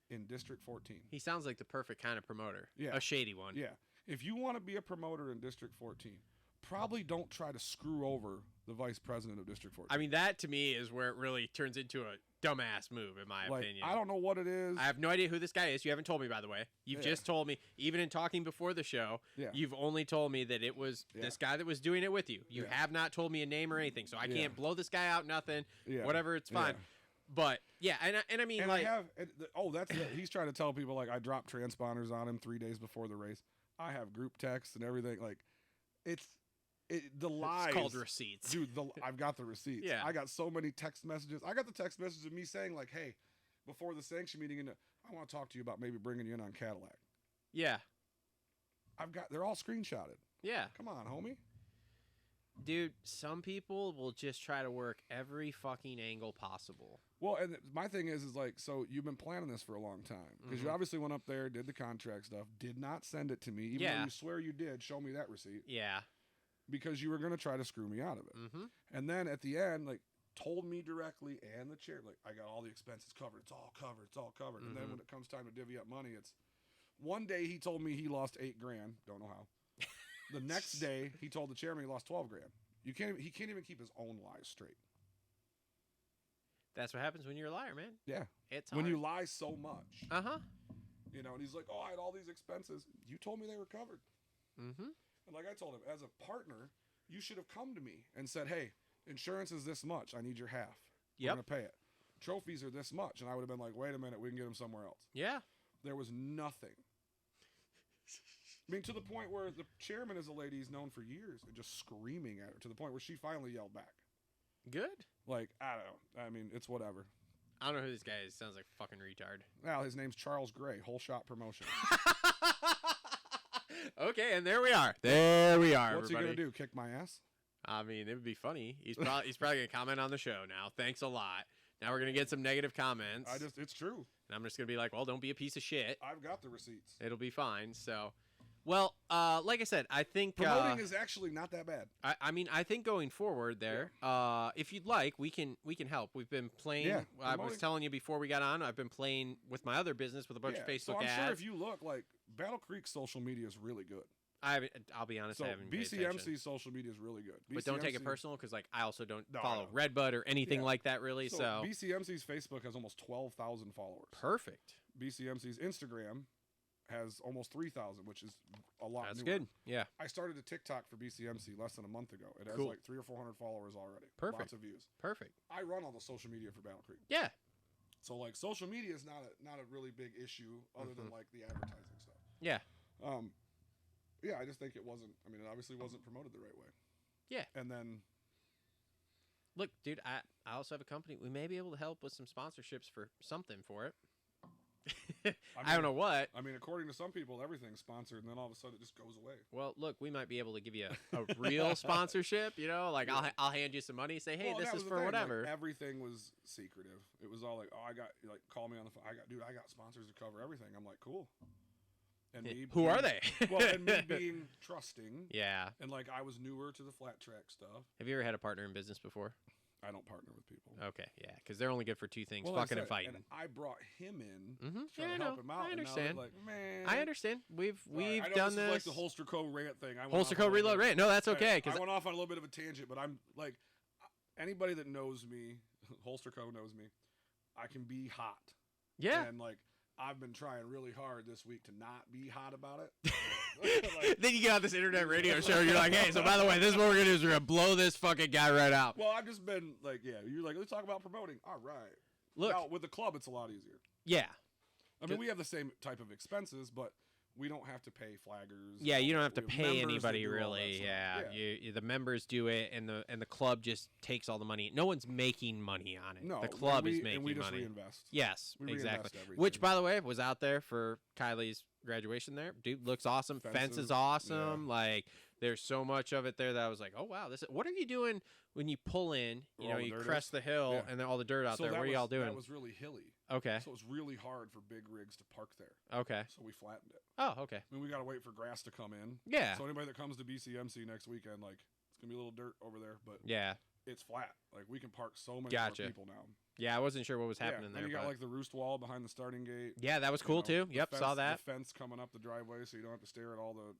in District 14. He sounds like the perfect kind of promoter. Yeah. A shady one. Yeah. If you want to be a promoter in District 14, probably don't try to screw over the vice president of District 14. I mean, that to me is where it really turns into a dumbass move, in my opinion. I don't know what it is. I have no idea who this guy is. You haven't told me, by the way. You've just told me, even in talking before the show, you've only told me that it was this guy that was doing it with you. You have not told me a name or anything, so I can't blow this guy out, nothing. Yeah. Whatever, it's fine. But, yeah, and I mean, and like... he's trying to tell people, like, I dropped transponders on him 3 days before the race. I have group texts and everything. Like, the lies. It's called receipts. Dude, I've got the receipts. Yeah. I got so many text messages. I got the text messages of me saying, like, hey, before the sanction meeting, I want to talk to you about maybe bringing you in on Cadillac. Yeah. They're all screenshotted. Yeah. Come on, homie. Dude, some people will just try to work every fucking angle possible. Well, and my thing is like, so you've been planning this for a long time. Because you obviously went up there, did the contract stuff, did not send it to me. Even though you swear you did, show me that receipt. Yeah. Because you were going to try to screw me out of it. And then at the end, like, told me directly and the chair, like, I got all the expenses covered. It's all covered. It's all covered. And then when it comes time to divvy up money, it's one day he told me he lost $8,000. Don't know how. The next day he told the chairman he lost $12,000. He can't even keep his own lies straight. That's what happens when you're a liar, man. Yeah. It's hard. When you lie so much. Uh-huh. You know, and he's like, oh, I had all these expenses. You told me they were covered. And like I told him, as a partner, you should have come to me and said, hey, insurance is this much. I need your half. We're going to pay it. Trophies are this much. And I would have been like, wait a minute, we can get them somewhere else. Yeah. There was nothing. I mean, to the point where the chairman is a lady he's known for years and just screaming at her to the point where she finally yelled back. Good. Like, I don't know. I mean, it's whatever. I don't know who this guy is. Sounds like a fucking retard. Well, his name's Charles Gray, Whole Shot Promotion. Okay, and there we are. There we are. What's everybody. he going to do, kick my ass? I mean, it would be funny. He's probably going to comment on the show now. Thanks a lot. Now we're going to get some negative comments. It's true. And I'm just going to be like, well, don't be a piece of shit. I've got the receipts. It'll be fine. So, well, like I said, I think promoting is actually not that bad. I mean, I think going forward there, if you'd like, we can help. We've been playing. Yeah, I was telling you before we got on, I've been playing with my other business with a bunch of Facebook so I'm ads. sure if you look, like, Battle Creek's social media is really good. I'll be honest, I haven't paid attention. BCMC's social media is really good. But don't take it personal, because like I also don't follow Redbud or anything like that really. So BCMC's Facebook has almost 12,000 followers. Perfect. BCMC's Instagram has almost 3,000, which is a lot. That's newer. good. Yeah. I started a TikTok for BCMC less than a month ago. It has like 300 or 400 followers already. Perfect. Lots of views. Perfect. I run all the social media for Battle Creek. Yeah. So like social media is not a really big issue other than like the advertising stuff. Yeah. Yeah, I just think it wasn't. I mean, it obviously wasn't promoted the right way. Yeah. And then, look, dude, I also have a company. We may be able to help with some sponsorships for something for it. I don't know what. I mean, according to some people, everything's sponsored, and then all of a sudden it just goes away. Well, look, we might be able to give you a real sponsorship. You know, like I'll hand you some money, say, hey, this is for whatever. Like, everything was secretive. It was all like, oh, I got like call me on the phone. I got sponsors to cover everything. I'm like, cool. And me who are they? Well, and me being trusting. Yeah. And like I was newer to the flat track stuff. Have you ever had a partner in business before? I don't partner with people. Okay, yeah, because they're only good for two things: fucking and fighting. And I brought him in to help him out. I understand. Like, man, I understand. We've I know done this. Is like the Holster Co. rant thing. Holster Co. Reload rant. No, that's okay. I went off on a little bit of a tangent, but I'm like, anybody that knows me, Holster Co. knows me. I can be hot. Yeah. And like, I've been trying really hard this week to not be hot about it. Like, then you get on this internet radio show, you're like, hey, so by the way, this is what we're going to do is we're going to blow this fucking guy right out. Well, I've just been like, yeah, you're like, let's talk about promoting. All right. Look. Now, with the club, it's a lot easier. Yeah. I mean, we have the same type of expenses, but we don't have to pay flaggers. Yeah, you don't have to pay members that anybody do all that really. stuff. Yeah, the members do it, and the club just takes all the money. No one's making money on it. No, the club is making and we just money. reinvest. Yes, We exactly. reinvest everything. Which, by the way, was out there for Kylie's graduation. There, dude, looks awesome. Fence is awesome. Yeah. Like, there's so much of it there that I was like, oh wow, this. What are you doing when you pull in? You know, you crest the hill, and then all the dirt out there. What are y'all doing? That was really hilly. Okay. So it was really hard for big rigs to park there. Okay. So we flattened it. Oh, okay. I mean, we got to wait for grass to come in. Yeah. So anybody that comes to BCMC next weekend, like, it's going to be a little dirt over there, but yeah, it's flat. Like, we can park so many more people now. Yeah, I wasn't sure what was happening there. And you got, like, the roost wall behind the starting gate. Yeah, that was cool, too. Yep, fence, saw that. The fence coming up the driveway so you don't have to stare at all the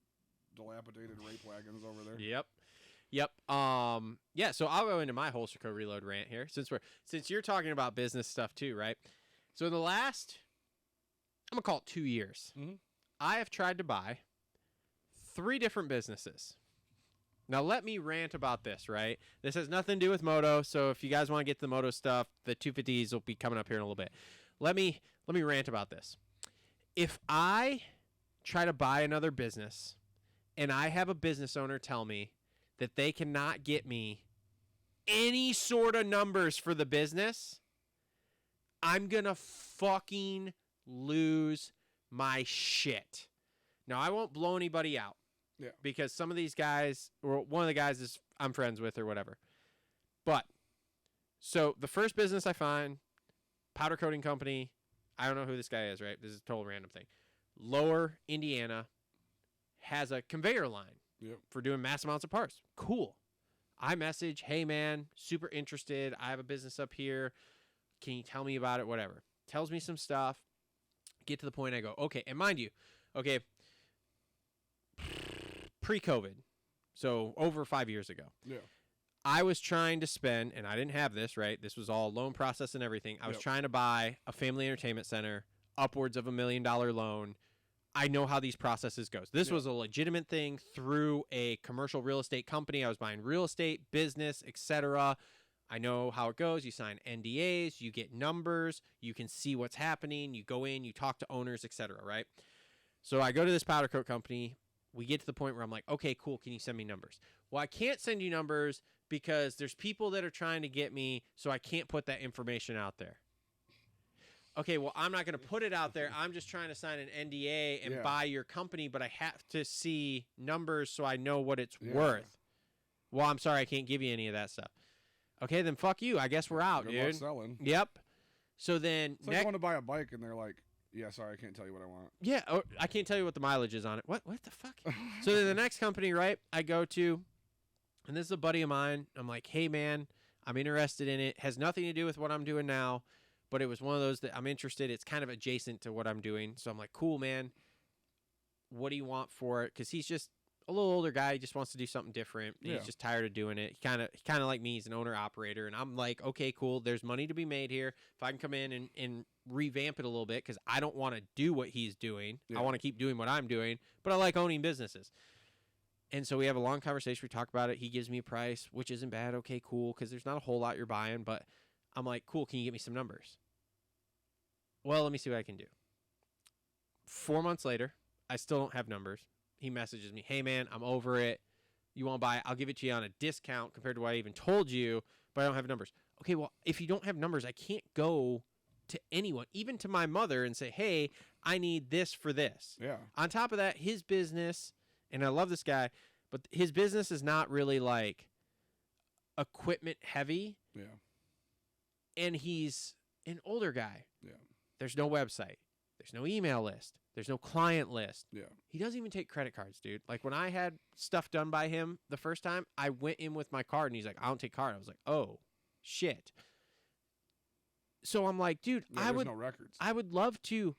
dilapidated rape wagons over there. Yep. Yeah, so I'll go into my Holster Co Reload rant here since you're talking about business stuff too, right? So in the last, I'm gonna call it 2 years, I have tried to buy 3 different businesses. Now let me rant about this, right? This has nothing to do with moto, so if you guys want to get to the moto stuff, the 250s will be coming up here in a little bit. Let me rant about this. If I try to buy another business and I have a business owner tell me that they cannot get me any sort of numbers for the business, I'm going to fucking lose my shit. Now, I won't blow anybody out. Yeah. Because some of these guys, or one of the guys is I'm friends with or whatever. But, so the first business I find, powder coating company, I don't know who this guy is, right? This is a total random thing. Lower Indiana has a conveyor line for doing mass amounts of parts. Cool. I message, hey man, super interested. I have a business up here. Can you tell me about it? Whatever. Tells me some stuff. Get to the point. I go, okay. And mind you, okay, pre-COVID, so over 5 years ago. Yeah. I was trying to spend, and I didn't have this, right? This was all loan process and everything. I was trying to buy a family entertainment center, upwards of $1 million loan. I know how these processes goes. This was a legitimate thing through a commercial real estate company. I was buying real estate, business, etc. I know how it goes. You sign NDAs, you get numbers, you can see what's happening. You go in, you talk to owners, etc. Right? So I go to this powder coat company. We get to the point where I'm like, okay, cool. Can you send me numbers? Well, I can't send you numbers because there's people that are trying to get me, so I can't put that information out there. Okay, well, I'm not going to put it out there. I'm just trying to sign an NDA and buy your company, but I have to see numbers so I know what it's worth. Well, I'm sorry, I can't give you any of that stuff. Okay, then fuck you. I guess we're out, Good dude. luck selling. Yep. So then... It's like you want to buy a bike, and they're like, yeah, sorry, I can't tell you what I want. Yeah, or I can't tell you what the mileage is on it. What the fuck? So then the next company, right, I go to, and this is a buddy of mine. I'm like, hey, man, I'm interested in it. Has nothing to do with what I'm doing now, but it was one of those that I'm interested. It's kind of adjacent to what I'm doing. So I'm like, cool, man. What do you want for it? Because he's just a little older guy. He just wants to do something different. Yeah. He's just tired of doing it. He kind of like me. He's an owner-operator. And I'm like, okay, cool. There's money to be made here. If I can come in and revamp it a little bit, because I don't want to do what he's doing. I want to keep doing what I'm doing. But I like owning businesses. And so we have a long conversation. We talk about it. He gives me a price, which isn't bad. Okay, cool, because there's not a whole lot you're buying. But I'm like, cool, can you get me some numbers? Well, let me see what I can do. 4 months later, I still don't have numbers. He messages me, hey, man, I'm over it. You want to buy it? I'll give it to you on a discount compared to what I even told you, but I don't have numbers. Okay, well, if you don't have numbers, I can't go to anyone, even to my mother, and say, hey, I need this for this. Yeah. On top of that, his business, and I love this guy, but his business is not really like equipment heavy. Yeah. And he's an older guy. Yeah. There's no website. There's no email list. There's no client list. Yeah. He doesn't even take credit cards, dude. Like, when I had stuff done by him the first time, I went in with my card, and he's like, I don't take card. I was like, oh, shit. So I'm like, dude, no records. I would love to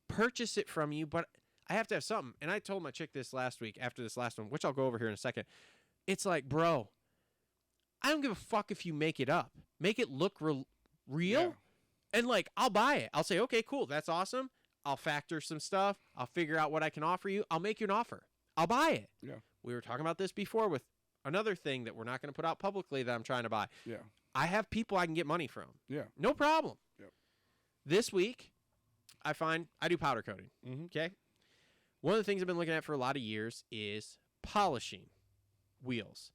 purchase it from you, but I have to have something. And I told my chick this last week after this last one, which I'll go over here in a second. It's like, bro, I don't give a fuck if you make it up. Make it look real. Yeah. And, like, I'll buy it. I'll say, okay, cool. That's awesome. I'll factor some stuff. I'll figure out what I can offer you. I'll make you an offer. I'll buy it. Yeah. We were talking about this before with another thing that we're not going to put out publicly that I'm trying to buy. Yeah. I have people I can get money from. Yeah. No problem. Yep. This week, I do powder coating. Mm-hmm. Okay. One of the things I've been looking at for a lot of years is polishing wheels.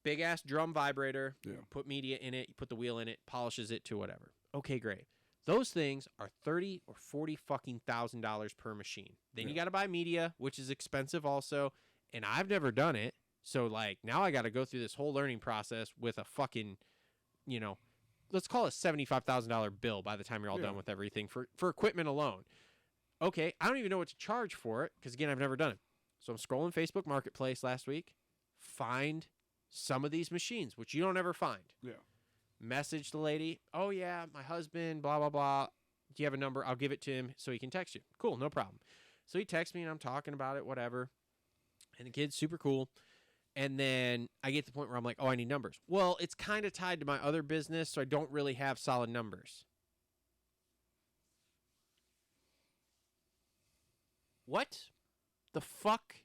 Big ass drum vibrator, put media in it, you put the wheel in it, polishes it to whatever. Okay, great. Those things are $30,000 or $40,000 per machine. Then you got to buy media, which is expensive also, and I've never done it. So like now I got to go through this whole learning process with a fucking, you know, let's call it $75,000 bill by the time you're all done with everything for equipment alone. Okay, I don't even know what to charge for it because again I've never done it. So I'm scrolling Facebook Marketplace last week, find some of these machines, which you don't ever find. Yeah. Message the lady. Oh, yeah, my husband, blah, blah, blah. Do you have a number? I'll give it to him so he can text you. Cool, no problem. So he texts me, and I'm talking about it, whatever. And the kid's super cool. And then I get to the point where I'm like, oh, I need numbers. Well, it's kind of tied to my other business, so I don't really have solid numbers. What the fuck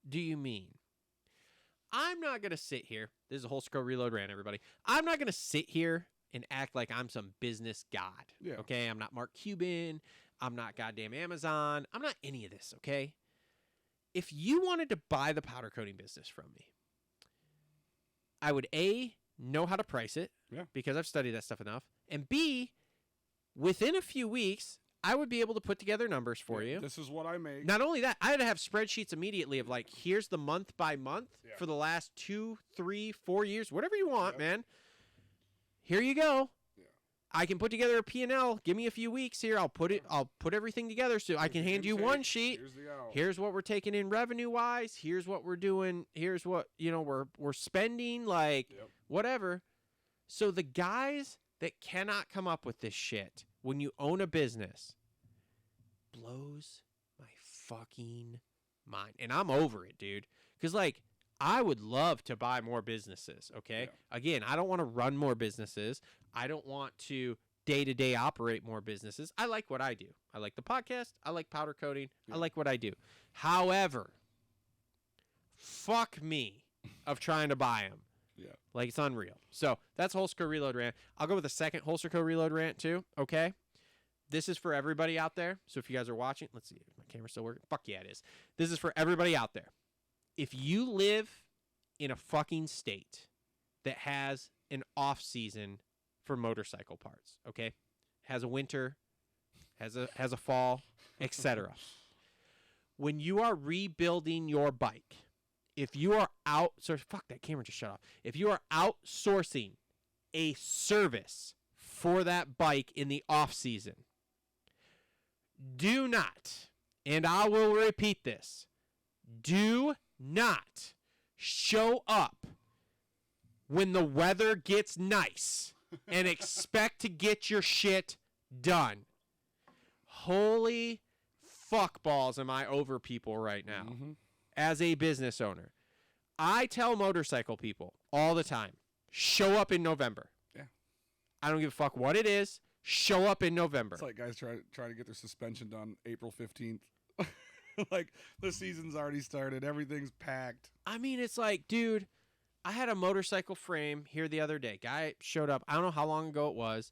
do you mean? I'm not going to sit here. This is a Holster Co. Reload rant, everybody. I'm not going to sit here and act like I'm some business god. Yeah. Okay? I'm not Mark Cuban. I'm not goddamn Amazon. I'm not any of this, okay? If you wanted to buy the powder coating business from me, I would A, know how to price it because I've studied that stuff enough, and B, within a few weeks, I would be able to put together numbers for you. This is what I make. Not only that, I had to have spreadsheets immediately of like, here's the month by month for the last 2, 3, 4 years, whatever you want, man. Here you go. Yeah. I can put together a P&L. Give me a few weeks here. I'll put everything together so I can hand you one sheet. Here's what we're taking in revenue wise. Here's what we're doing. Here's what, you know, we're spending, like whatever. So the guys that cannot come up with this shit when you own a business blows my fucking mind. And I'm over it, dude. Because, like, I would love to buy more businesses, okay? Yeah. Again, I don't want to run more businesses. I don't want to day-to-day operate more businesses. I like what I do. I like the podcast. I like powder coating. I like what I do. However, fuck me of trying to buy them. Yeah. Like, it's unreal. So, that's Holster Co. Reload rant. I'll go with a second Holster Co. Reload rant, too, okay? This is for everybody out there. So, if you guys are watching, let's see. Is my camera still working? Fuck yeah, it is. This is for everybody out there. If you live in a fucking state that has an off-season for motorcycle parts, okay? Has a winter, has a fall, etc. When you are rebuilding your bike, if you are fuck, that camera just shut off. If you are outsourcing a service for that bike in the off season, do not, and I will repeat this, do not show up when the weather gets nice and expect to get your shit done. Holy fuck balls am I over people right now. Mm-hmm. As a business owner, I tell motorcycle people all the time, show up in November. Yeah. I don't give a fuck what it is. Show up in November. It's like guys trying to get their suspension done April 15th. Like, the season's already started. Everything's packed. I mean, it's like, dude, I had a motorcycle frame here the other day. Guy showed up. I don't know how long ago it was.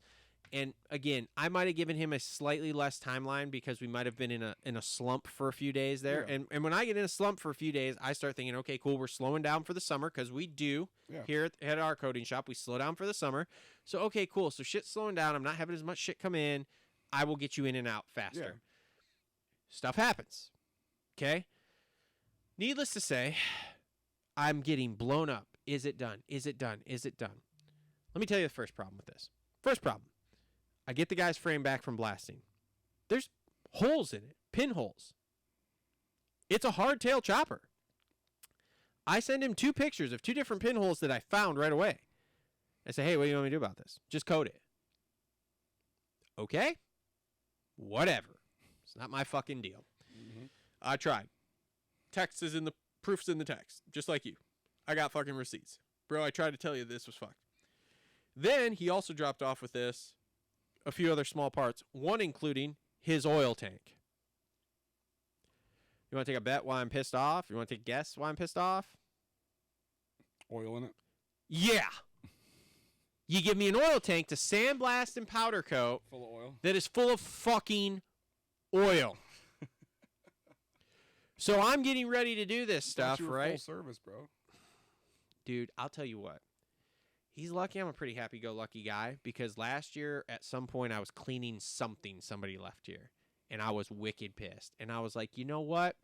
And again, I might have given him a slightly less timeline because we might have been in a slump for a few days there. Yeah. And when I get in a slump for a few days, I start thinking, okay, cool, we're slowing down for the summer because we do here at our coating shop. We slow down for the summer. So, okay, cool. So shit's slowing down. I'm not having as much shit come in. I will get you in and out faster. Yeah. Stuff happens. Okay? Needless to say, I'm getting blown up. Is it done? Is it done? Is it done? Let me tell you the first problem with this. First problem. I get the guy's frame back from blasting. There's holes in it, pinholes. It's a hardtail chopper. I send him 2 pictures of 2 different pinholes that I found right away. I say, hey, what do you want me to do about this? Just coat it. Okay? Whatever. It's not my fucking deal. Mm-hmm. I tried. Proof's in the text, just like you. I got fucking receipts. Bro, I tried to tell you this was fucked. Then he also dropped off with this, a few other small parts, one including his oil tank. You want to take a bet why I'm pissed off? You want to take a guess why I'm pissed off? Oil in it? Yeah. You give me an oil tank to sandblast and powder coat full of oil. That is full of fucking oil. So I'm getting ready to do this stuff, you were right? Full service, bro. Dude, I'll tell you what. He's lucky I'm a pretty happy-go-lucky guy because last year at some point I was cleaning something somebody left here, and I was wicked pissed. And I was like, you know what?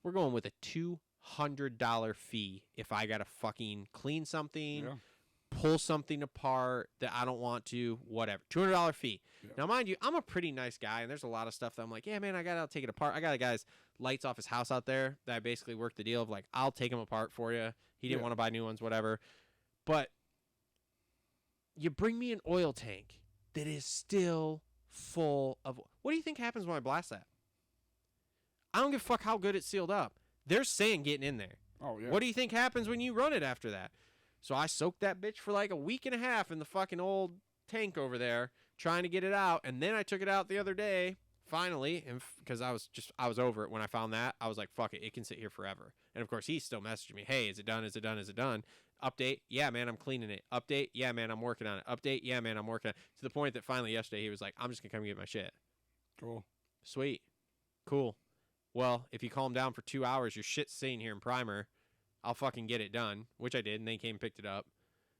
We're going with a $200 fee if I got to fucking clean something, pull something apart that I don't want to, whatever. $200 fee. Yeah. Now, mind you, I'm a pretty nice guy, and there's a lot of stuff that I'm like, yeah, man, I got to take it apart. I got a guy's lights off his house out there that I basically worked the deal of, like, I'll take them apart for you. He didn't want to buy new ones, whatever. But you bring me an oil tank that is still full of... What do you think happens when I blast that? I don't give a fuck how good it's sealed up. There's sand getting in there. Oh, yeah. What do you think happens when you run it after that? So I soaked that bitch for like a week and a half in the fucking old tank over there trying to get it out. And then I took it out the other day, finally, and because I was over it when I found that. I was like, fuck it. It can sit here forever. And, of course, he's still messaging me. Hey, is it done? Is it done? Is it done? Update. Yeah, man, I'm cleaning it. Update. Yeah, man, I'm working on it. Update. Yeah, man, I'm working on it. To the point that finally yesterday he was like, I'm just going to come get my shit. Cool. Sweet. Cool. Well, if you calm down for 2 hours, your shit's sitting here in primer. I'll fucking get it done, which I did, and they came and picked it up.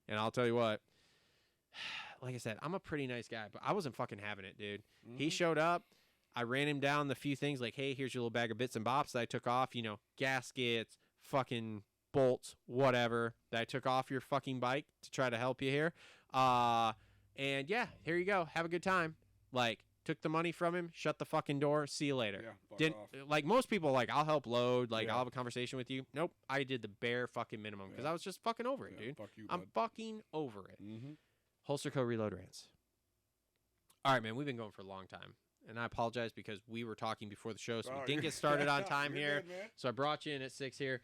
And I'll tell you what, like I said, I'm a pretty nice guy, but I wasn't fucking having it, dude. Mm-hmm. He showed up. I ran him down the few things like, hey, here's your little bag of bits and bops that I took off, you know, gaskets, fucking bolts, whatever, that I took off your fucking bike to try to help you here. And, yeah, here you go. Have a good time. Like, took the money from him, shut the fucking door, see you later. Yeah, Didn't off. Like most people, like I'll help load, like I'll have a conversation with you. Nope, I did the bare fucking minimum because I was just fucking over it, dude. Fuck you, I'm fucking over it. Mm-hmm. Holster Co. Reload Rants. All right, man, we've been going for a long time, and I apologize because we were talking before the show, so we didn't get started on time here. Good, so I brought you in at 6 here.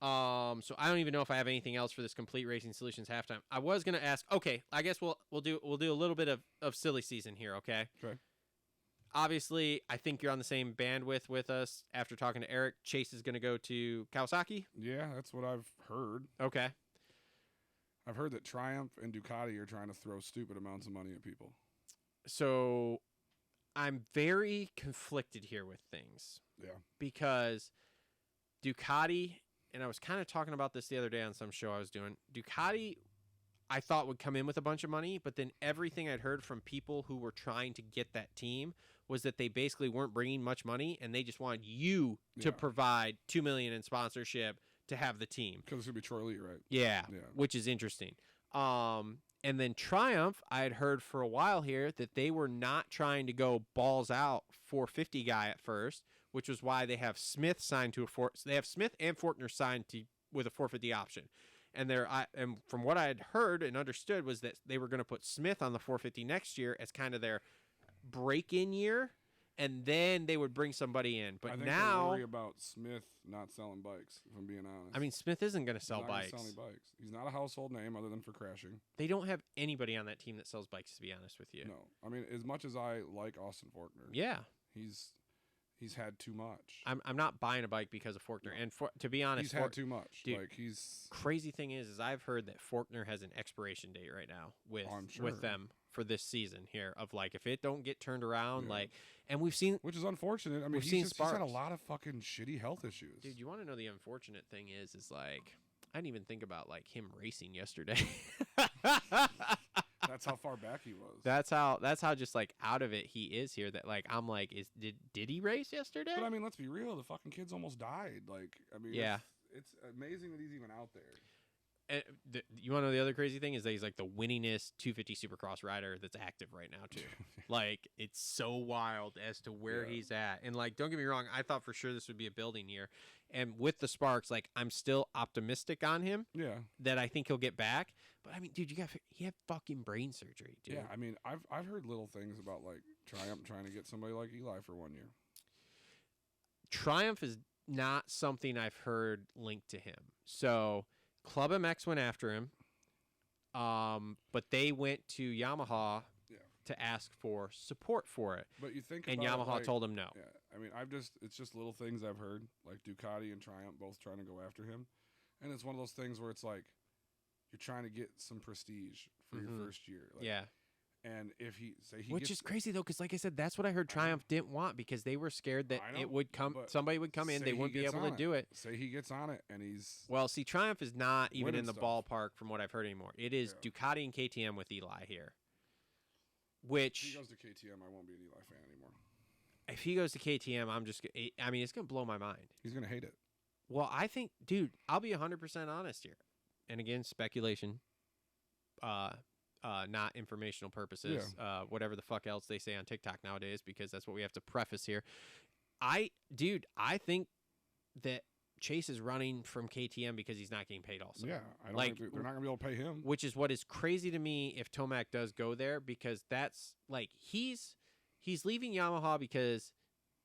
So I don't even know if I have anything else for this Complete Racing Solutions halftime. I was gonna ask. Okay, I guess we'll do a little bit of silly season here. Okay. Okay. Obviously, I think you're on the same bandwidth with us after talking to Eric. Chase is going to go to Kawasaki? Yeah, that's what I've heard. Okay. I've heard that Triumph and Ducati are trying to throw stupid amounts of money at people. So I'm very conflicted here with things. Yeah. Because Ducati, and I was kind of talking about this the other day on some show I was doing, Ducati I thought would come in with a bunch of money, but then everything I'd heard from people who were trying to get that team was that they basically weren't bringing much money, and they just wanted you to provide $2 million in sponsorship to have the team. Because it's going to be Troy Lee, right? Yeah, which is interesting. And then Triumph, I had heard for a while here that they were not trying to go balls out 450 guy at first, which was why they have Smith signed to they have Smith and Forkner signed with a 450 option. And and from what I had heard and understood was that they were going to put Smith on the 450 next year as kind of their break-in year, and then they would bring somebody in. But I think now they worry about Smith not selling bikes, if I'm being honest. I mean, Smith isn't going to sell bikes. He's not selling bikes. He's not a household name other than for crashing. They don't have anybody on that team that sells bikes, to be honest with you. No. I mean, as much as I like Austin Forkner, he's had too much. I'm not buying a bike because of Forkner. And to be honest, he's had too much. Dude, like crazy thing is I've heard that Forkner has an expiration date right now with them for this season here of like if it don't get turned around, like, and we've seen, which is unfortunate. I mean, he's had a lot of fucking shitty health issues. Dude, you want to know the unfortunate thing is like I didn't even think about like him racing yesterday. That's how far back he was. That's how just like out of it he is here. That like I'm like, did he race yesterday? But I mean, let's be real. The fucking kid's almost died. Like, I mean, it's amazing that he's even out there. And you want to know the other crazy thing is that he's like the winningest 250 Supercross rider that's active right now too. Like it's so wild as to where he's at. And like, don't get me wrong, I thought for sure this would be a building year. And with the sparks, like I'm still optimistic on him. Yeah. That I think he'll get back. But I mean, dude, he had fucking brain surgery, dude. Yeah, I mean, I've heard little things about like Triumph trying to get somebody like Eli for 1 year. Triumph is not something I've heard linked to him. So Club MX went after him, but they went to Yamaha to ask for support for it. But you think, and Yamaha told him no. Yeah, I mean, it's just little things I've heard, like Ducati and Triumph both trying to go after him, and it's one of those things where it's like you're trying to get some prestige for your first year. Like, And if he which is crazy though, because like I said, that's what I heard Triumph didn't want because they were scared that it would come, somebody would come in, they wouldn't be able to do it. Say he gets on it, and he's see, Triumph is not even in the ballpark from what I've heard anymore. It is Ducati and KTM with Eli here. Which if he goes to KTM, I won't be an Eli fan anymore. If he goes to KTM, I mean, it's gonna blow my mind. He's gonna hate it. Well, I think, dude, I'll be 100% honest here, and again, speculation. Not informational purposes, whatever the fuck else they say on TikTok nowadays, because that's what we have to preface here. I think that Chase is running from KTM because he's not getting paid also. Yeah, I don't think they're not going to be able to pay him. Which is what is crazy to me if Tomac does go there, because that's like he's leaving Yamaha because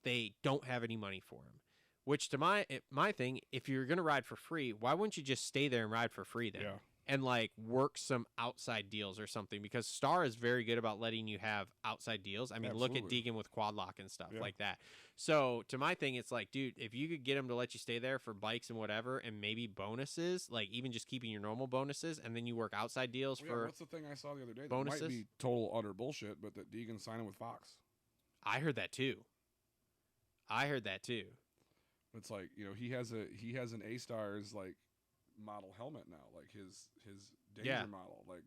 they don't have any money for him. Which to my thing, if you're going to ride for free, why wouldn't you just stay there and ride for free then? Yeah. And like work some outside deals or something, because Star is very good about letting you have outside deals. I mean, Absolutely. Look at Deegan with quad lock and stuff like that. So to my thing, it's like, dude, if you could get him to let you stay there for bikes and whatever, and maybe bonuses, like even just keeping your normal bonuses, and then you work outside deals for. What's the thing I saw the other day? Bonuses? That might be total utter bullshit, but that Deegan's signing with Fox. I heard that too. It's like, he has an A-Stars like model helmet now, like his Danger model. Like,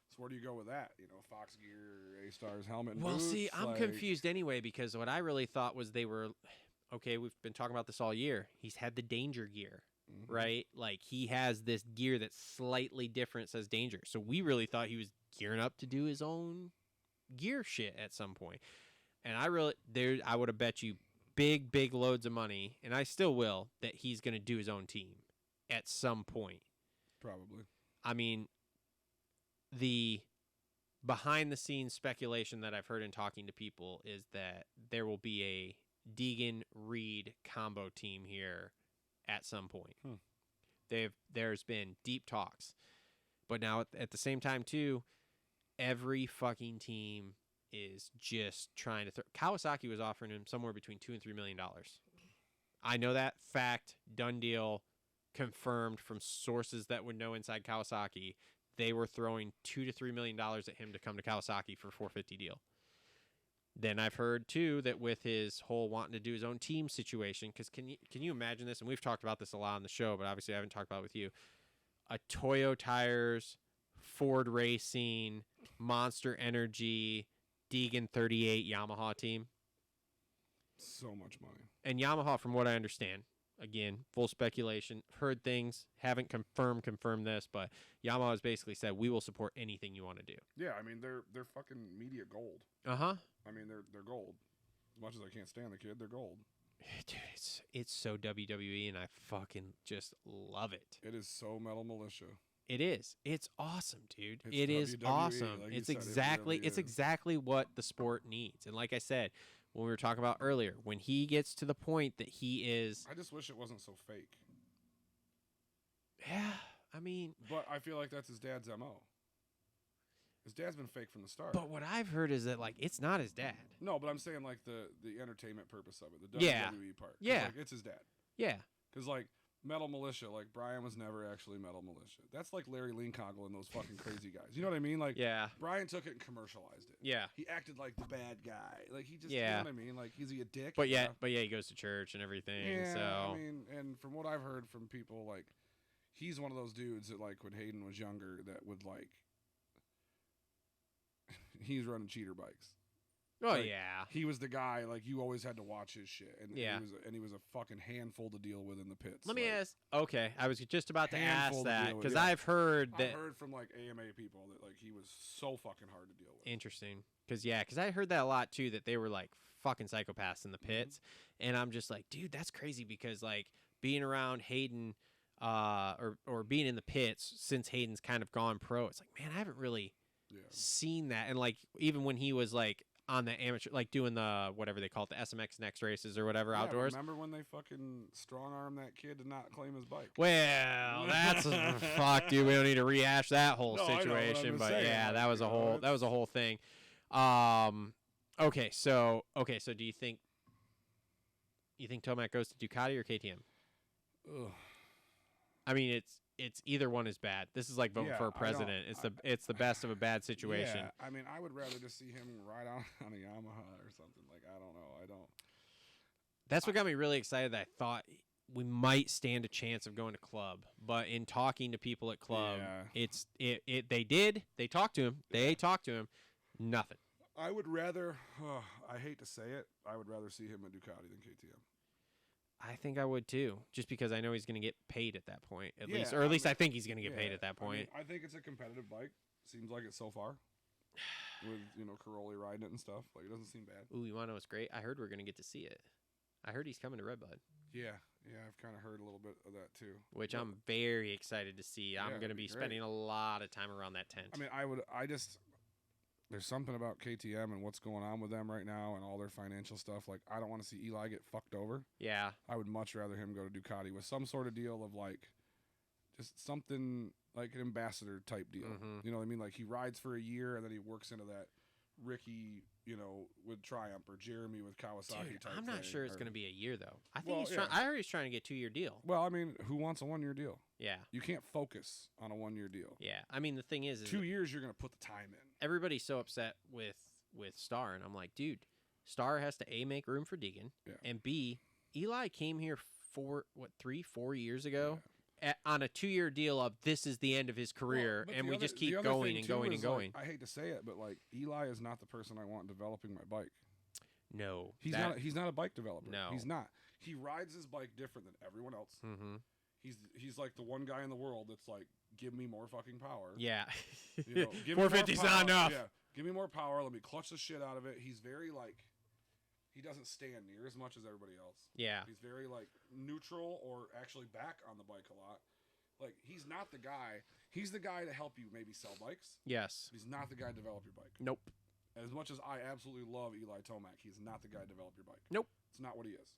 so where do you go with that? Fox gear, A-Stars helmet. And boots, see, I'm confused anyway, because what I really thought was they were okay. We've been talking about this all year. He's had the Danger gear, right? Like he has this gear that's slightly different, says Danger. So we really thought he was gearing up to do his own gear shit at some point. And I would have bet you big loads of money, and I still will, that he's going to do his own team at some point. Probably. I mean, the behind-the-scenes speculation that I've heard in talking to people is that there will be a Deegan-Reed combo team here at some point. There's been deep talks. But now, at the same time, too, every fucking team is just trying to Kawasaki was offering him somewhere between $2 and $3 million. I know that fact, done deal, confirmed from sources that would know inside Kawasaki. They were throwing $2 to $3 million at him to come to Kawasaki for a $450 deal. Then I've heard too that with his whole wanting to do his own team situation, because can you imagine this? And we've talked about this a lot on the show, but obviously I haven't talked about it with you. A Toyo Tires, Ford Racing, Monster Energy, Deegan 38 Yamaha team. So much money. And Yamaha, from what I understand, again, full speculation, heard things, haven't confirmed this, but Yamaha has basically said, we will support anything you want to do. Yeah, I mean, they're fucking media gold. Uh-huh. I mean, they're gold. As much as I can't stand the kid, they're gold. Dude, it's so WWE, and I fucking just love it. It is so Metal Militia. It is. It's awesome, dude. It's it is WWE, awesome. like It's you said, exactly really it's is. exactly what the sport needs. And like I said, when we were talking about earlier, when he gets to the point that he is, I just wish it wasn't so fake. yeah, I mean, But I feel like that's his dad's MO. His dad's been fake from the start. but what I've heard is that like it's not his dad. No, but I'm saying like the entertainment purpose of it, the Yeah. WWE part. 'Cause, Yeah. like, it's his dad. Yeah. Because like Metal Militia, like Brian was never actually Metal Militia. That's like Larry Linkoggle and those fucking crazy guys. You know what I mean? Like Yeah. Brian took it and commercialized it. Yeah. He acted like the bad guy. Like he just, Yeah. you know what I mean? Like is he a dick? But yeah, he goes to church and everything. Yeah, So I mean, and from what I've heard from people, like he's one of those dudes that like when Hayden was younger that would like he's running cheater bikes. oh like, yeah. He was the guy like you always had to watch his shit, and Yeah. he was a fucking handful to deal with in the pits. Let me like, ask. Okay, I was just about to ask handful to that deal with, because yeah. I've heard that. I've heard from like AMA people that like he was so fucking hard to deal with. Interesting, because I heard that a lot too. That they were like fucking psychopaths in the pits, and I'm just like, dude, that's crazy because like being around Hayden, or being in the pits since Hayden's kind of gone pro, it's like, man, I haven't really seen that. And like even when he was like on the amateur, like doing the whatever they call it, the SMX next races or whatever outdoors. Remember when they fucking strong armed that kid to not claim his bike? Well, that's fuck, dude. We don't need to rehash that whole No, I know, situation, but saying, yeah, like, that was a whole thing. Okay, so do you think Tomac goes to Ducati or KTM? Ugh. I mean, it's either one is bad. This is like voting for a president. It's the best of a bad situation. Yeah, I mean, I would rather just see him ride on a Yamaha or something. Like, I don't know. That's what got me really excited. That I thought we might stand a chance of going to Club, but in talking to people at Club, they talked to him. They talked to him. Nothing. I would rather. I hate to say it. I would rather see him at Ducati than KTM. I think I would too, just because I know he's going to get paid at that point, at least, or at least I think he's going to get paid at that point. I think it's a competitive bike. Seems like it so far, with Caroli riding it and stuff. Like, it doesn't seem bad. Ooh, you want to know what's great? I heard we're going to get to see it. I heard he's coming to Redbud. Yeah, I've kind of heard a little bit of that too. Which I'm very excited to see. I'm going to be spending a lot of time around that tent. I mean, there's something about KTM and what's going on with them right now and all their financial stuff. Like, I don't want to see Eli get fucked over. Yeah. I would much rather him go to Ducati with some sort of deal of, like, just something like an ambassador type deal. Mm-hmm. You know what I mean? Like, he rides for a year and then he works into that Ricky, with Triumph, or Jeremy with Kawasaki. Dude, type I'm not thing, sure it's going to be a year, though. I think I heard he's trying to get a 2-year deal. Well, I mean, who wants a 1-year deal? Yeah. You can't focus on a 1-year deal. Yeah. I mean, the thing is 2 years, you're going to put the time in. Everybody's so upset with Star, and I'm like, dude, Star has to A, make room for Deegan, and B, Eli came here 4 years ago on a 2-year deal of this is the end of his career, and we just keep going and going and going. Like, I hate to say it, but like, Eli is not the person I want developing my bike. No, he's not a bike developer. No, he's not. He rides his bike different than everyone else. Mm-hmm. He's like the one guy in the world that's like, give me more fucking power. Yeah, 450's not enough. Yeah, give me more power. Let me clutch the shit out of it. He's very like, he doesn't stand near as much as everybody else. Yeah, he's very like neutral or actually back on the bike a lot. Like, he's not the guy. He's the guy to help you maybe sell bikes. Yes. He's not the guy to develop your bike. Nope. As much as I absolutely love Eli Tomac, he's not the guy to develop your bike. Nope. It's not what he is.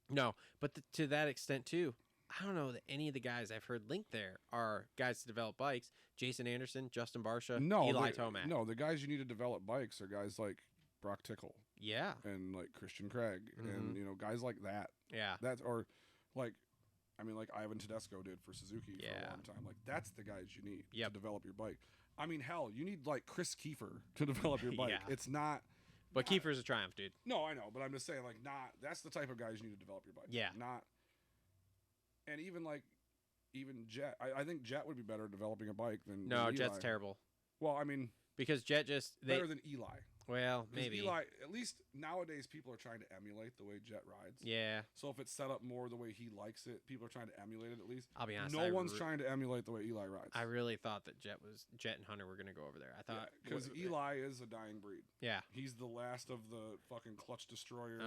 No, but to that extent too, I don't know that any of the guys I've heard linked there are guys to develop bikes. Jason Anderson, Justin Barsha, Eli Tomac. No, the guys you need to develop bikes are guys like Brock Tickle. Yeah. And like Christian Craig, and guys like that. Yeah. That's, or like, I mean, like Ivan Tedesco did for Suzuki for a long time. Like, that's the guys you need to develop your bike. I mean, hell, you need like Chris Kiefer to develop your bike. It's not. But Kiefer's a Triumph, dude. No, I know, but I'm just saying, like, that's the type of guys you need to develop your bike. Yeah. Not. And even Jet, I think Jet would be better at developing a bike than Jet's terrible. Well, I mean, because Jet better than Eli. Well, maybe. Eli, at least nowadays, people are trying to emulate the way Jet rides. Yeah. So if it's set up more the way he likes it, people are trying to emulate it at least. I'll be honest. No one's trying to emulate the way Eli rides. I really thought that Jet and Hunter were going to go over there. I thought. Because Eli is a dying breed. Yeah. He's the last of the fucking clutch destroyers.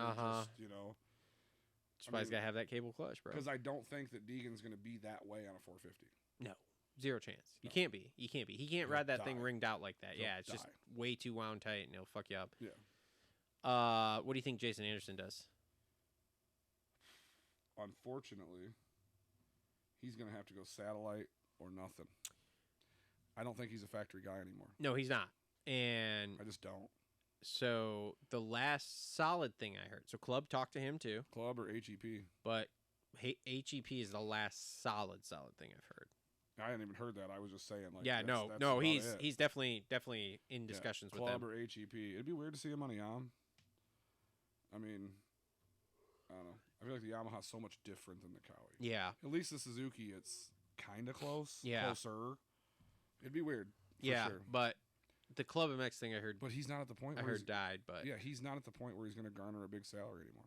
Somebody's got to have that cable clutch, bro. Because I don't think that Deegan's going to be that way on a 450. No. Zero chance. You can't be. He can't ride that thing ringed out like that. It's just way too wound tight, and it'll fuck you up. Yeah. What do you think Jason Anderson does? Unfortunately, he's going to have to go satellite or nothing. I don't think he's a factory guy anymore. No, he's not. And I just don't. So the last solid thing I heard. So Club talked to him too. Club or HEP. But HEP is the last solid thing I've heard. I hadn't even heard that. I was just saying, like, he's definitely in discussions with them. Club or HEP. It'd be weird to see him on a Yam. I mean, I don't know. I feel like the Yamaha's so much different than the Cowie. Yeah. At least the Suzuki, it's kind of close. Yeah. Closer. It'd be weird. Yeah, sure. but the Club MX thing I heard. But he's not at the point. I heard died, but yeah, he's not at the point where he's going to garner a big salary anymore.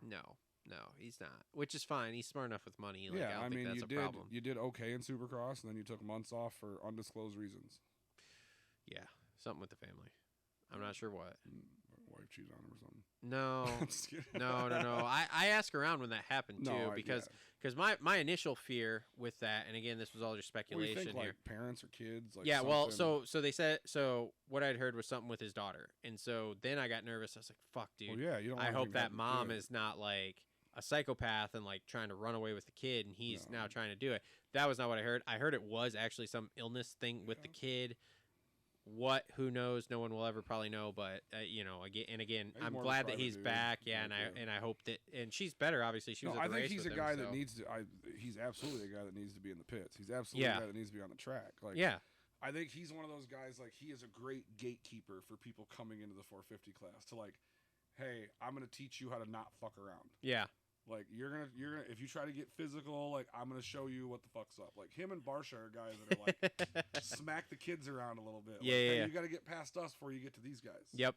No, he's not. Which is fine. He's smart enough with money. Like, I don't think that's a problem. You did okay in Supercross, and then you took months off for undisclosed reasons. Yeah, something with the family. I'm not sure what. Wife cheated on him or something. No, I'm just kidding. no. I ask around when that happened too, because my initial fear with that, and again, this was all just speculation what do you think, here. Like parents or kids? Like well, so they said what I'd heard was something with his daughter, and so then I got nervous. I was like, "Fuck, dude." Well, yeah, you don't. I hope that mom is not like a psychopath and like trying to run away with the kid, and he's now trying to do it. That was not what I heard. I heard it was actually some illness thing with the kid. What? Who knows? No one will ever probably know. But you know, again, He's I'm more glad of a that he's private dude. back. Yeah, and I hope that, and she's better. Obviously, she was. At the I think race he's with a him, guy so. that needs to. He's absolutely a guy that needs to be in the pits. He's absolutely a guy that needs to be on the track. Like, yeah. I think he's one of those guys. Like, he is a great gatekeeper for people coming into the 450 class. To like, hey, I'm gonna teach you how to not fuck around. Yeah. Like, you're gonna if you try to get physical, like, I'm gonna show you what the fuck's up. Like, him and Barsha are guys that are like smack the kids around a little bit. Like, hey, you got to get past us before you get to these guys. Yep.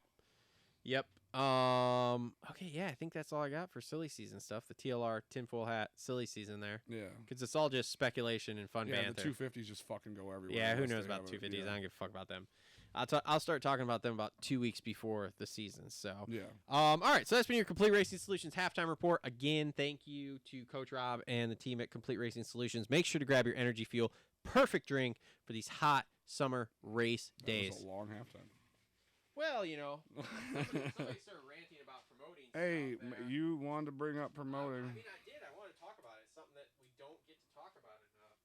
Okay, yeah, I think that's all I got for silly season stuff. The TLR tinfoil hat silly season there. Yeah. Because it's all just speculation and fun banter. The 250s just fucking go everywhere. Yeah, who knows about 250s? I don't give a fuck about them. I'll start talking about them about 2 weeks before the season. So yeah. All right, so that's been your Complete Racing Solutions halftime report. Again, thank you to Coach Rob and the team at Complete Racing Solutions. Make sure to grab your Energy Fuel, perfect drink for these hot summer race days. That was a long halftime. Well, you know, somebody started ranting about promoting. Hey, stuff you wanted to bring up promoting. I mean, I did. I wanted to talk about it. It's something that we don't get to talk about enough.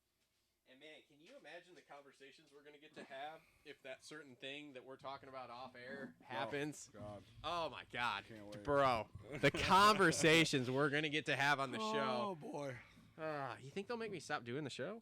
And man, can you imagine the conversations we're going to get to have if that certain thing that we're talking about off air happens? God. Oh my God, Can't wait. bro! The conversations we're going to get to have on the show. Oh boy. You think they'll make me stop doing the show?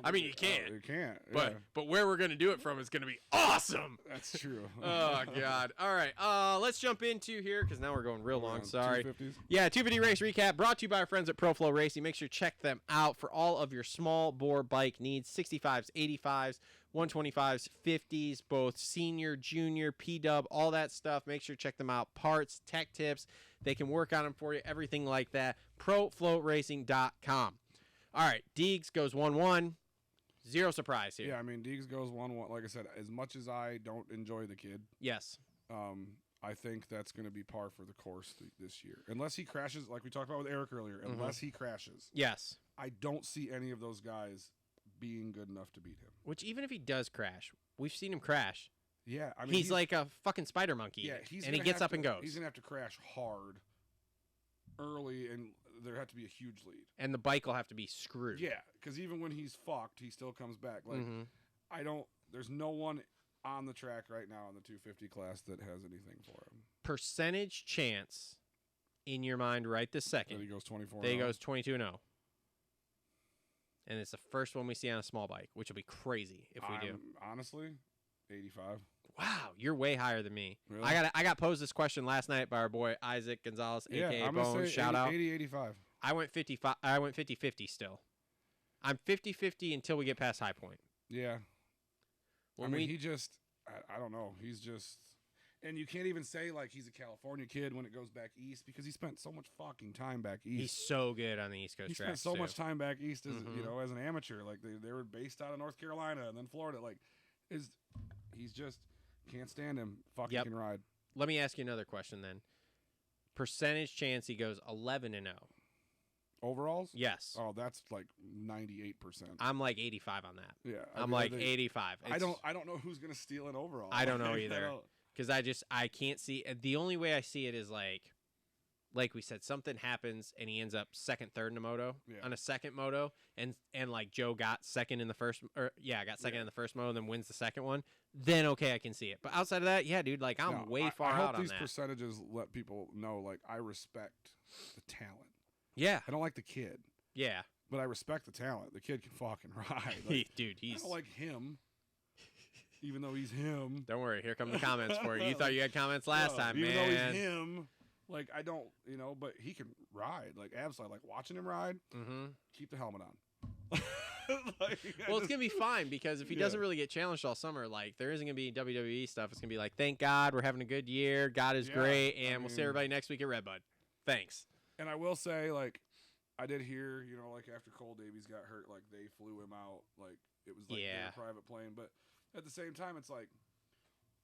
I mean, you can't. You can't. But where we're going to do it from is going to be awesome. That's true. Oh, God. All right. Let's jump into here because now we're going real long. Sorry. 250s? Yeah, 250 race recap brought to you by our friends at Flo Racing. Make sure to check them out for all of your small bore bike needs, 65s, 85s, 125s, 50s, both senior, junior, P-dub, all that stuff. Make sure to check them out. Parts, tech tips. They can work on them for you, everything like that. ProFlowRacing.com. All right, Deegs goes 1-1. Zero surprise here. Yeah, I mean, Deegs goes 1-1. Like I said, as much as I don't enjoy the kid, yes, I think that's going to be par for the course this year. Unless he crashes, like we talked about with Eric earlier, unless he crashes. Yes. I don't see any of those guys being good enough to beat him. Which, even if he does crash, we've seen him crash. Yeah, I mean, he's like a fucking spider monkey. Yeah, and he gets up and goes. He's going to have to crash hard early, and there have to be a huge lead. And the bike will have to be screwed. Yeah, because even when he's fucked, he still comes back. Like, there's no one on the track right now in the 250 class that has anything for him. Percentage chance in your mind right this second. That he goes 24. That he goes 22-0. And it's the first one we see on a small bike, which will be crazy if we do. Honestly, 85. Wow, you're way higher than me. Really? I got posed this question last night by our boy Isaac Gonzalez, aka I'm Bones. say Shout 80, out. 80, 85. I went 55. I went 50-50 still. I'm 50-50 until we get past High Point. Yeah. When he just, I don't know. He's just, and you can't even say like he's a California kid when it goes back east because he spent so much fucking time back east. He's so good on the East Coast tracks. He spent so too. much time back east as as an amateur. Like they were based out of North Carolina and then Florida. Like, he's just can't stand him. Fucking can ride. Let me ask you another question then. Percentage chance he goes 11-0. Overalls? Yes. Oh, that's like 98%. I'm like 85 on that. Yeah. I'm like 85. I don't know who's gonna steal an overall. I don't know either. Because I can't see. The only way I see it is like we said, something happens and he ends up second, third in a moto on a second moto, and like Joe got second in the first, got second in the first moto, and then wins the second one. Then okay, I can see it. But outside of that, yeah, dude, like I'm way far out on that. I hope these percentages let people know, like, I respect the talent. Yeah, I don't like the kid. Yeah, but I respect the talent. The kid can fucking ride. Like, dude, I don't like him. Even though he's him. Don't worry, here come the comments for you. You thought you had comments last time, even man. Even though he's him, like, I don't, but he can ride. Like, absolutely. Like, watching him ride, keep the helmet on. Well, it's going to be fine because if he doesn't really get challenged all summer, like, there isn't going to be WWE stuff. It's going to be like, thank God, we're having a good year. God is great, and we'll see everybody next week at Redbud. Thanks. And I will say, like, I did hear, like, after Cole Davies got hurt, like, they flew him out. Like, it was like their private plane. But at the same time, it's like,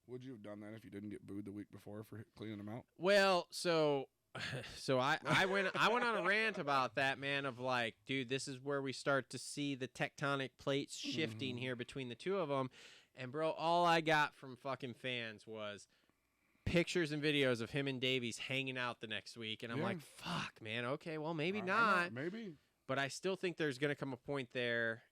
would you have done that if you didn't get booed the week before for cleaning him out? Well, so I went on a rant about that, man, of like, dude, this is where we start to see the tectonic plates shifting here between the two of them. And bro, all I got from fucking fans was pictures and videos of him and Davies hanging out the next week, and I'm like, fuck, man, okay, well, maybe not. Maybe. But I still think there's going to come a point there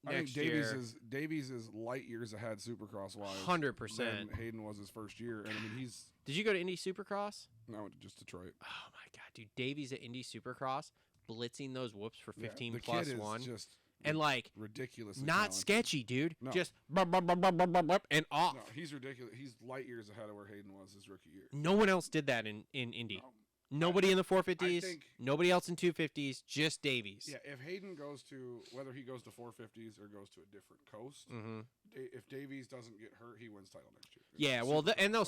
next Davies is light years ahead Supercross wise. 100%. Than Hayden was his first year, and I mean he's. Did you go to Indy Supercross? No, I went to just Detroit. Oh my god, dude! Davies at Indy Supercross, blitzing those whoops for 15 the plus kid is one, just and like ridiculous. not sketchy, dude. No. Just and off. No, he's ridiculous. He's light years ahead of where Hayden was his rookie year. No one else did that in Indy. No. Nobody in the 450s, nobody else in 250s, just Davies. Yeah, if Hayden goes to, whether he goes to 450s or goes to a different coast, if Davies doesn't get hurt, he wins title next year. Yeah, well, and they'll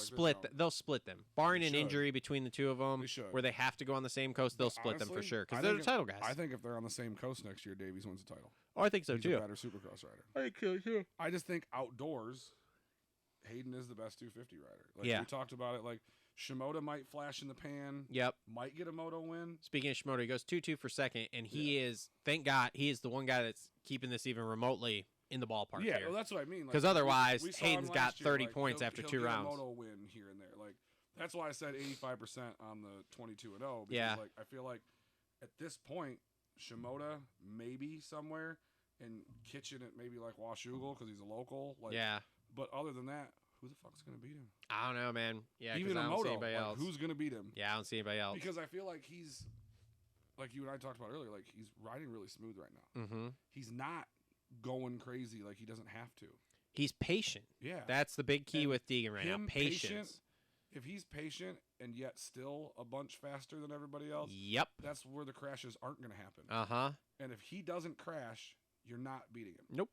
they'll split them. Barring an injury between the two of them, where they have to go on the same coast, they'll split them for sure, because they're the title guys. I think if they're on the same coast next year, Davies wins the title. Oh, I think so, too. He's a better Supercross rider. I think so, too. I just think outdoors, Hayden is the best 250 rider. Like, we talked about it, like, Shimoda might flash in the pan. Yep. Might get a moto win. Speaking of Shimoda, he goes 2-2 for second, and he is, thank God, he is the one guy that's keeping this even remotely in the ballpark here. Well, that's what I mean. Because otherwise, Hayden's got 30 points after two rounds. He'll get a moto win here and there. Like, that's why I said 85% on the 22-0. Because, like, I feel like at this point, Shimoda maybe somewhere, and Kitchen at maybe like Washougal because he's a local. Like, but other than that, who the fuck's gonna beat him? I don't know, man. Yeah, even I a don't moto. see anybody else. Who's gonna beat him? Yeah, I don't see anybody else. Because I feel like he's, like you and I talked about earlier, like he's riding really smooth right now. Mm-hmm. He's not going crazy. Like he doesn't have to. He's patient. Yeah, that's the big key with Deegan right now. Patience. If he's patient and yet still a bunch faster than everybody else, that's where the crashes aren't gonna happen. And if he doesn't crash, you're not beating him.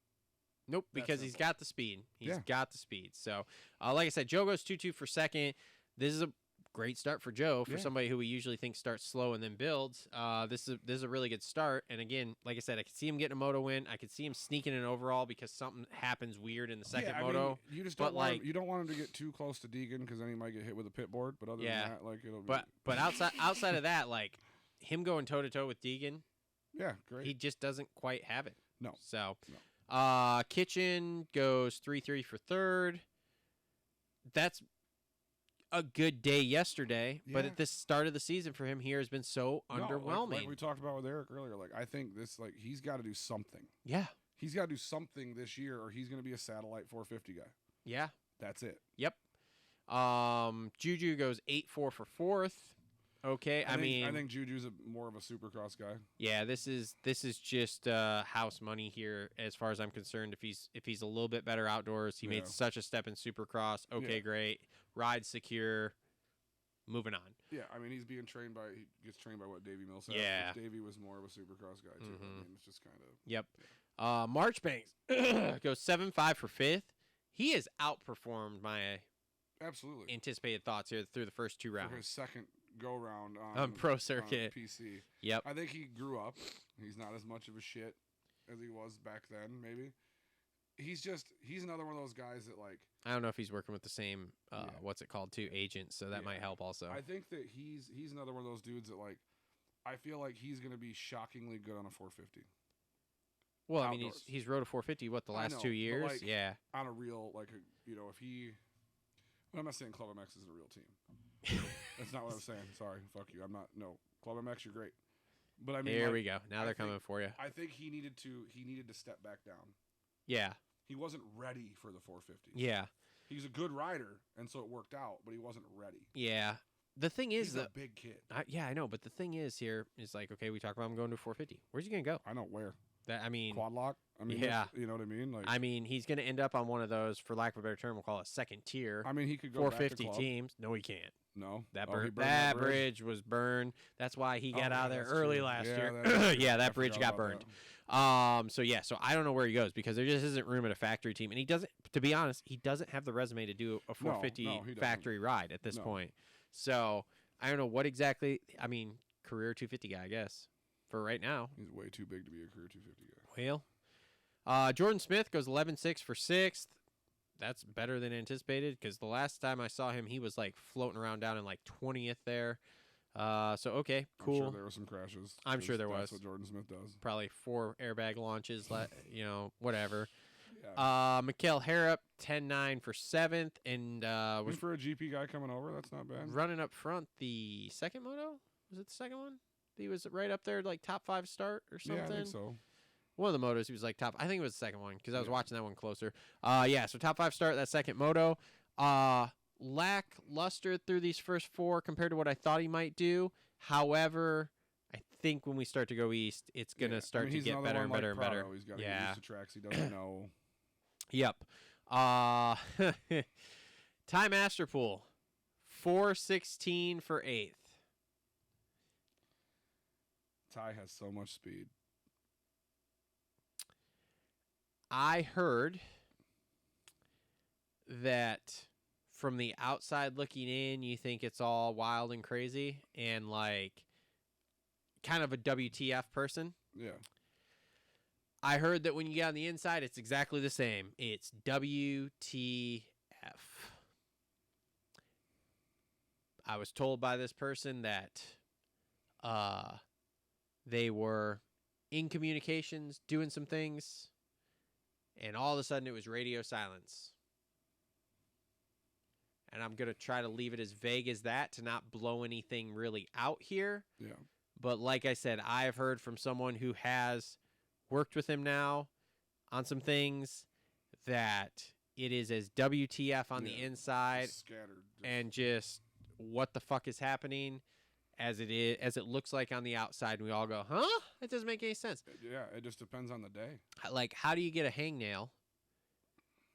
Nope, because he's got the speed. He's got the speed. So, like I said, Joe goes 2-2 for second. This is a great start for Joe for somebody who we usually think starts slow and then builds. This is a really good start. And again, like I said, I could see him getting a moto win. I could see him sneaking an overall because something happens weird in the second moto. Mean, you just don't want him, you don't want him to get too close to Deegan because then he might get hit with a pit board. But other than that, like it'll. But outside of that, like him going toe to toe with Deegan, great. He just doesn't quite have it. No. So. Kitchen goes 3-3 for third. That's a good day yesterday, but at this start of the season for him here has been so underwhelming. Like we talked about with Eric earlier, like I think this, like he's got to do something. Yeah, he's got to do something this year, or he's going to be a satellite 450 guy. Yeah, that's it. Yep. Juju goes 8-4 for fourth. Okay, I think Juju's more of a Supercross guy. Yeah, this is just house money here as far as I'm concerned. If he's a little bit better outdoors, he made such a step in Supercross. Okay, great, ride secure. Moving on. Yeah, I mean he gets trained by what Davey Mills said. Yeah, Davey was more of a Supercross guy too. I mean, it's just kind of. Yep. Marchbanks goes 7-5 for fifth. He has outperformed my anticipated thoughts here through the first two rounds. For his second go round on pro circuit on PC. Yep. I think he grew up. He's not as much of a shit as he was back then, maybe. He's another one of those guys that like I don't know if he's working with the same what's it called too, agents, so that might help also. I think that he's another one of those dudes that like I feel like he's gonna be shockingly good on a 450. Well, outdoors. I mean he's rode a 450 the last 2 years? Like, on a real if he I'm not saying Club MX isn't a real team. That's not what I'm saying. Sorry, fuck you. I'm not. No, Club MX, you're great. But I mean, here we go. Now they're coming for you. I think he needed to step back down. Yeah. He wasn't ready for the 450. Yeah. He's a good rider, and so it worked out, but he wasn't ready. Yeah. The thing is he's a big kid. I know, but the thing is here is like, okay, we talk about him going to 450. Where's he gonna go? I know where. Quad lock. I mean, you know what I mean. Like, I mean, he's going to end up on one of those, for lack of a better term, we'll call it second tier. I mean, he could go 450 teams. No, he can't. No, that bridge was burned. That's why he got out of there early last year. That bridge got burned. So I don't know where he goes because there just isn't room at a factory team, and he doesn't. To be honest, he doesn't have the resume to do a 450 factory ride at this point. So I don't know what exactly. I mean, career 250 guy, I guess. For right now. He's way too big to be a career 250 guy. Well, Jordan Smith goes 11-6 for sixth. That's better than anticipated because the last time I saw him, he was like floating around down in like 20th there. So, okay, cool. I'm sure there were some crashes. I'm sure there was. That's what Jordan Smith does. Probably 4 airbag launches, whatever. Yeah. Mikael Harrop, 10-9 for seventh. And was for a GP guy coming over, that's not bad. Running up front the second moto? Was it the second one? He was right up there, like top 5 start or something. Yeah, I think so. One of the motos, he was like top. I think it was the second one because I was watching that one closer. Yeah, so top 5 start, that second moto. Lackluster through these first 4 compared to what I thought he might do. However, I think when we start to go east, it's going to start to get better and better and better. He's got to get used to tracks he doesn't know. Yep. Ty Masterpool, 4:16 for 8th. Ty has so much speed. I heard that from the outside looking in, you think it's all wild and crazy and like kind of a WTF person. Yeah. I heard that when you get on the inside, it's exactly the same. It's WTF. I was told by this person that they were in communications, doing some things, and all of a sudden it was radio silence. And I'm going to try to leave it as vague as that to not blow anything really out here. Yeah. But like I said, I've heard from someone who has worked with him now on some things that it is as WTF on the inside scattered, and just what the fuck is happening as it looks like on the outside. And we all go, huh? That doesn't make any sense. Yeah, it just depends on the day. Like, how do you get a hangnail,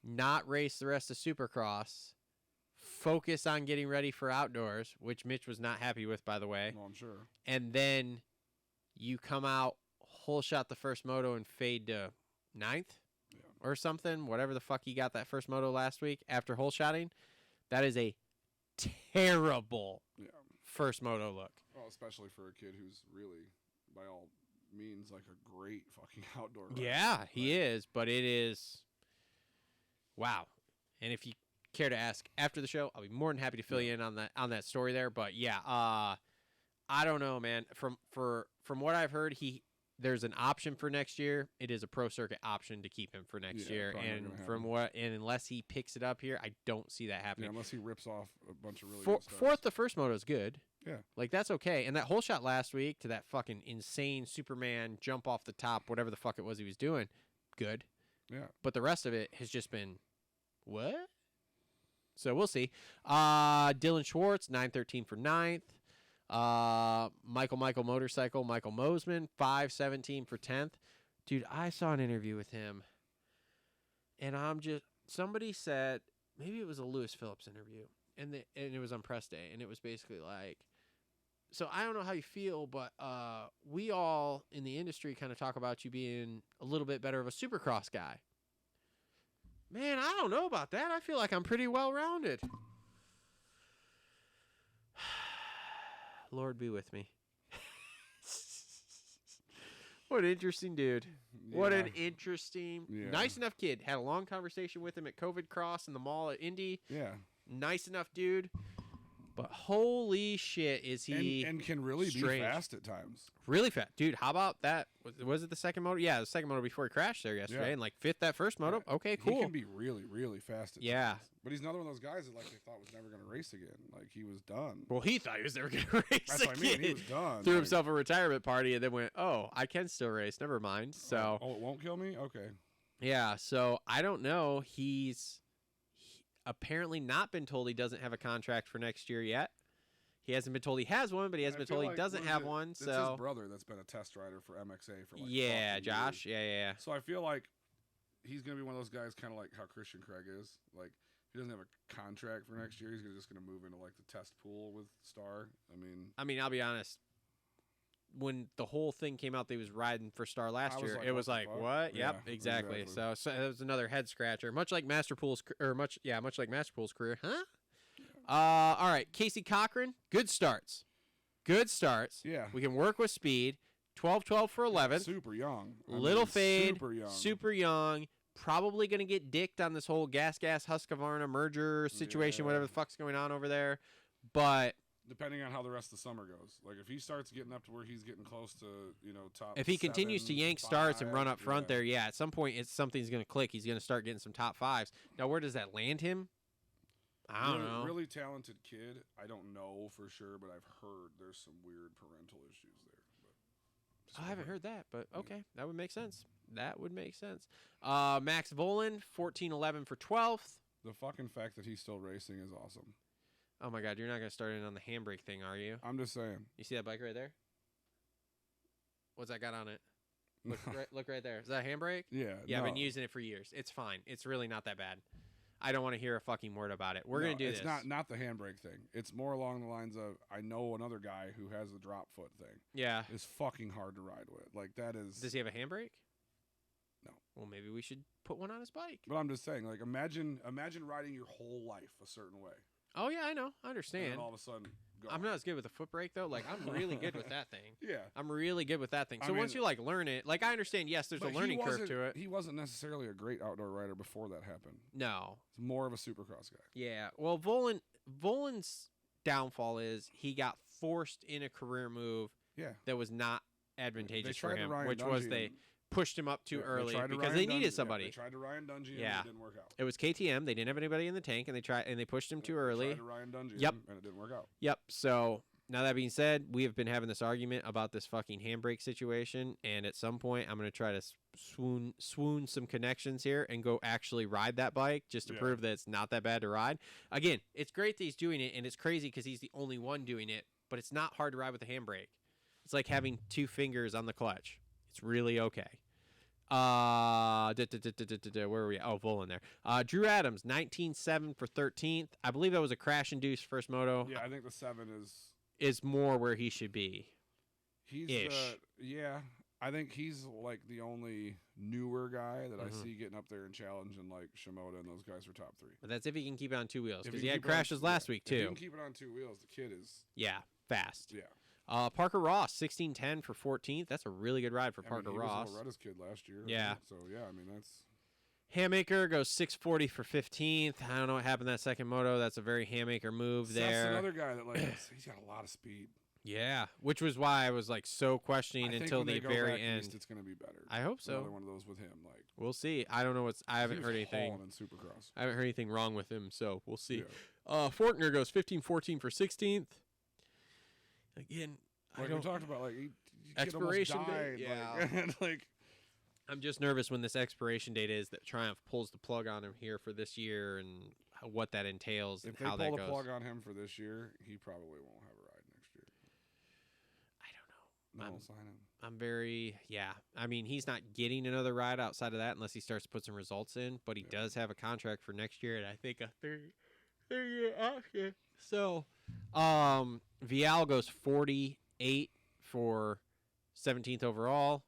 not race the rest of Supercross, focus on getting ready for outdoors, which Mitch was not happy with, by the way. Well, I'm sure. And then you come out, whole shot the first moto and fade to 9th or something, whatever the fuck he got that first moto last week after whole shotting. That is a terrible first moto look. Well, especially for a kid who's really, by all means, like a great fucking outdoor rider. Yeah, he is, but it is, wow. And if you care to ask after the show, I'll be more than happy to fill you in on that story there. But yeah, I don't know, man. From what I've heard, there's an option for next year. It is a pro circuit option to keep him for next year, and unless he picks it up here, I don't see that happening. Yeah, unless he rips off a bunch of really good stuff. Fourth, the first moto is good. Yeah, like that's okay. And that whole shot last week to that fucking insane Superman jump off the top, whatever the fuck it was he was doing, good. Yeah, but the rest of it has just been what? So we'll see. Dylan Schwartz, 9:13 for 9th. Michael Motorcycle, Michael Mosman, 5:17 for 10th. Dude, I saw an interview with him, and somebody said, maybe it was a Lewis Phillips interview, and it was on press day, and it was basically like, so I don't know how you feel, but we all in the industry kind of talk about you being a little bit better of a Supercross guy. Man, I don't know about that. I feel like I'm pretty well-rounded. Lord be with me. What an interesting dude. Yeah. What an interesting, nice enough kid. Had a long conversation with him at COVID Cross in the mall at Indy. Yeah. Nice enough dude. But holy shit, is he and can really strange. Be fast at times. Really fast. Dude, how about that? Was it the second moto? Yeah, the second moto before he crashed there yesterday and like fifth that first moto. Yeah. Okay, cool. He can be really, really fast at times. But he's another one of those guys that like they thought was never going to race again. Like he was done. Well, he thought he was never going to race That's again. What I mean. He was done. Threw himself a retirement party and then went, oh, I can still race. Never mind. So. Oh, it won't kill me? Okay. Yeah, so I don't know. He's apparently not been told he doesn't have a contract for next year yet. He hasn't been told he has one, but he hasn't been told he doesn't have one. It's so his brother that's been a test rider for MXA for like Josh. Years. Yeah. So I feel like he's gonna be one of those guys, kind of like how Christian Craig is. Like he doesn't have a contract for next year. He's just gonna move into like the test pool with Star. I mean, I'll be honest. When the whole thing came out that he was riding for Star last year, it was like, what? Yeah, yep, exactly. So it was another head scratcher, much like Masterpool's career, huh? Yeah. All right, Casey Cochran, good starts. Yeah. We can work with speed. 12-12 for 11th. Super young. Little fade. Super young. Probably going to get dicked on this whole Gas Husqvarna merger situation, whatever the fuck's going on over there. But depending on how the rest of the summer goes. Like if he starts getting up to where he's getting close to, top if he continues to yank starts and run up front there, yeah, at some point something's going to click. He's going to start getting some top fives. Now, where does that land him? I don't know. Really talented kid. I don't know for sure, but I've heard there's some weird parental issues there. I haven't heard that, but okay, that would make sense. That would make sense. Max Volan, 14-11 for 12th. The fucking fact that he's still racing is awesome. Oh my God, you're not gonna start in on the handbrake thing, are you? I'm just saying. You see that bike right there? What's that got on it? Look right there. Is that a handbrake? Yeah. Yeah, I've been using it for years. It's fine. It's really not that bad. I don't want to hear a fucking word about it. We're gonna do this. It's not the handbrake thing. It's more along the lines of I know another guy who has the drop foot thing. Yeah. It's fucking hard to ride with. Like that is. Does he have a handbrake? No. Well, maybe we should put one on his bike. But I'm just saying, like, imagine riding your whole life a certain way. Oh yeah, I know. I understand. And then all of a sudden, gone. I'm not as good with a foot brake though. Like I'm really good with that thing. Yeah. I'm really good with that thing. So once you like learn it, like I understand, yes, there's a learning curve to it. He wasn't necessarily a great outdoor rider before that happened. No. He's more of a supercross guy. Yeah. Well, Volan's downfall is he got forced in a career move that was not advantageous for him, which was they pushed him up too early because they needed somebody. They tried to Ryan Dungey and it didn't work out. It was KTM. They didn't have anybody in the tank, and they pushed him too early. They tried to Ryan Dungey and it didn't work out. Yep. So now that being said, we have been having this argument about this fucking handbrake situation, and at some point I'm going to try to swoon some connections here and go actually ride that bike just to prove that it's not that bad to ride. Again, it's great that he's doing it, and it's crazy because he's the only one doing it, but it's not hard to ride with a handbrake. It's like having two fingers on the clutch. It's really okay. Where were we? Oh, Volan there. Drew Adams, 19-7 for 13th. I believe that was a crash-induced first moto. Yeah, I think the 7 is more where he should be. He's I think he's like the only newer guy that I see getting up there and challenging like Shimoda and those guys for top 3. But that's if he can keep it on 2 wheels because he had crashes last week too. If he can keep it on 2 wheels, the kid is fast. Yeah. Parker Ross, 16-10 for 14th. That's a really good ride for Parker Ross. He was Loretta's kid last year. Yeah. Right? So, yeah, I mean, that's... Hammaker goes 640 for 15th. I don't know what happened that second moto. That's a very Hammaker move there. That's another guy that, like, he's got a lot of speed. Yeah, which was why I was, like, so questioning until the very end. East, it's going to be better. I hope so. Another one of those with him. Like, we'll see. I don't know I haven't heard anything. In Supercross. I haven't heard anything wrong with him, so we'll see. Yeah. Fortner goes 15-14 for 16th. Again... Like we talked about, like expiration died, date. Yeah, like I'm just nervous when this expiration date is that Triumph pulls the plug on him here for this year and what that entails and how that goes. If they pull the plug on him for this year, he probably won't have a ride next year. I don't know. No, sign him. I'm very I mean, he's not getting another ride outside of that unless he starts to put some results in. But he does have a contract for next year, and I think a 3-year option. So, Vial goes 48 for 17th overall.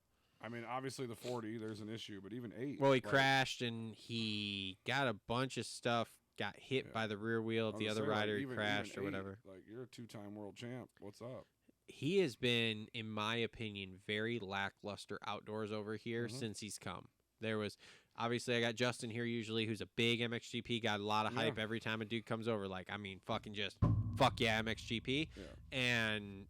I mean, obviously the 40, there's an issue, but even 8. Well, he crashed and he got a bunch of stuff, got hit by the rear wheel of the other rider, he crashed or whatever. Like, you're a 2-time world champ. What's up? He has been, in my opinion, very lackluster outdoors over here since he's come. There was, obviously, I got Justin here usually, who's a big MXGP, got a lot of hype every time a dude comes over. Like, I mean, fucking just, fuck yeah, MXGP. Yeah. And...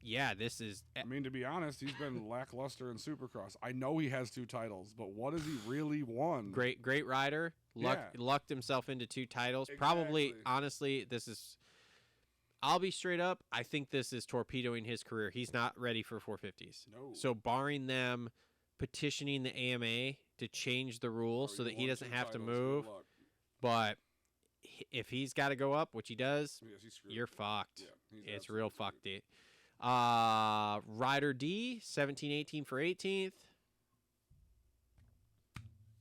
yeah, this is... I mean, to be honest, he's been lackluster in Supercross. I know he has 2 titles, but what has he really won? Great rider. Lucked himself into 2 titles. Exactly. Probably, honestly, this is... I'll be straight up. I think this is torpedoing his career. He's not ready for 450s. No. So barring them petitioning the AMA to change the rules so that he doesn't have to move, but if he's got to go up, which he does, you're fucked. Yeah, it's real fucked, dude. Ryder D, 17-18 for 18th.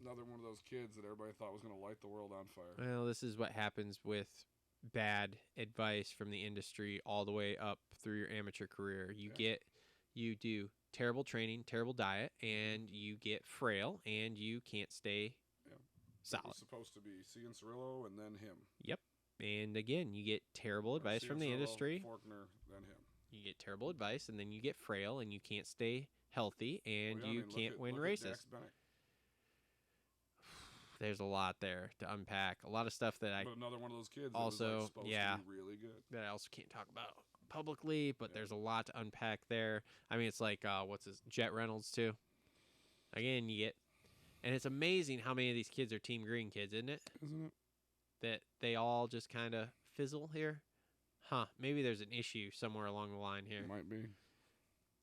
Another one of those kids that everybody thought was going to light the world on fire. Well, this is what happens with bad advice from the industry all the way up through your amateur career. You do terrible training, terrible diet, and you get frail, and you can't stay solid. It's supposed to be Cianciarulo and then him. Yep. And again, you get terrible advice from the industry. Faulkner, then him. You get terrible advice, and then you get frail, and you can't stay healthy, and you can't win races. There's a lot there to unpack. A lot of stuff that But another one of those kids also, that was supposed to be really good. That I also can't talk about publicly, but there's a lot to unpack there. I mean, it's like, Jet Reynolds, too. Again, you get... And it's amazing how many of these kids are Team Green kids, isn't it? Isn't it? That they all just kind of fizzle here. Maybe there's an issue somewhere along the line here. Might be.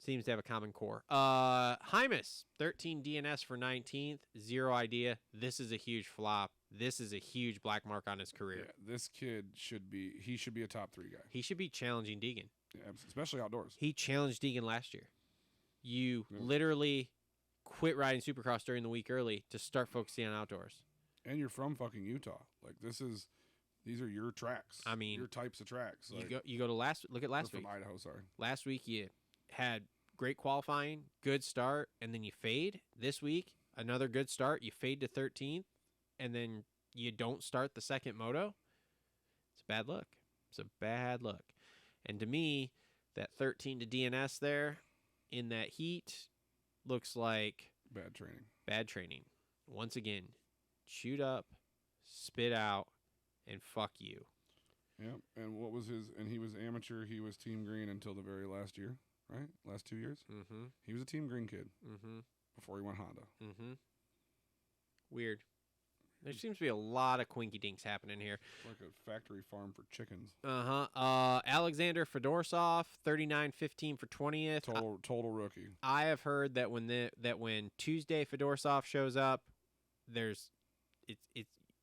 Seems to have a common core. Hymus, 13 DNS for 19th. Zero idea. This is a huge flop. This is a huge black mark on his career. Yeah, this kid should be a top 3 guy. He should be challenging Deegan. Yeah, especially outdoors. He challenged Deegan last year. You literally quit riding Supercross during the week early to start focusing on outdoors. And you're from fucking Utah. Like, these are your tracks. I mean, your types of tracks. Like, you go to look at last week. From Idaho, sorry. Last week you had great qualifying, good start, and then you fade. This week, another good start, you fade to 13th, and then you don't start the second moto. It's a bad look. It's a bad look. And to me, that 13 to DNS there in that heat looks like bad training. Bad training. Once again, shoot up, spit out, and fuck you. Yeah, and what was his? And he was amateur. He was Team Green until the very last year, right? Last 2 years. Mm-hmm. He was a Team Green kid. Mm-hmm. Before he went Honda. Mm-hmm. Weird. There seems to be a lot of quinky dinks happening here. Like a factory farm for chickens. Alexander Fedorsov, 39-15 for 20th. Total rookie. I have heard that when Tuesday Fedorsov shows up,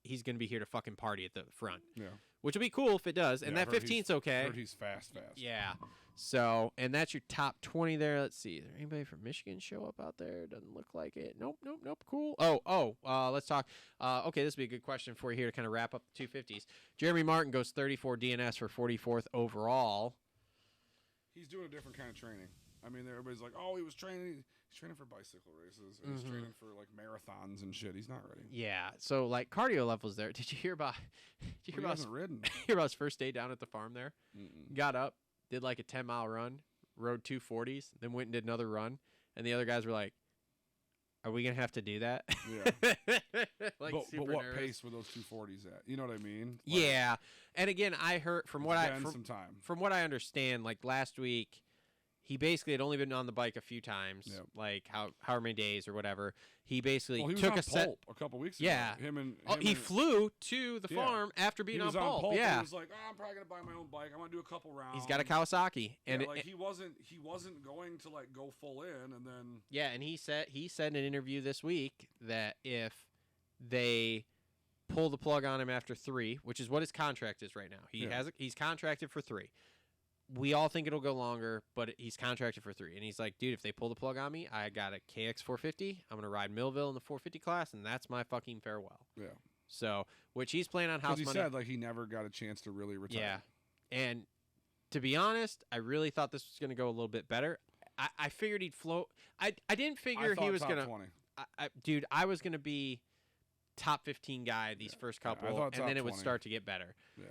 he's going to be here to fucking party at the front. Yeah. Which will be cool if it does. And that 15th's okay. I heard he's fast. Yeah. So, and that's your top 20 there. Let's see. Is there anybody from Michigan show up out there? Doesn't look like it. Nope. Cool. Let's talk. Okay, this would be a good question for you here to kind of wrap up the 250s. Jeremy Martin goes 34 DNS for 44th overall. He's doing a different kind of training. I mean, everybody's like, oh, he's training for bicycle races. And he's training for, like, marathons and shit. He's not ready. Yeah. So, like, cardio levels there. Did you hear about he hasn't ridden. Hear about his first day down at the farm there? Mm-mm. Got up, did like a 10-mile run, rode 240s, then went and did another run. And the other guys were like, are we going to have to do that? Yeah. Like, but what nervous. pace were those 240s at? You know what I mean? Like, yeah. And again, I heard from what I understand, like last week, he basically had only been on the bike a few times, like however many days or whatever. He basically took a set a couple weeks ago. Yeah, he flew to the farm after being on pulp. Yeah, he was like, I'm probably gonna buy my own bike. I'm gonna do a couple rounds. He's got a Kawasaki, and he wasn't going to like go full in, and then and he said in an interview this week that if they pull the plug on him after 3, which is what his contract is right now, he's contracted for 3. We all think it'll go longer, but he's contracted for 3. And he's like, dude, if they pull the plug on me, I got a KX 450. I'm going to ride Millville in the 450 class, and that's my fucking farewell. Yeah. So, which he's playing on house money. Because he said, like, he never got a chance to really retire. Yeah. And to be honest, I really thought this was going to go a little bit better. I figured he'd float. I didn't figure he was going to. Dude, I was going to be top 15 guy these first couple, and then it would start to get better. Yeah.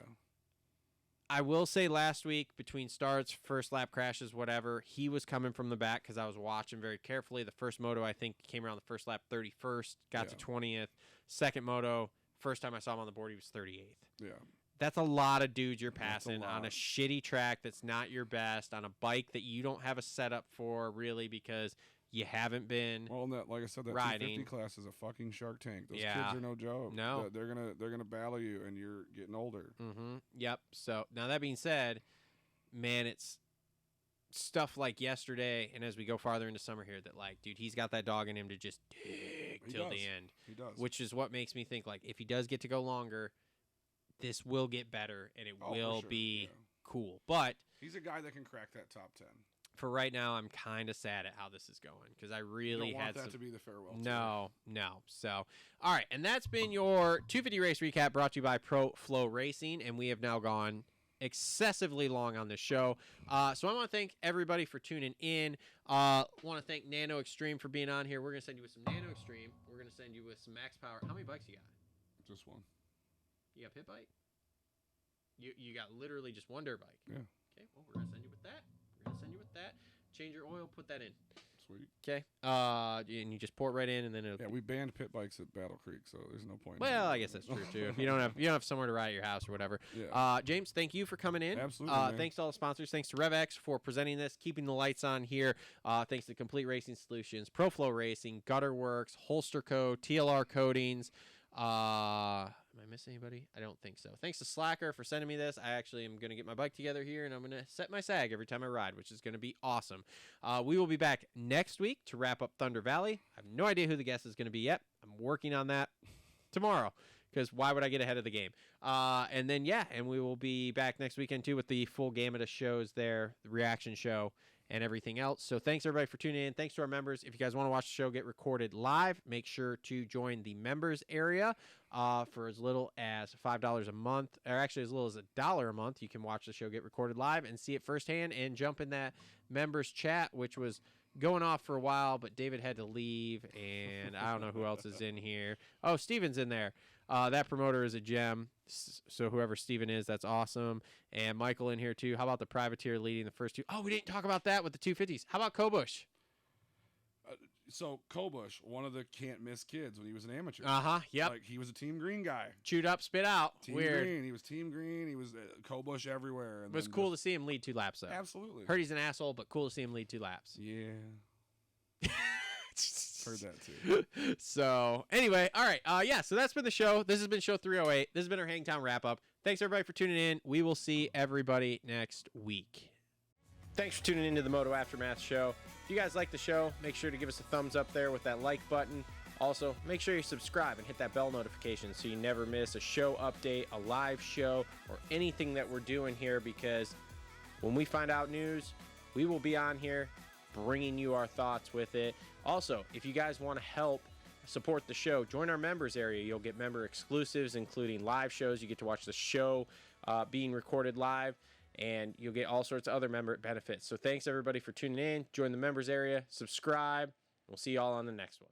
I will say last week, between starts, first lap crashes, whatever, he was coming from the back because I was watching very carefully. The first moto, I think, came around the first lap 31st, got to 20th. Second moto, first time I saw him on the board, he was 38th. Yeah. That's a lot of dudes you're passing on a shitty track that's not your best, on a bike that you don't have a setup for, really, because you haven't been like I said, that riding. 250 class is a fucking Shark Tank. Those kids are no joke. No. They're gonna battle you, and you're getting older. Mm-hmm. Yep. So, now that being said, man, it's stuff like yesterday, and as we go farther into summer here, that, like, dude, he's got that dog in him to just dig till the end. He does. Which is what makes me think, like, if he does get to go longer, this will get better, and it will be cool. But he's a guy that can crack that top 10. For right now, I'm kind of sad at how this is going because I really had that to be the farewell. No. So, all right, and that's been your 250 race recap brought to you by Flo Racing, and we have now gone excessively long on this show. So I want to thank everybody for tuning in. Want to thank Nano Extreme for being on here. We're gonna send you with some Nano Extreme. We're gonna send you with some Max Power. How many bikes you got? Just one. You got pit bike? You got literally just one dirt bike. Yeah. Okay. Well, we're gonna send you with that. Send you with that. Change your oil. Put that in. Sweet. Okay. And you just pour it right in, and then it'll. Yeah, we banned pit bikes at Battle Creek, so there's no point. Well, I guess that's true too. If you don't have somewhere to ride at your house or whatever. Yeah. James, thank you for coming in. Absolutely. Man. Thanks to all the sponsors. Thanks to Rev X for presenting this, keeping the lights on here. Thanks to Complete Racing Solutions, Flo Racing, Gutter Works, Holster Co, TLR Coatings. Am I missing anybody? I don't think so. Thanks to Slacker for sending me this. I actually am going to get my bike together here, and I'm going to set my sag every time I ride, which is going to be awesome. We will be back next week to wrap up Thunder Valley. I have no idea who the guest is going to be yet. I'm working on that tomorrow, because why would I get ahead of the game? And then, and we will be back next weekend, too, with the full gamut of shows there, the reaction show, and everything else. So thanks, everybody, for tuning in. Thanks to our members. If you guys want to watch the show get recorded live, make sure to join the members area for as little as $5 a month, or actually as little as $1 a month. You can watch the show get recorded live and see it firsthand and jump in that members chat, which was going off for a while, but David had to leave, and I don't know who else is in here. Oh, Steven's in there. That promoter is a gem, so whoever Steven is, that's awesome. And Michael in here, too. How about the privateer leading the first two? Oh, we didn't talk about that with the 250s. How about Kobush? So Kobush, one of the can't-miss kids when he was an amateur. Yep. Like, he was a Team Green guy. Chewed up, spit out. Team Weird. Green. He was Team Green. He was Kobush everywhere. And it was cool to see him lead 2 laps, though. Absolutely. Heard he's an asshole, but cool to see him lead 2 laps. Yeah. Heard that, too. So, anyway, all right. So that's been the show. This has been show 308. This has been our Hangtown wrap-up. Thanks, everybody, for tuning in. We will see everybody next week. Thanks for tuning into the Moto Aftermath Show. If you guys like the show, make sure to give us a thumbs up there with that like button. Also, make sure you subscribe and hit that bell notification so you never miss a show update, a live show, or anything that we're doing here, because when we find out news, we will be on here bringing you our thoughts with it. Also, if you guys want to help support the show, join our members area. You'll get member exclusives, including live shows. You get to watch the show being recorded live, and you'll get all sorts of other member benefits. So thanks, everybody, for tuning in. Join the members area, subscribe. We'll see you all on the next one.